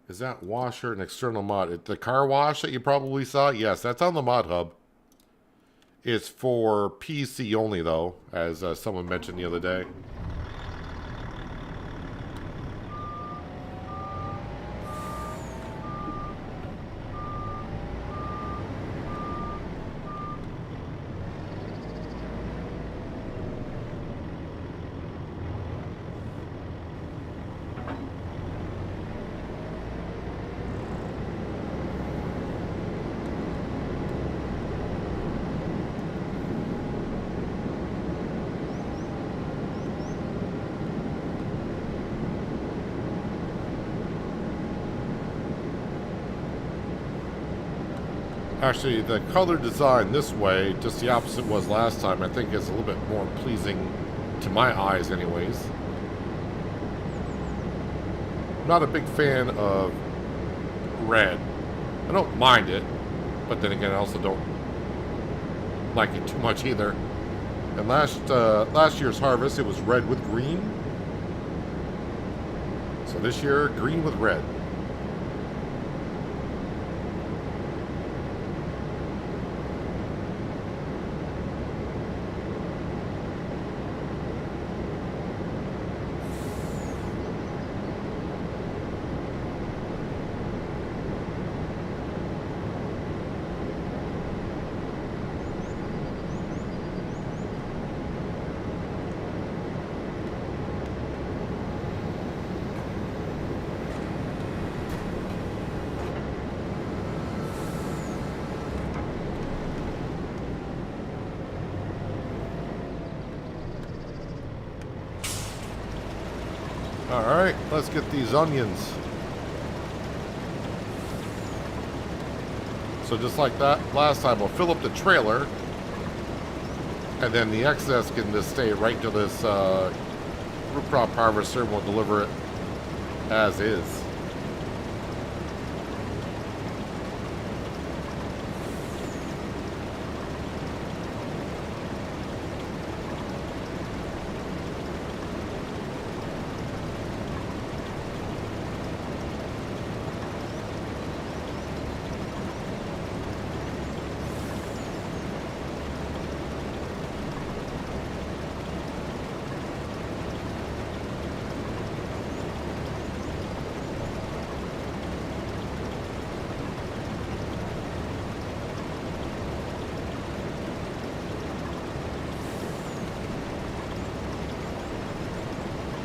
Is that washer an external mod? The car wash that you probably saw? Yes, that's on the mod hub. It's for PC only, though, as someone mentioned the other day. Actually, the color design this way, just the opposite was last time, I think is a little bit more pleasing to my eyes anyways. I'm not a big fan of red. I don't mind it, but then again, I also don't like it too much either. And last year's harvest, it was red with green. So this year, green with red. Alright, let's get these onions. So just like that, last time we'll fill up the trailer, and then the excess can just stay right to this root crop harvester, and we'll deliver it as is.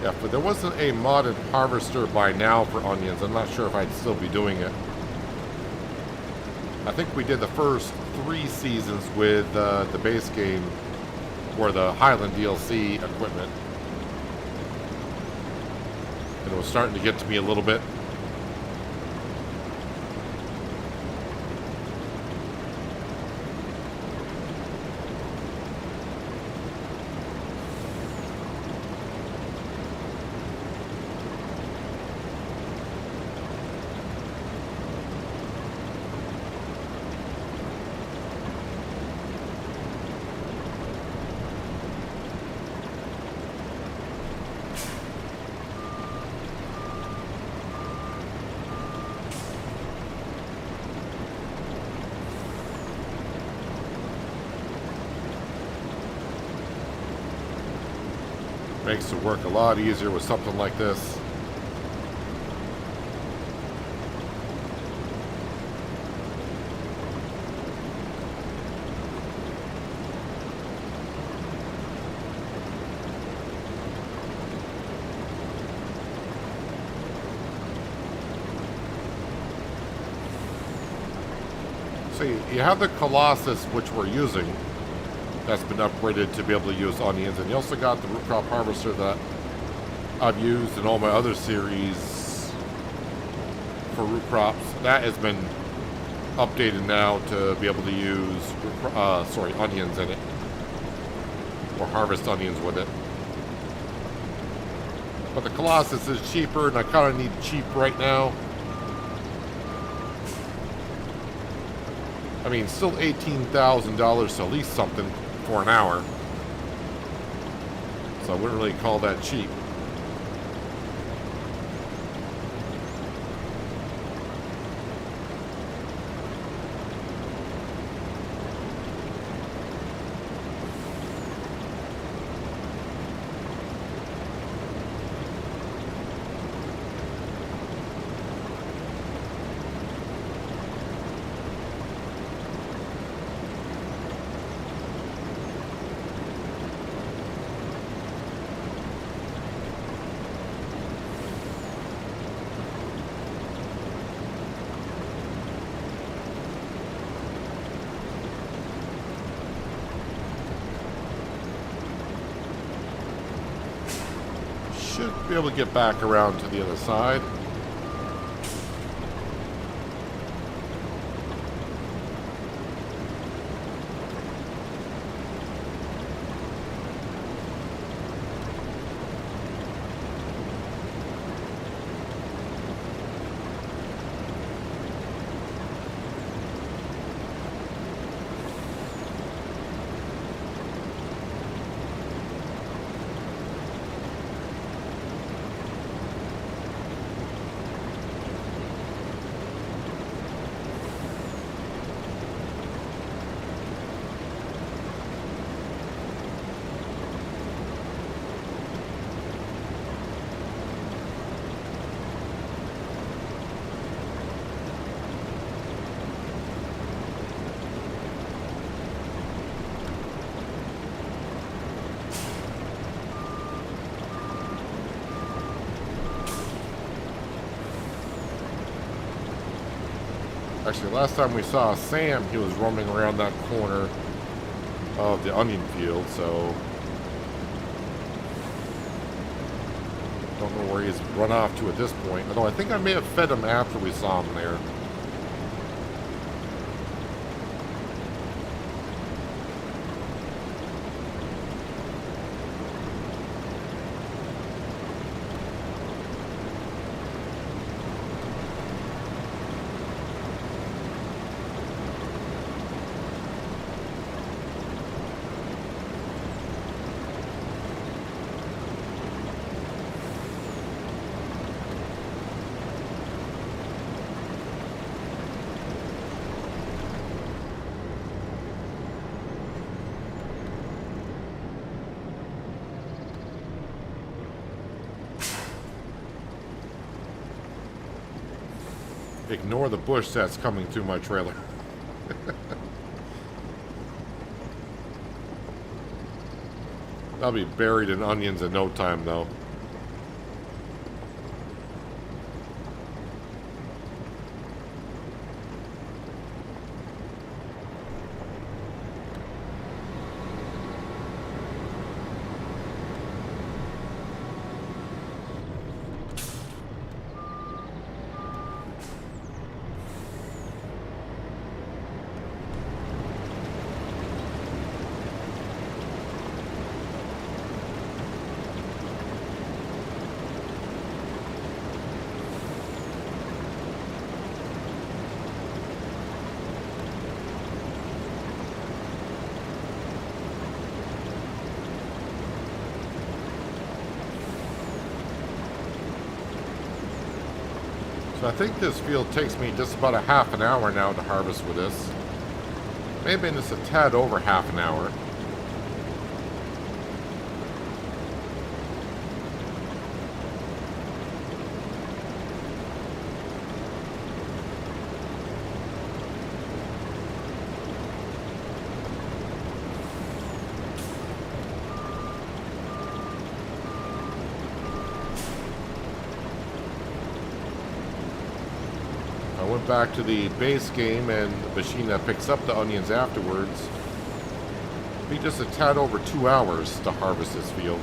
Yeah, but there wasn't a modded harvester by now for onions. I'm not sure if I'd still be doing it. I think we did the first 3 seasons with the base game or the Highland DLC equipment. And it was starting to get to me a little bit. Makes the work a lot easier with something like this. So you have the Colossus, which we're using. That's been upgraded to be able to use onions, and you also got the root crop harvester that I've used in all my other series for root crops. That has been updated now to be able to use onions in it, or harvest onions with it. But the Colossus is cheaper, and I kind of need cheap right now. I mean, still $18,000 to lease something for an hour. So I wouldn't really call that cheap. Should be able to get back around to the other side. Actually, last time we saw Sam, he was roaming around that corner of the onion field, so Don't know where he's run off to at this point. Although I think I may have fed him after we saw him there. Ignore the bush that's coming through my trailer. I'll be buried in onions in no time, though. So I think this field takes me just about a half an hour now to harvest with this. Maybe just a tad over half an hour. I went back to the base game and the machine that picks up the onions afterwards. It'll be just a tad over 2 hours to harvest this field.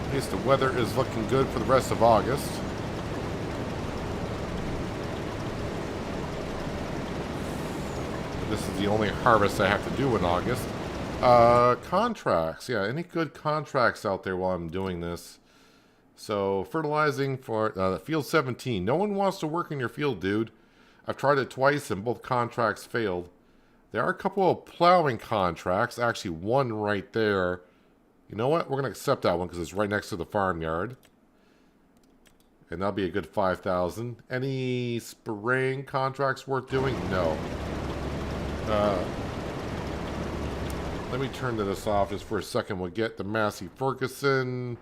At least the weather is looking good for the rest of August. This is the only harvest I have to do in August. Contracts. Yeah, any good contracts out there while I'm doing this? So, fertilizing for field 17. No one wants to work in your field, dude. I've tried it twice and both contracts failed. There are a couple of plowing contracts. Actually, one right there. You know what? We're going to accept that one because it's right next to the farmyard. And that'll be a good 5,000. Any spraying contracts worth doing? No. Let me turn this off just for a second. We'll get the Massey Ferguson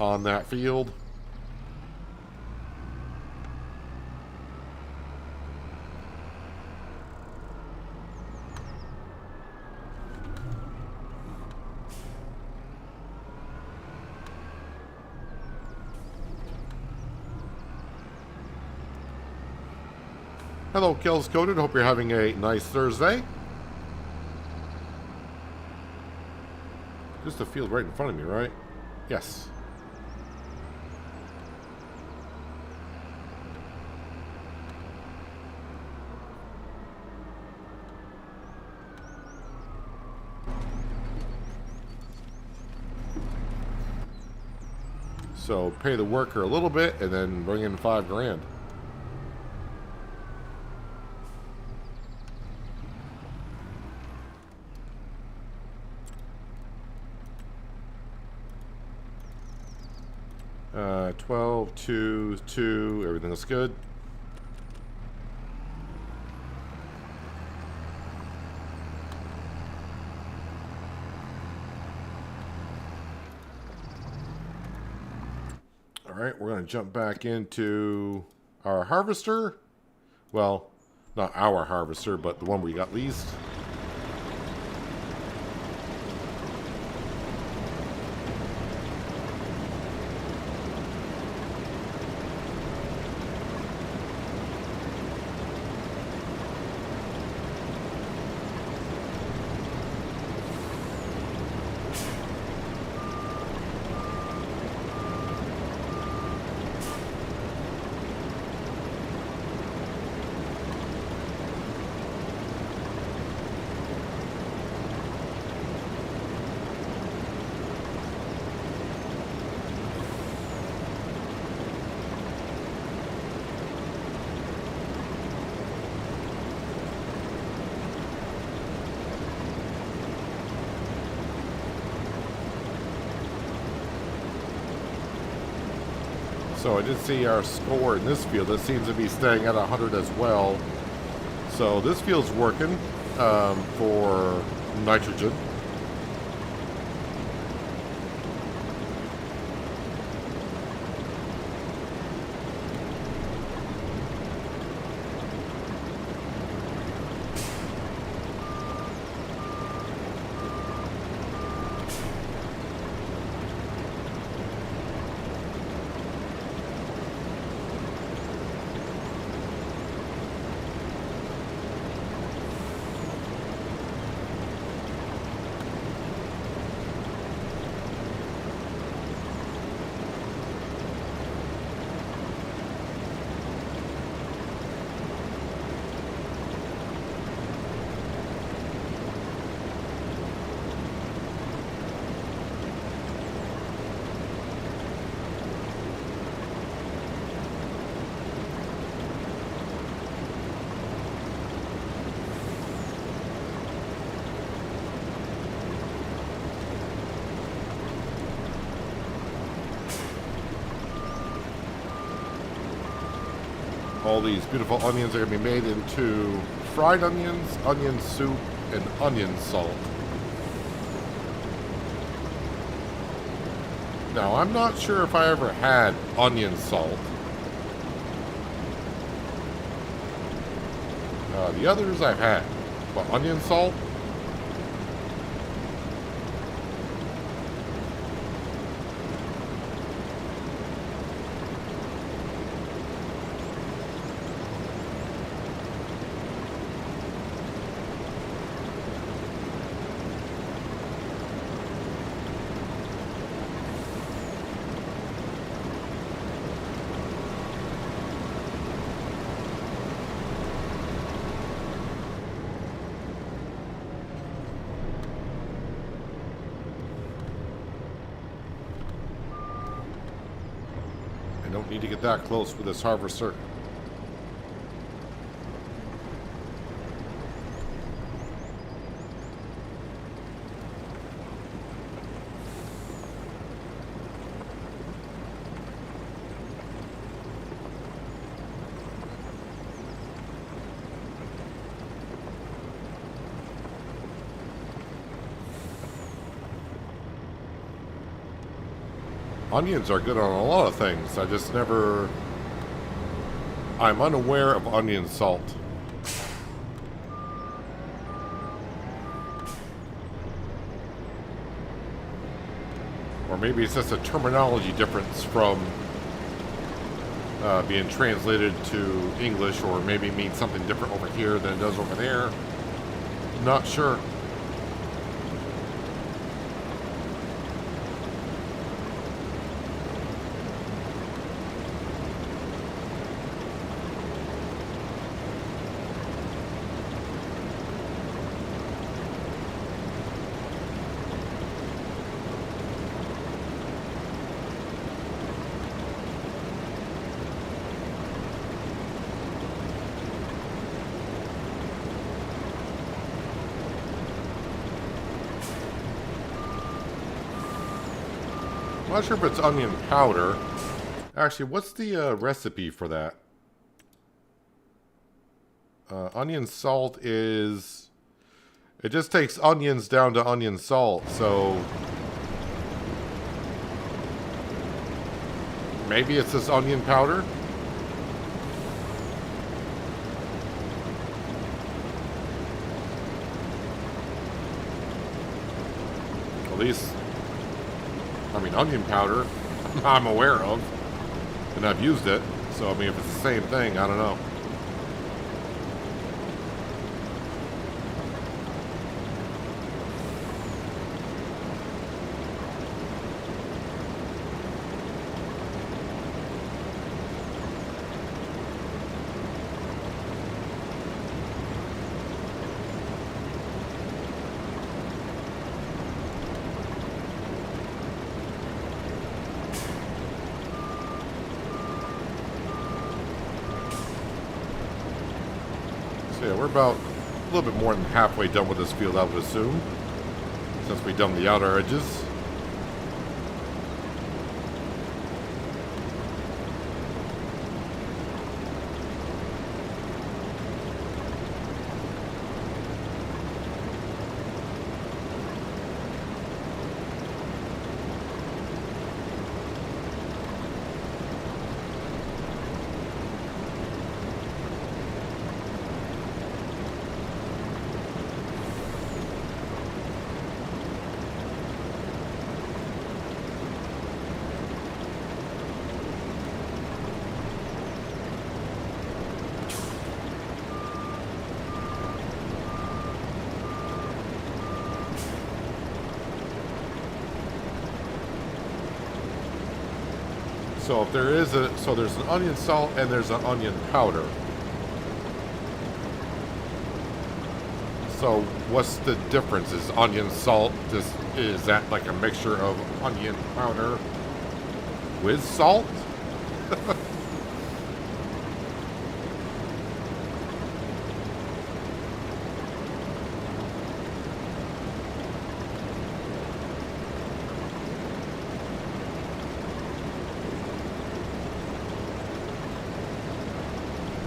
on that field. Hello, Kells Coated. Hope you're having a nice Thursday. Just a field right in front of me, right? Yes. So pay the worker a little bit and then bring in 5 grand. Uh, 12, 2, 2, everything looks good. Alright, we're going to jump back into our harvester. Well, not our harvester, but the one we got leased. So I did see our score in this field. It seems to be staying at 100 as well. So this field's working for nitrogen. All these beautiful onions are going to be made into fried onions, onion soup, and onion salt. Now, I'm not sure if I ever had onion salt. The others I've had, but onion salt? I don't need to get that close with this harvester. Onions are good on a lot of things. I just never... I'm unaware of onion salt. Or maybe it's just a terminology difference from being translated to English, or maybe it means something different over here than it does over there. Not sure. not sure if it's onion powder. Actually, what's the recipe for that? Onion salt is... It just takes onions down to onion salt, so... Maybe it's this onion powder? At least... I mean, onion powder, I'm aware of. And I've used it, so I mean, if it's the same thing, I don't know. Yeah, we're about a little bit more than halfway done with this field, I would assume, since we've done the outer edges. So if there is there's an onion salt and there's an onion powder. So what's the difference? Is onion salt is that like a mixture of onion powder with salt?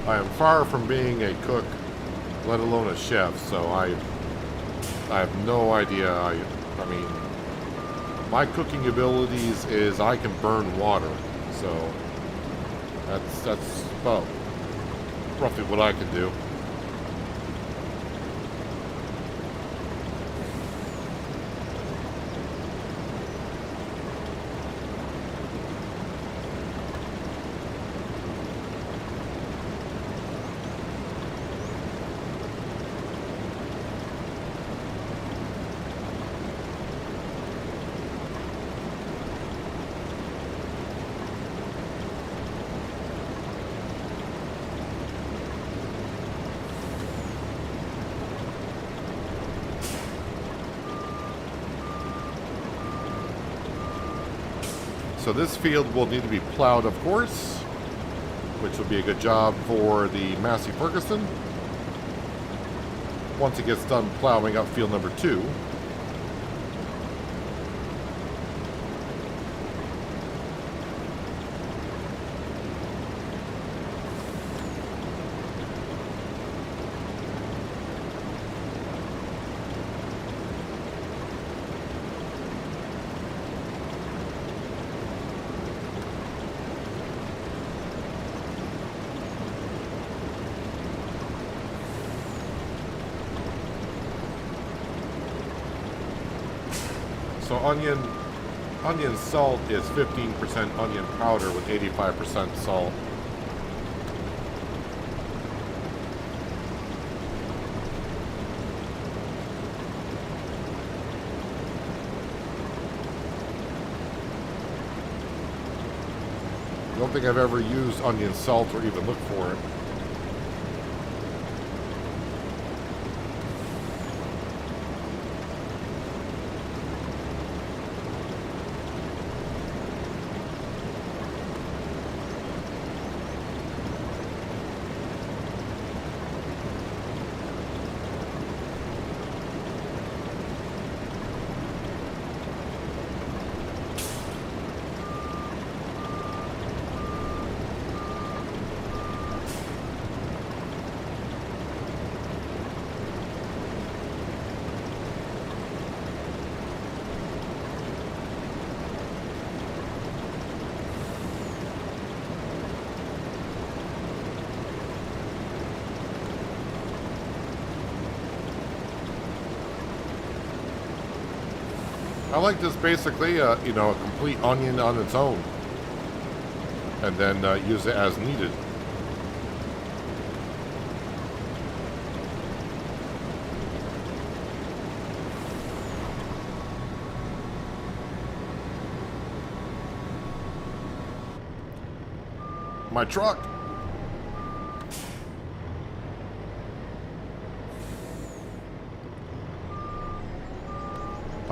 I am far from being a cook, let alone a chef, so I have no idea. I mean, my cooking abilities is I can burn water, so that's about roughly what I can do. So this field will need to be plowed, of course, which will be a good job for the Massey Ferguson once it gets done plowing up field number 2. So onion salt is 15% onion powder with 85% salt. I don't think I've ever used onion salt or even looked for it. I like this basically, you know, a complete onion on its own. And then use it as needed. My truck.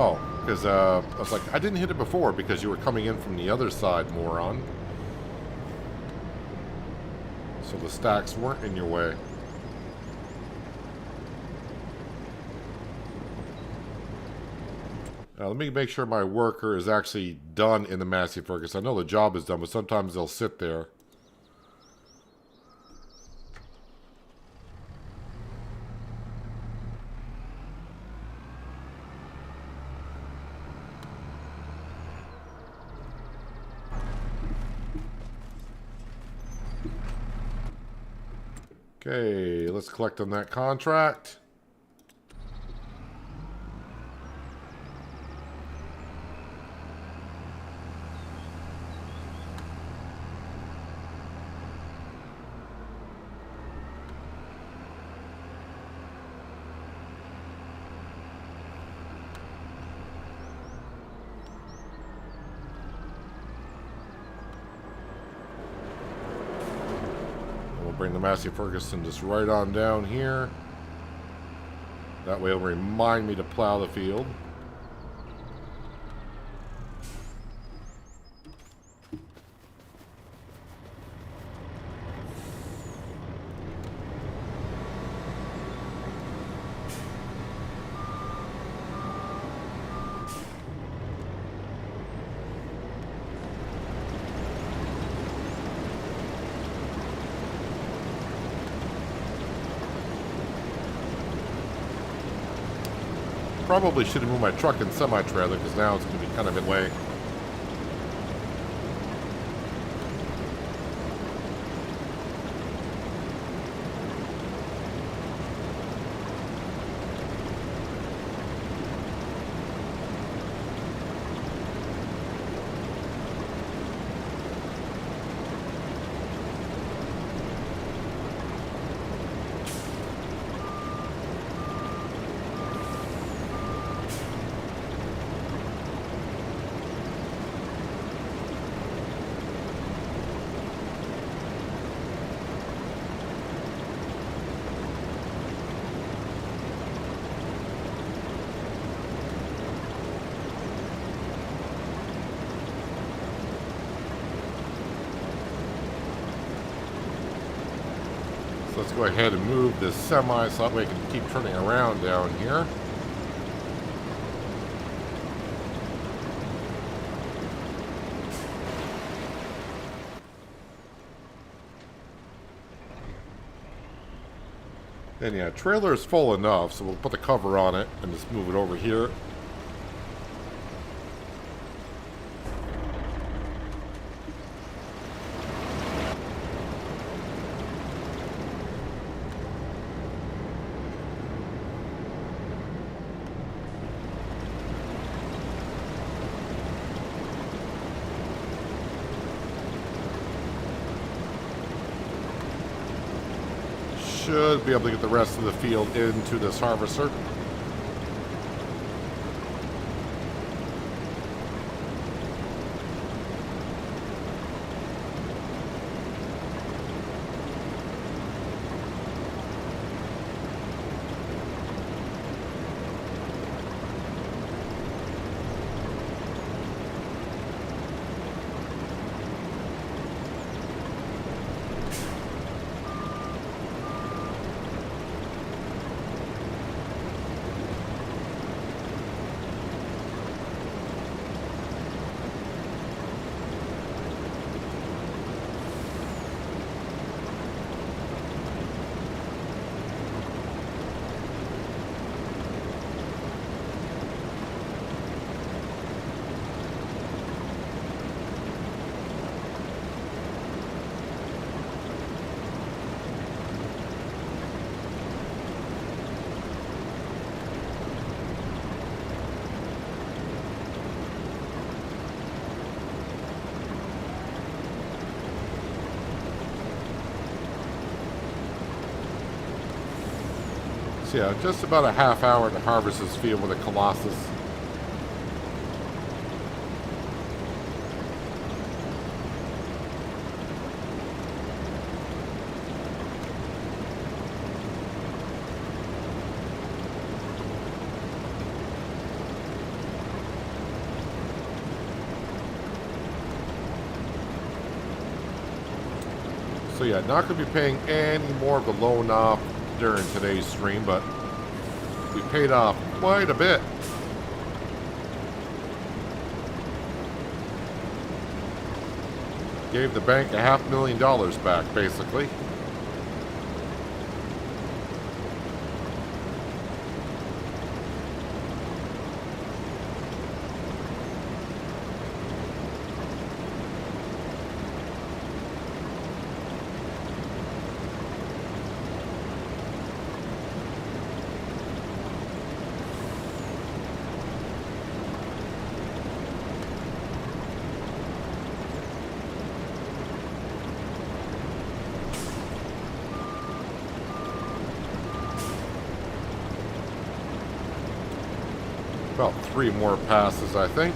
Oh, because I was like, I didn't hit it before because you were coming in from the other side, moron. So the stacks weren't in your way. Let me make sure my worker is actually done in the Massey Ferguson. I know the job is done, but sometimes they'll sit there. Okay, let's collect on that contract. Bring the Massey Ferguson just right on down here. That way it'll remind me to plow the field. Probably should have moved my truck and semi-trailer because now it's going to be kind of in the way. Let's go ahead and move this semi so that way I can keep turning around down here. And yeah, trailer is full enough, so we'll put the cover on it and just move it over here. Should be able to get the rest of the field into this harvester. So yeah, just about a half hour to harvest this field with a Colossus. So yeah, not going to be paying any more of the loan off during today's stream, but we paid off quite a bit. Gave the bank $500,000 back, basically. About 3 more passes, I think.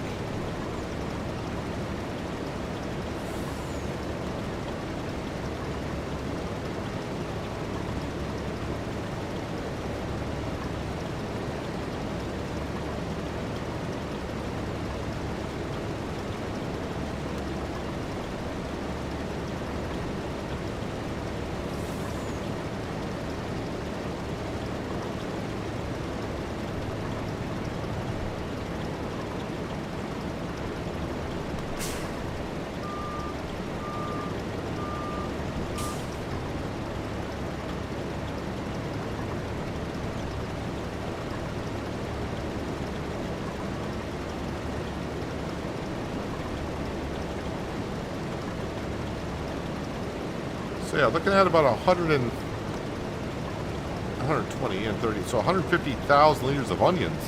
So yeah, looking at about 120 and 30, so 150,000 liters of onions,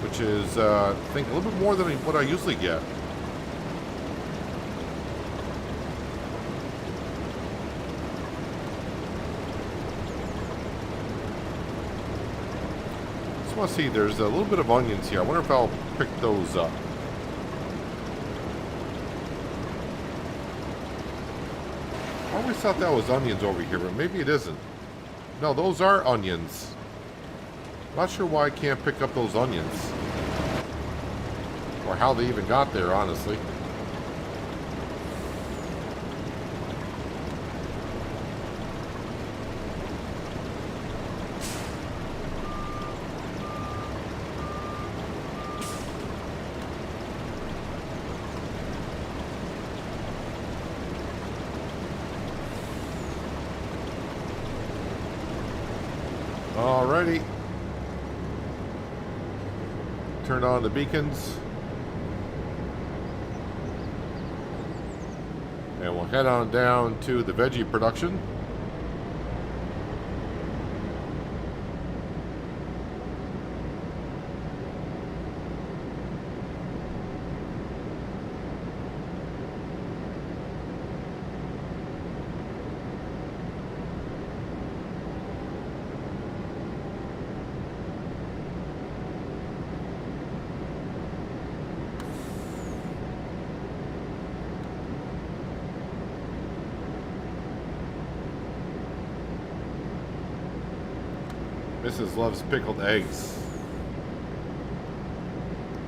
which is, I think, a little bit more than what I usually get. Just want to see, there's a little bit of onions here. I wonder if I'll pick those up. I always thought that was onions over here, but maybe it isn't. No, those are onions. Not sure why I can't pick up those onions. Or how they even got there, honestly. Alrighty. Turn on the beacons. And we'll head on down to the veggie production. Mrs. loves pickled eggs.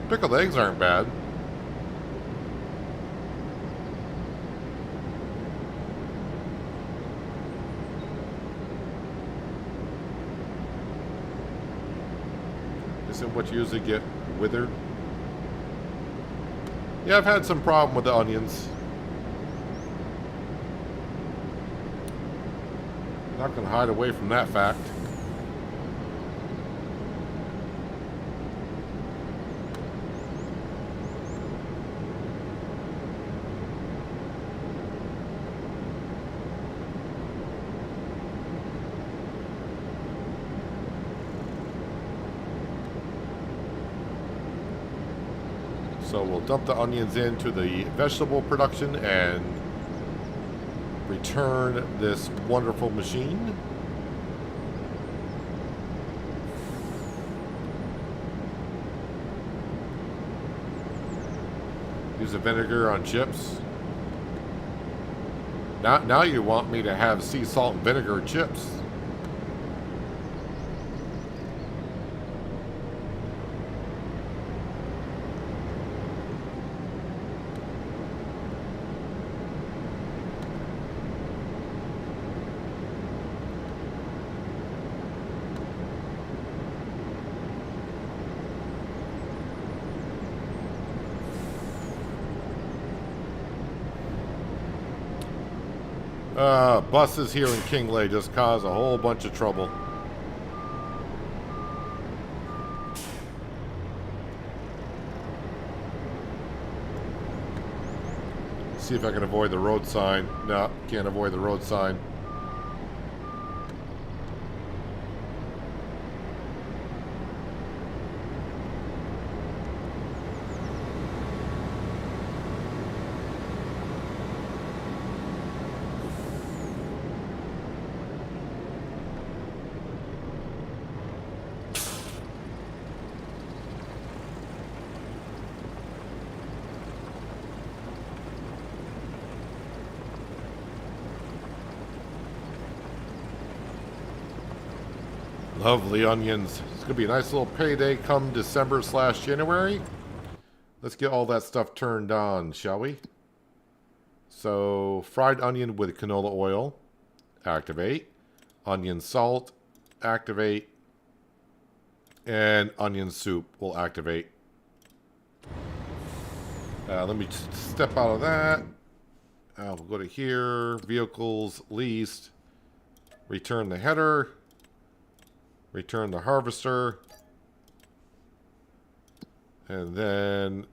Pickled eggs aren't bad. Isn't what you usually get withered? Yeah, I've had some problem with the onions. Not going to hide away from that fact. So we'll dump the onions into the vegetable production and return this wonderful machine. Use the vinegar on chips. Now you want me to have sea salt and vinegar chips. Buses here in Kinlaig just cause a whole bunch of trouble. See if I can avoid the road sign. No, can't avoid the road sign. Lovely onions. It's going to be a nice little payday come December/January. Let's get all that stuff turned on, shall we? So, fried onion with canola oil. Activate. Onion salt. Activate. And onion soup will activate. Let me step out of that. We'll go to here. Vehicles, leased. Return the header. Return the harvester. And then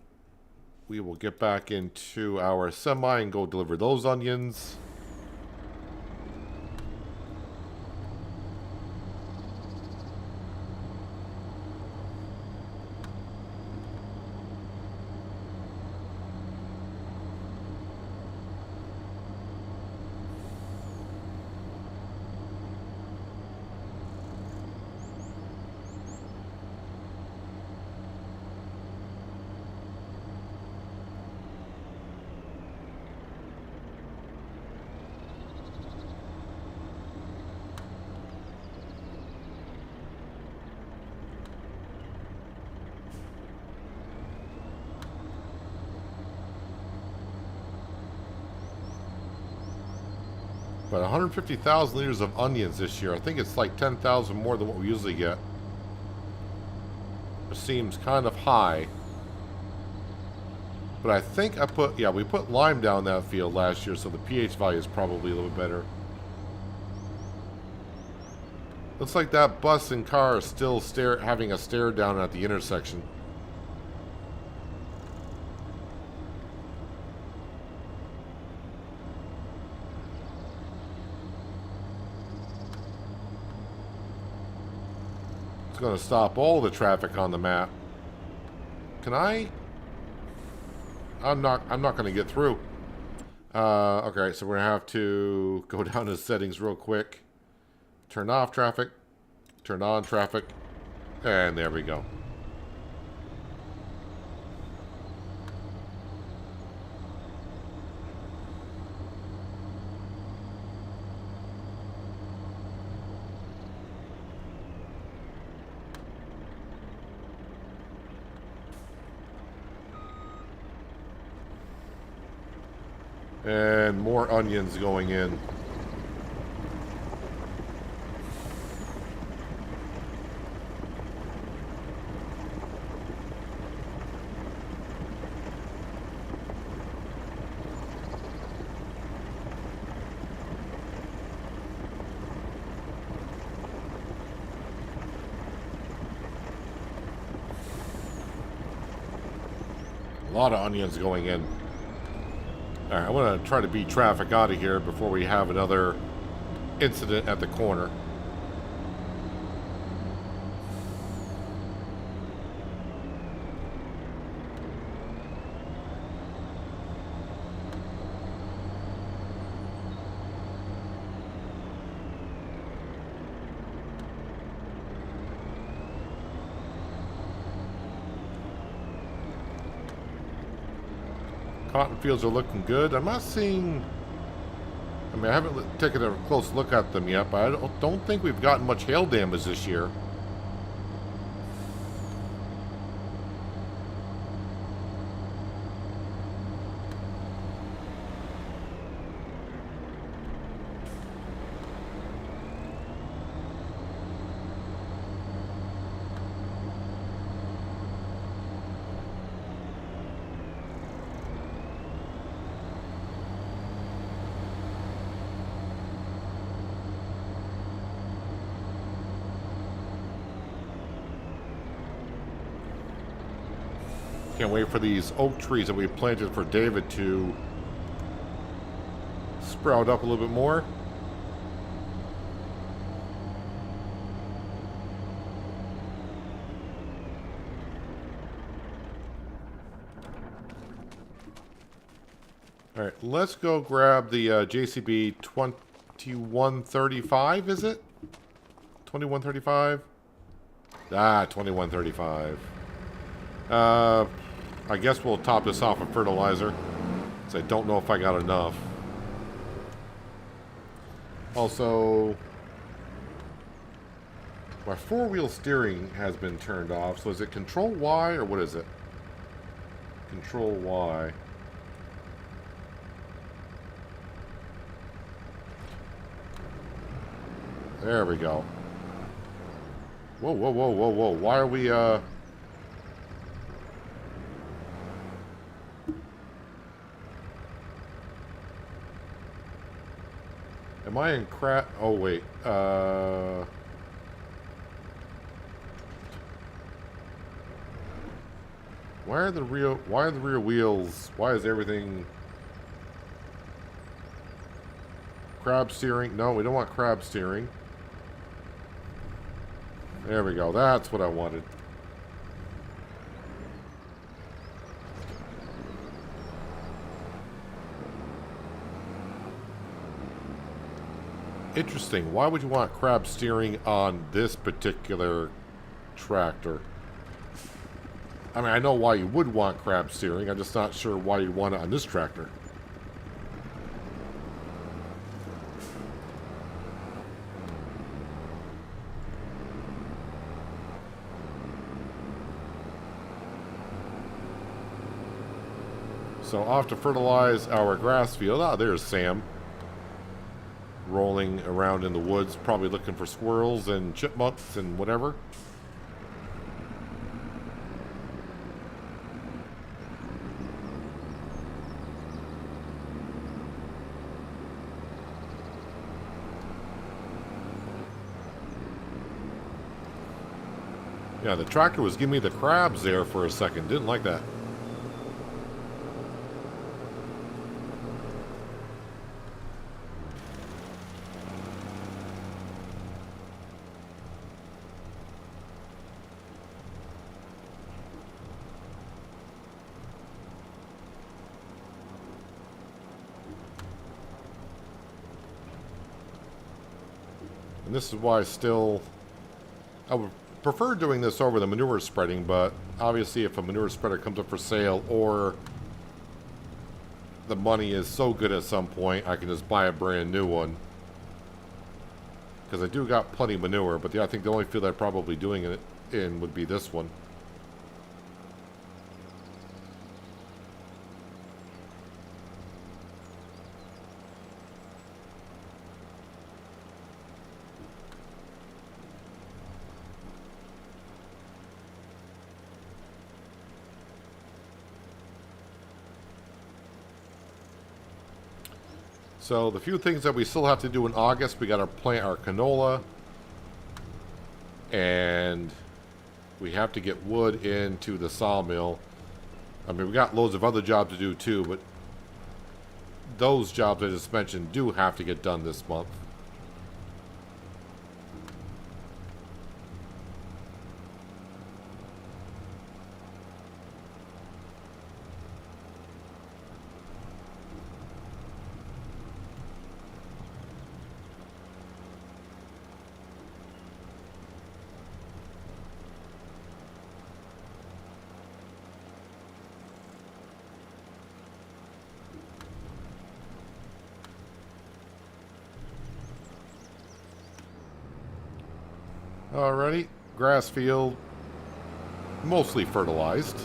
we will get back into our semi and go deliver those onions. But 150,000 liters of onions this year. I think it's like 10,000 more than what we usually get. It seems kind of high. But I think we put lime down that field last year, so the pH value is probably a little bit better. Looks like that bus and car is still having a stare down at the intersection. Going to stop all the traffic on the map. Can I? I'm not going to get through. Okay, so we're going to have to go down to settings real quick. Turn off traffic. Turn on traffic. And there we go. And more onions going in. A lot of onions going in. Alright, I want to try to beat traffic out of here before we have another incident at the corner. Cotton fields are looking good. I'm not seeing... I mean, I haven't taken a close look at them yet, but I don't think we've gotten much hail damage this year. Can't wait for these oak trees that we planted for David to sprout up a little bit more. All right, let's go grab the JCB 2135, is it? 2135? Ah, 2135. I guess we'll top this off with fertilizer, because I don't know if I got enough. Also, my four-wheel steering has been turned off, so is it Control Y, or what is it? Control Y. There we go. Whoa, whoa, whoa, whoa, whoa. Why are we, Am I in crap? Oh, wait. Why are the rear wheels? Why is everything crab steering? No, we don't want crab steering. There we go. That's what I wanted. Interesting. Why would you want crab steering on this particular tractor? I mean, I know why you would want crab steering. I'm just not sure why you want it on this tractor. So I'll have to fertilize our grass field. Ah, there's Sam. Rolling around in the woods, probably looking for squirrels and chipmunks and whatever. Yeah, the tractor was giving me the crabs there for a second. Didn't like that. And this is why I would prefer doing this over the manure spreading, but obviously if a manure spreader comes up for sale or the money is so good at some point, I can just buy a brand new one. Because I do got plenty of manure, but I think the only field I'm probably doing it in would be this one. So the few things that we still have to do in August, we got to plant our canola, and we have to get wood into the sawmill. I mean, we got loads of other jobs to do too, but those jobs I just mentioned do have to get done this month. Alrighty, grass field, mostly fertilized.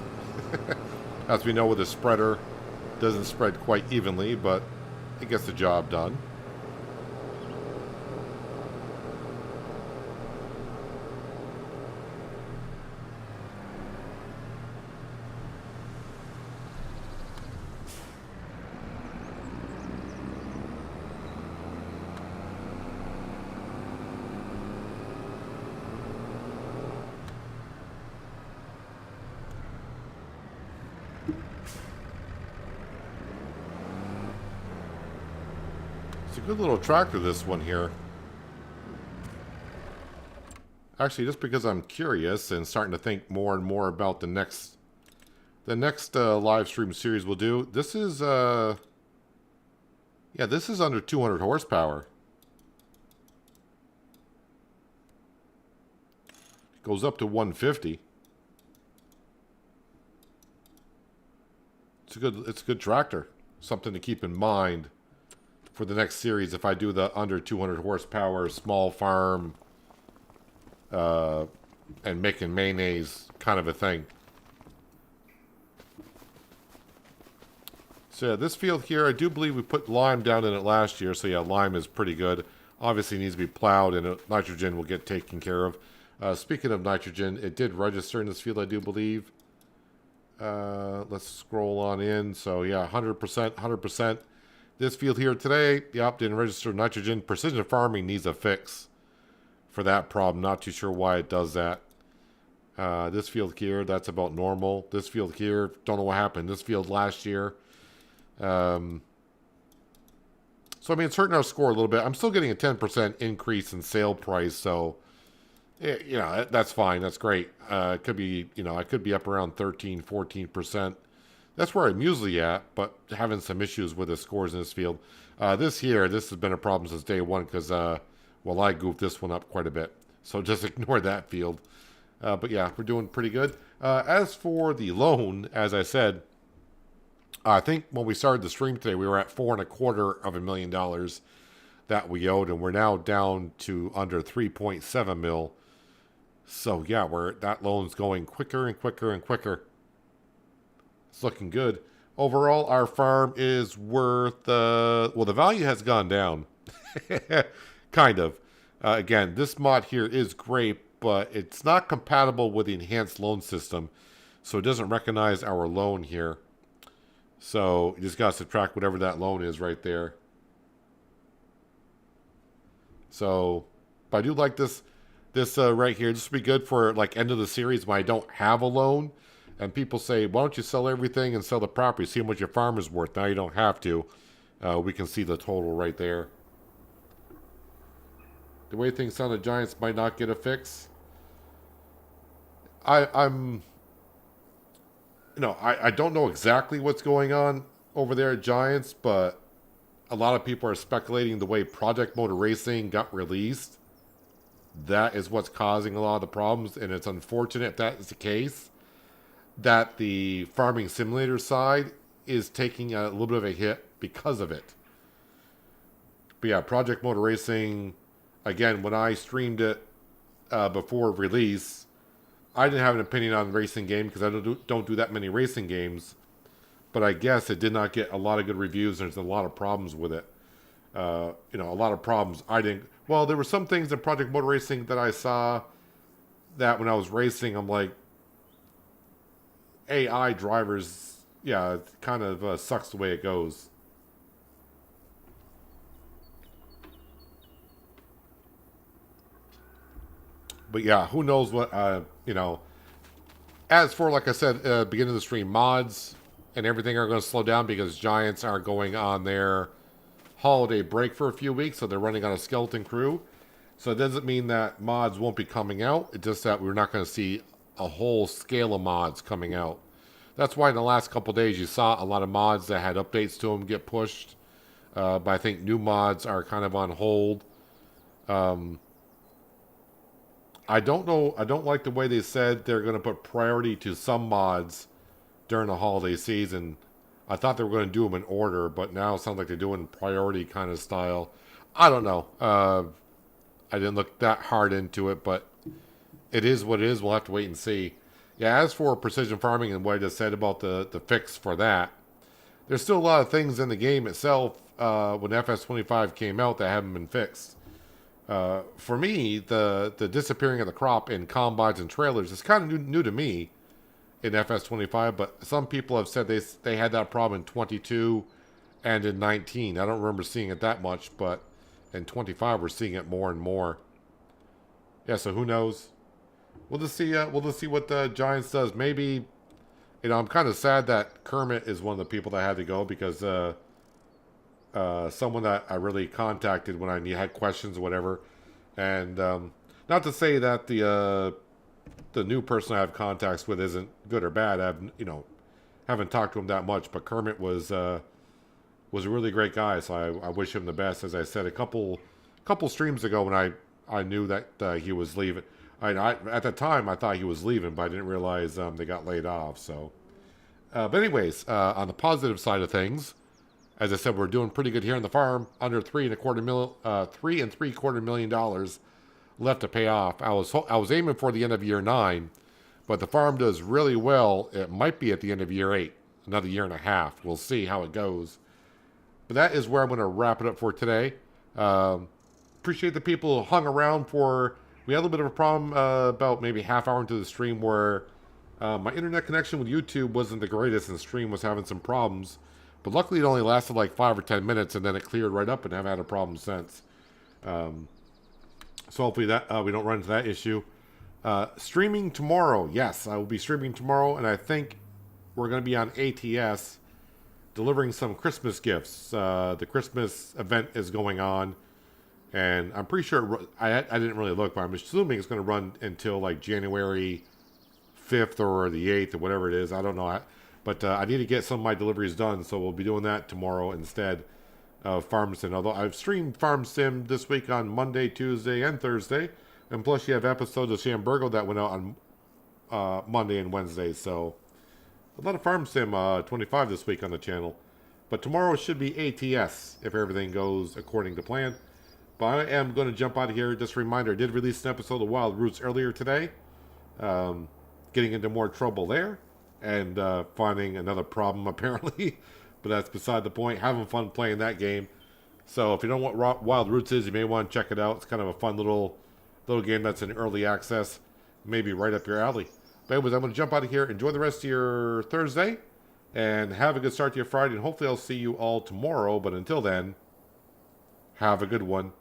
As we know with a spreader, doesn't spread quite evenly, but it gets the job done. It's a good little tractor, this one here. Actually, just because I'm curious and starting to think more and more about the next live stream series we'll do. This is yeah, this is under 200 horsepower. It goes up to 150. It's a good tractor. Something to keep in mind for the next series if I do the under 200 horsepower small farm and making mayonnaise kind of a thing. So yeah, this field here, I do believe we put lime down in it last year. So yeah, lime is pretty good. Obviously needs to be plowed and nitrogen will get taken care of. Speaking of nitrogen, it did register in this field, I do believe. Let's scroll on in. So yeah, 100%, 100%. This field here today, yep, didn't register nitrogen. Precision farming needs a fix for that problem. Not too sure why it does that. This field here, that's about normal. This field here, don't know what happened. This field last year. So, I mean, it's hurting our score a little bit. I'm still getting a 10% increase in sale price. So, you know, that's fine. That's great. It could be, you know, I could be up around 13, 14%. That's where I'm usually at, but having some issues with the scores in this field. This has been a problem since day one because, well, I goofed this one up quite a bit. So just ignore that field. But yeah, we're doing pretty good. As for the loan, as I said, I think when we started the stream today, we were at $4.25 million that we owed, and we're now down to under 3.7 mil. So yeah, that loan's going quicker and quicker and quicker. It's looking good. Overall, our farm is worth, well, the value has gone down. Kind of. Again, this mod here is great, but it's not compatible with the enhanced loan system. So it doesn't recognize our loan here. So you just got to subtract whatever that loan is right there. So, but I do like this right here. This would be good for like end of the series when I don't have a loan. And people say, why don't you sell everything and sell the property? See how much your farm is worth. Now you don't have to. We can see the total right there. The way things sound, the Giants might not get a fix. I'm... You know, I don't know exactly what's going on over there at Giants, but a lot of people are speculating the way Project Motor Racing got released. That is what's causing a lot of the problems, and it's unfortunate if that is the case, that the farming simulator side is taking a little bit of a hit because of it. But yeah, Project Motor Racing, again, when I streamed it before release, I didn't have an opinion on the racing game because I don't do that many racing games. But I guess it did not get a lot of good reviews. There's a lot of problems with it. You know, a lot of problems. I didn't... Well, there were some things in Project Motor Racing that I saw that when I was racing, I'm like, AI drivers, yeah, it kind of sucks the way it goes. But yeah, who knows what, you know. As for, like I said, beginning of the stream, mods and everything are going to slow down because Giants are going on their holiday break for a few weeks, so they're running on a skeleton crew. So it doesn't mean that mods won't be coming out. It's just that we're not going to see a whole scale of mods coming out. That's why in the last couple of days you saw a lot of mods that had updates to them get pushed. But I think new mods are kind of on hold. I don't know. I don't like the way they said they're going to put priority to some mods during the holiday season. I thought they were going to do them in order, but now it sounds like they're doing priority kind of style. I don't know. I didn't look that hard into it, but it is what it is. We'll have to wait and see. Yeah, as for precision farming and what I just said about the fix for that, there's still a lot of things in the game itself when FS25 came out that haven't been fixed. For me, the disappearing of the crop in combines and trailers is kind of new to me in FS25, but some people have said they had that problem in 22 and in 19. I don't remember seeing it that much, but in 25 we're seeing it more and more. Yeah, so who knows? We'll just see. We'll just see what the Giants does. Maybe, I'm kind of sad that Kermit is one of the people that had to go because someone that I really contacted when I had questions or whatever, and not to say that the new person I have contacts with isn't good or bad. I've haven't talked to him that much, but Kermit was a really great guy. So I wish him the best. As I said a couple streams ago when I knew that he was leaving. At the time I thought he was leaving, but I didn't realize they got laid off. So, but anyways, on the positive side of things, as I said, we're doing pretty good here on the farm. Under $3.75 million left to pay off. I was aiming for the end of year 9, but the farm does really well. It might be at the end of year 8, another year and a half. We'll see how it goes. But that is where I'm going to wrap it up for today. Appreciate the people who hung around for. We had a little bit of a problem about maybe half hour into the stream where my internet connection with YouTube wasn't the greatest and the stream was having some problems. But luckily it only lasted like 5 or 10 minutes and then it cleared right up and haven't had a problem since. So hopefully that we don't run into that issue. Streaming tomorrow. Yes, I will be streaming tomorrow, and I think we're going to be on ATS delivering some Christmas gifts. The Christmas event is going on, and I'm pretty sure I didn't really look, but I'm assuming it's going to run until like January 5th or the 8th or whatever it is. I don't know. But I need to get some of my deliveries done, so we'll be doing that tomorrow instead of Farm Sim. Although I've streamed Farm Sim this week on Monday, Tuesday, and Thursday. And plus you have episodes of Shamburgo that went out on Monday and Wednesday. So a lot of Farm Sim 25 this week on the channel. But tomorrow should be ATS if everything goes according to plan. But I am going to jump out of here. Just a reminder, I did release an episode of Wild Roots earlier today. Getting into more trouble there. And finding another problem apparently. But that's beside the point. Having fun playing that game. So if you don't know what Wild Roots is, you may want to check it out. It's kind of a fun little game that's in early access. Maybe right up your alley. But anyways, I'm going to jump out of here. Enjoy the rest of your Thursday. And have a good start to your Friday. And hopefully I'll see you all tomorrow. But until then, have a good one.